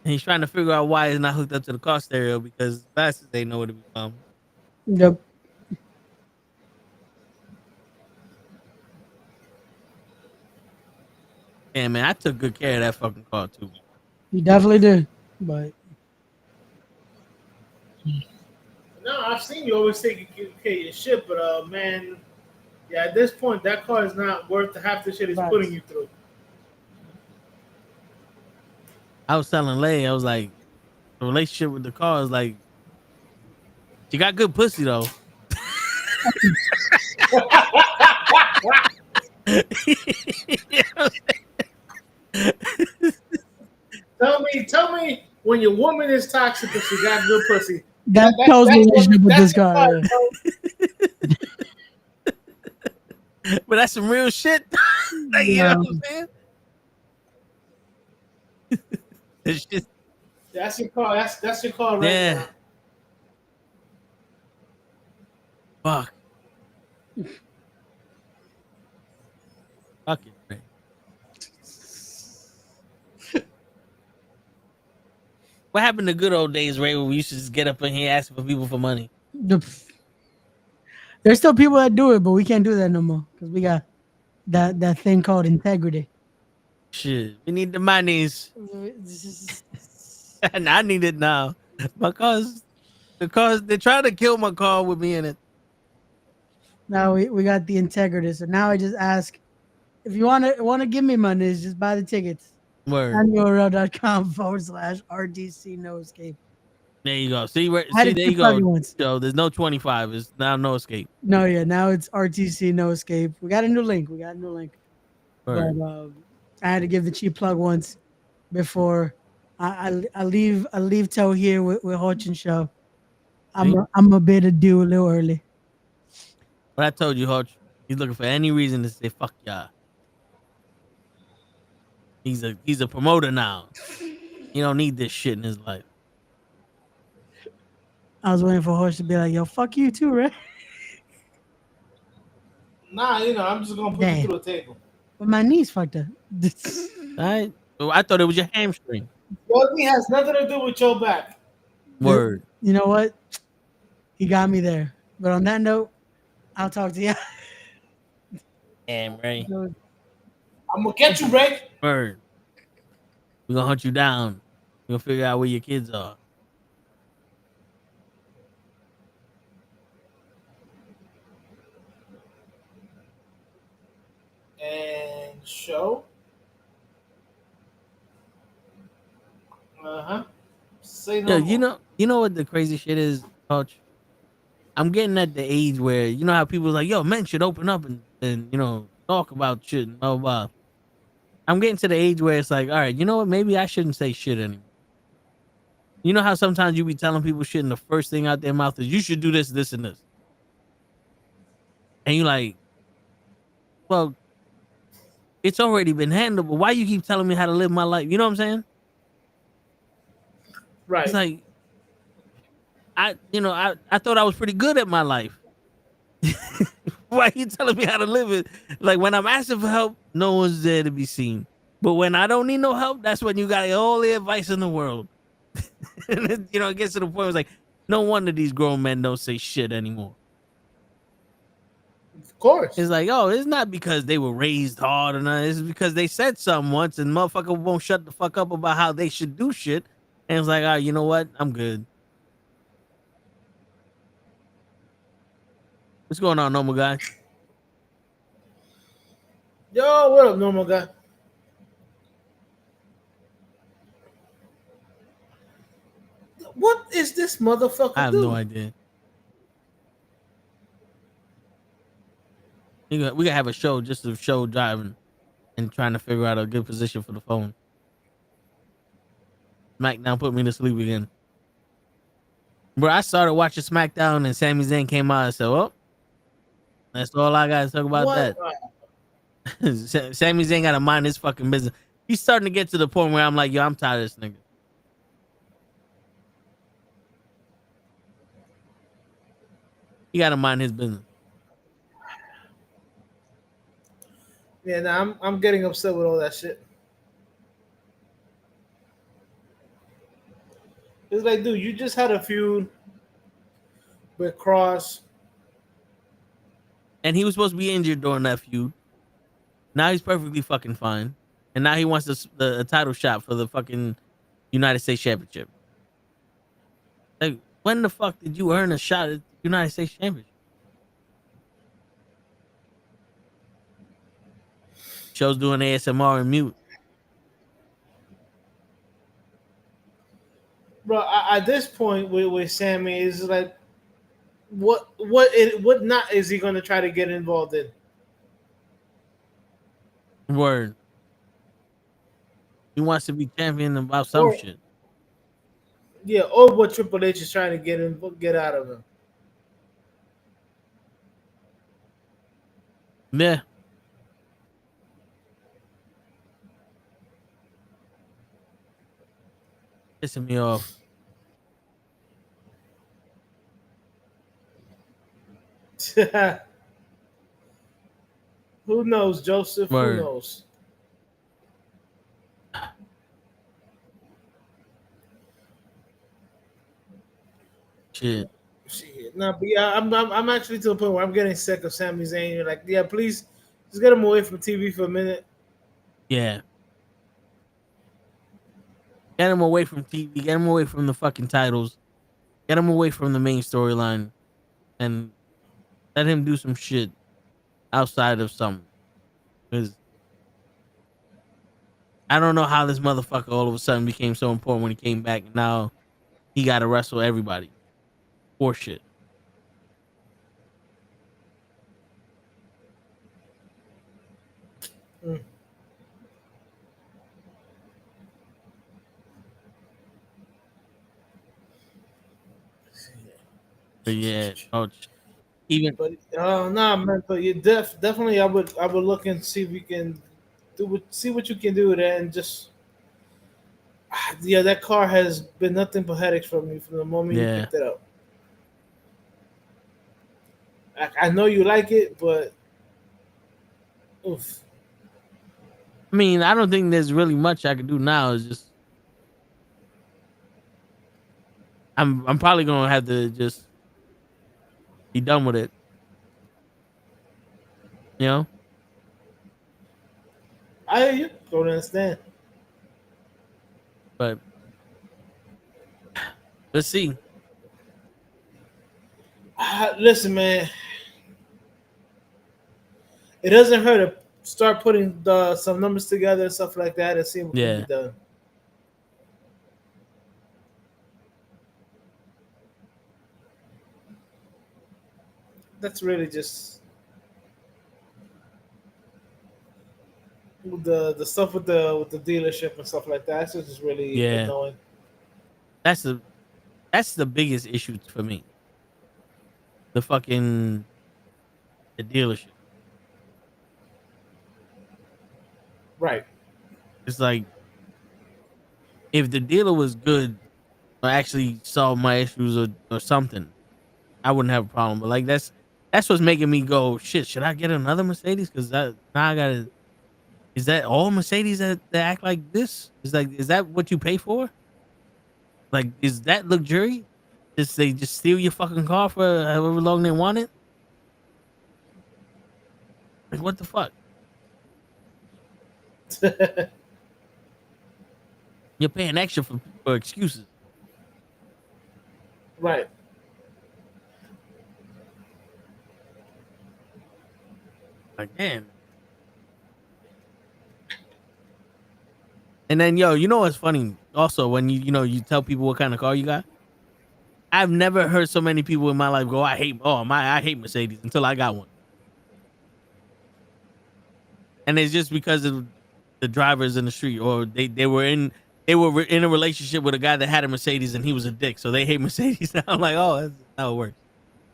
And he's trying to figure out why it's not hooked up to the car stereo because bastards ain't know where to be from. Yep. Yeah, man, I took good care of that fucking car too. You definitely did. But No, I've seen you always take care of your shit, but man, yeah, at this point, that car is not worth half the shit he's putting you through. I was telling Lay, I was like, the relationship with the car is like, she got good pussy though. Tell me when your woman is toxic but she got good pussy. that tells me relationship with this guy. Yeah. But that's some real shit. Like, you know what I'm saying? It's just, That's your car. That's your car right yeah. now. Fuck. Fuck it, Ray. What happened to good old days, Ray, where we used to just get up in here asking for people for money? There's still people that do it, but we can't do that no more because we got that thing called integrity. Shit, we need the monies. And I need it now. My cars, they're trying to kill my car with me in it. Now we got the integrity. So now I just ask if you want to give me money, just buy the tickets. Word. annualrail.com/RDC no escape. There you go. See, there I had you to go. once. So there's no 25. It's now no escape. No, yeah, now it's RTC no escape. We got a new link. Word. But I had to give the cheap plug once before I leave Toe here with Hodge and Show. I'm a bit ado a little early. But I told you, Hodge, he's looking for any reason to say fuck y'all. He's a promoter now. He don't need this shit in his life. I was waiting for Hodge to be like, yo, fuck you too, right? Nah, I'm just gonna put you through a table. But my knees fucked up. All right. So I thought it was your hamstring. Your knee has nothing to do with your back. Word. You know what? He got me there. But on that note, I'll talk to you. Damn, Ray. I'm gonna get you, Ray. Word. We're gonna hunt you down. We're gonna figure out where your kids are. And show. Say no. Yeah, more. you know what the crazy shit is, Coach? I'm getting at the age where you know how people are like, yo, men should open up and you know talk about shit and blah blah. I'm getting to the age where it's like, all right, you know what? Maybe I shouldn't say shit anymore. You know how sometimes you be telling people shit and the first thing out their mouth is you should do this, this, and this. And you like, well, it's already been handled, but why you keep telling me how to live my life? You know what I'm saying? Right. It's like I thought I was pretty good at my life. Why are you telling me how to live it? Like when I'm asking for help, no one's there to be seen. But when I don't need no help, that's when you got all the advice in the world. And then, you know, it gets to the point where it's like, no wonder these grown men don't say shit anymore. Of course. It's like, oh, it's not because they were raised hard or nothing. It's because they said something once and motherfucker won't shut the fuck up about how they should do shit. And it's like, oh, you know what? I'm good. What's going on, normal guy? Yo, what up, normal guy? What is this motherfucker I have doing? no idea. We gotta have a show just of show driving and trying to figure out a good position for the phone. SmackDown put me to sleep again. Bro, I started watching SmackDown and Sami Zayn came out and said, well, that's all I gotta talk about What? that. Sami Zayn gotta mind his fucking business. He's starting to get to the point where I'm like, yo, I'm tired of this nigga. He gotta mind his business. Yeah, nah, I'm getting upset with all that shit. It's like, dude, you just had a feud with Cross. And he was supposed to be injured during that feud. Now he's perfectly fucking fine. And now he wants the title shot for the fucking United States Championship. Like, when the fuck did you earn a shot at the United States Championship? Show's doing ASMR and mute. Bro, at this point with Sammy, is like, what not is he going to try to get involved in? Word. He wants to be champion about some shit. Yeah, or what Triple H is trying to get out of him. Yeah. Pissing me off. Who knows, Joseph? Word. Who knows? Shit. No, but yeah, I'm actually to the point where I'm getting sick of Sami Zayn. You're like, yeah, please, just get him away from TV for a minute. Yeah. Get him away from TV. Get him away from the fucking titles. Get him away from the main storyline. And let him do some shit outside of something. Because I don't know how this motherfucker all of a sudden became so important when he came back. And now he got to wrestle everybody. For shit. But yeah, coach. Even But nah, man. But you definitely, I would look and see if we can see what you can do there, and just yeah, that car has been nothing but headaches for me from the moment you picked it up. I know you like it, but oof. I mean, I don't think there's really much I can do now. It's just I'm probably gonna have to just be done with it. You know? I don't understand. But let's see. Listen, man. It doesn't hurt to start putting some numbers together and stuff like that and see what can be done. That's really just the stuff with the dealership and stuff like that. That's just really annoying. That's the biggest issue for me. The dealership. Right. It's like if the dealer was good or actually solved my issues or something, I wouldn't have a problem. But like that's what's making me go, shit, should I get another Mercedes? Because now I gotta. Is that all Mercedes that act like this? Is that what you pay for? Like, is that luxury? They just steal your fucking car for however long they want it? Like, what the fuck? You're paying extra for excuses. Right. Like, damn. And then, you know what's funny? Also, when you tell people what kind of car you got, I've never heard so many people in my life go, I hate Mercedes until I got one. And it's just because of the drivers in the street, or they were in a relationship with a guy that had a Mercedes and he was a dick, so they hate Mercedes. I'm like, oh, that's how it works.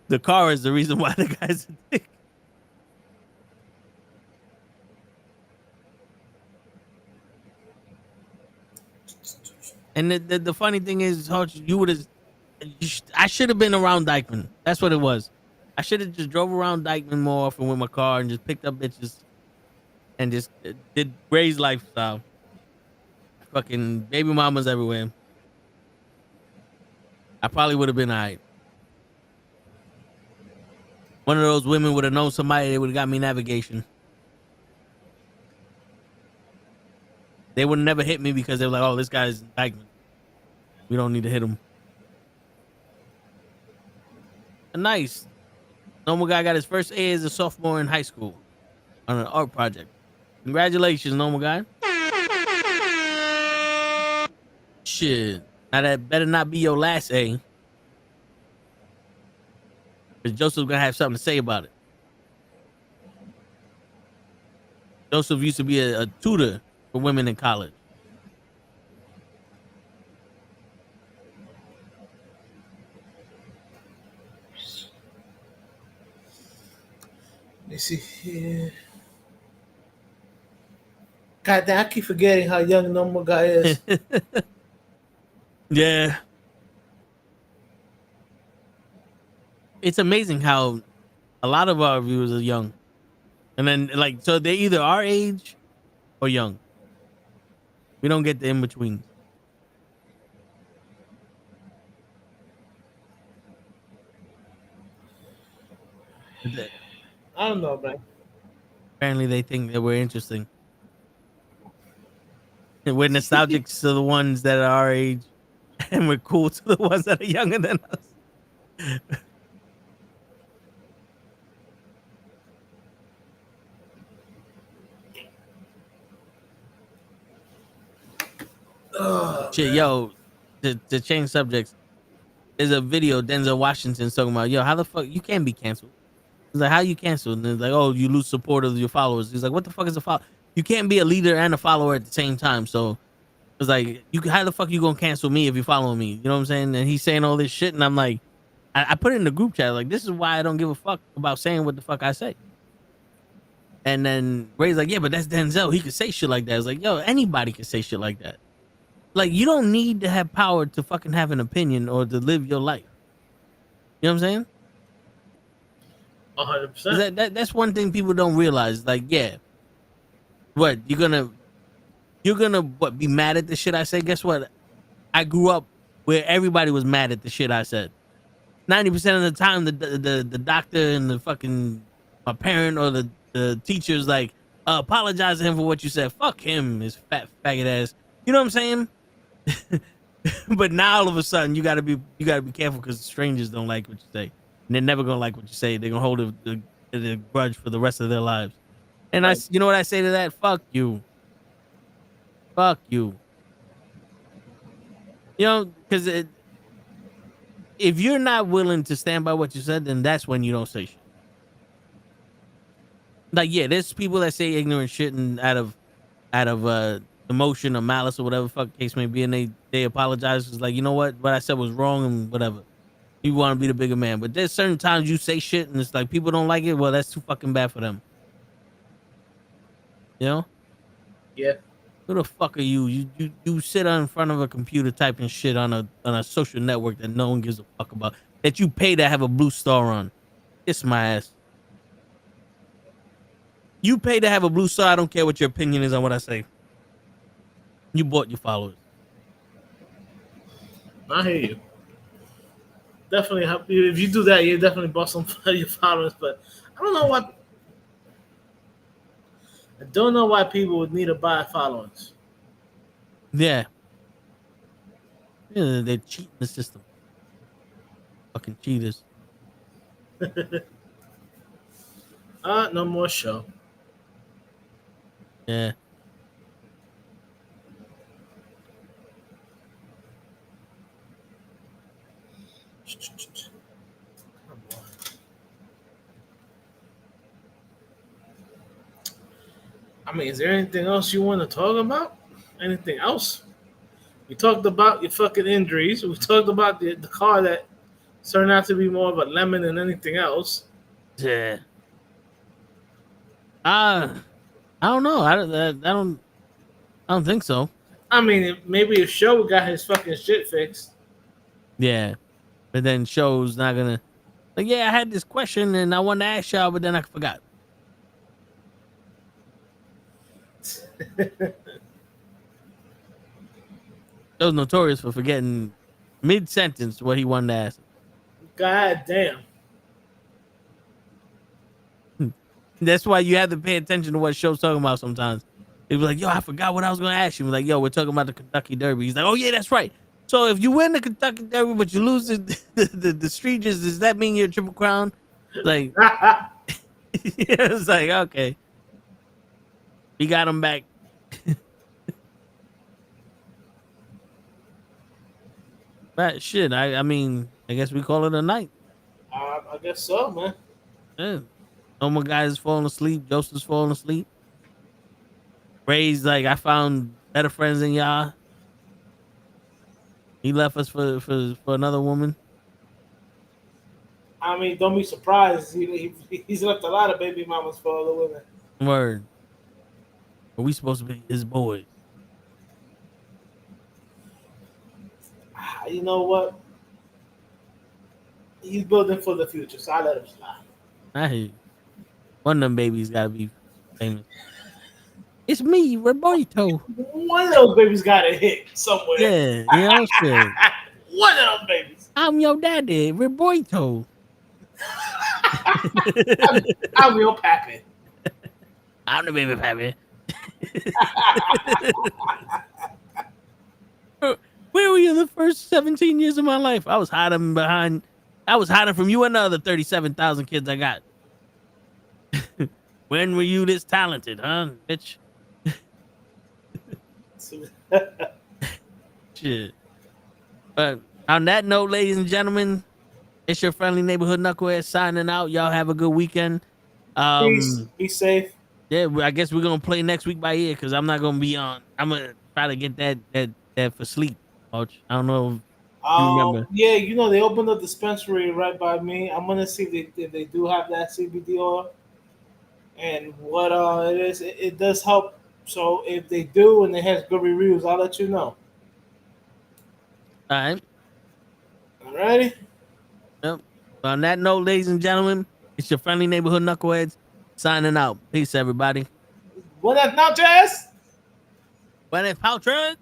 The car is the reason why the guy's a dick. And the funny thing is, I should have been around Dykeman. That's what it was. I should have just drove around Dykeman more often with my car and just picked up bitches and just did Ray's lifestyle. Fucking baby mamas everywhere. I probably would have been all right. One of those women would have known somebody that would have got me navigation. They would never hit me because they were like, oh, this guy's Dykeman. We don't need to hit him. Nice. Normal guy got his first A as a sophomore in high school on an art project. Congratulations, normal guy. Shit. Now that better not be your last A. Because Joseph's going to have something to say about it. Joseph used to be a tutor for women in college. Let me see here. God damn, I keep forgetting how young normal guy is. Yeah. It's amazing how a lot of our viewers are young. And then, like, so they either our age or young. We don't get the in-between. I don't know, man. Apparently they think that we're interesting. And we're nostalgic to the ones that are our age, and we're cool to the ones that are younger than us. Shit, yo, to change subjects, there's a video Denzel Washington's talking about, yo, how the fuck you can't be canceled? He's like, how you canceled? And it's like, oh, you lose support of your followers. He's like, what the fuck is a follower? You can't be a leader and a follower at the same time. So it's like, how the fuck you gonna cancel me if you follow me? You know what I'm saying? And he's saying all this shit, and I'm like, I put it in the group chat, like, this is why I don't give a fuck about saying what the fuck I say. And then Ray's like, yeah, but that's Denzel. He could say shit like that. It's like, yo, anybody can say shit like that. Like, you don't need to have power to fucking have an opinion or to live your life. You know what I'm saying? 100%. That's one thing people don't realize. Like, yeah, what, you're gonna you're gonna be mad at the shit I say. Guess what? I grew up where everybody was mad at the shit I said. 90% of the time, the doctor and the fucking my parent or the teacher's like, apologize to him for what you said. Fuck him, his fat faggot ass. You know what I'm saying? But now all of a sudden you gotta be careful because strangers don't like what you say. And they're never gonna like what you say. They're gonna hold a grudge for the rest of their lives. And you know what I say to that? Fuck you. Fuck you. You know, because if you're not willing to stand by what you said, then that's when you don't say shit. Like, yeah, there's people that say ignorant shit and out of emotion or malice or whatever the fuck the case may be, and they apologize. It's like, you know what I said was wrong and whatever. You want to be the bigger man, but there's certain times you say shit and it's like people don't like it. Well, that's too fucking bad for them. You know? Yeah. Who the fuck are you? You sit in front of a computer typing shit on a social network that no one gives a fuck about, that you pay to have a blue star on. Kiss my ass. You pay to have a blue star. I don't care what your opinion is on what I say. You bought your followers. I hear you. Definitely, if you do that, you definitely bought some of your followers. But I don't know why. I don't know why people would need to buy followers. Yeah. Yeah, they're cheating the system. Fucking cheaters. No more show. Yeah. I mean, is there anything else you want to talk about? Anything else? We talked about your fucking injuries. We talked about the car that turned out to be more of a lemon than anything else. Yeah. I don't know. I don't think so. I mean, maybe if Show got his fucking shit fixed. Yeah. But then Show's not gonna, like, yeah, I had this question and I wanted to ask y'all, but then I forgot. Show's notorious for forgetting mid-sentence what he wanted to ask. God damn. That's why you have to pay attention to what Show's talking about sometimes. He was like, yo, I forgot what I was going to ask you. He was like, yo, we're talking about the Kentucky Derby. He's like, oh, yeah, that's right. So if you win the Kentucky Derby, but you lose the Streeters, does that mean you're a Triple Crown? Like, it's like, okay. We got him back. But shit, I mean, I guess we call it a night. I guess so, man. Yeah. No more guys falling asleep. Joseph's falling asleep. Ray's like, I found better friends than y'all. He left us for another woman. I mean, don't be surprised. He's left a lot of baby mamas for other women. Word. Are we supposed to be his boys? You know what? He's building for the future, so I let him slide. I hear you. One of them babies gotta be famous. It's me, Roberto. One of those babies got a hit somewhere. Yeah, you know shit. One of them babies. I'm your daddy, Roberto. I'm your pappy. I'm the baby pappy. Where were you the first 17 years of my life? I was hiding from you and the other 37,000 kids I got. When were you this talented, huh, bitch? Shit. But on that note, ladies and gentlemen, it's your friendly neighborhood knucklehead signing out. Y'all have a good weekend. Peace. Be safe. Yeah, I guess we're gonna play next week by ear because I'm not gonna be on. I'm gonna try to get that for sleep. Coach. I don't know. If you remember. Yeah, you know they opened a dispensary right by me. I'm gonna see if they do have that CBD oil, and what it is. It does help. So if they do and it has good reviews, I'll let you know. All right. Alrighty. Yep. On that note, ladies and gentlemen, it's your friendly neighborhood knuckleheads signing out. Peace, everybody. Buenas noches. Gwyneth Paltrow.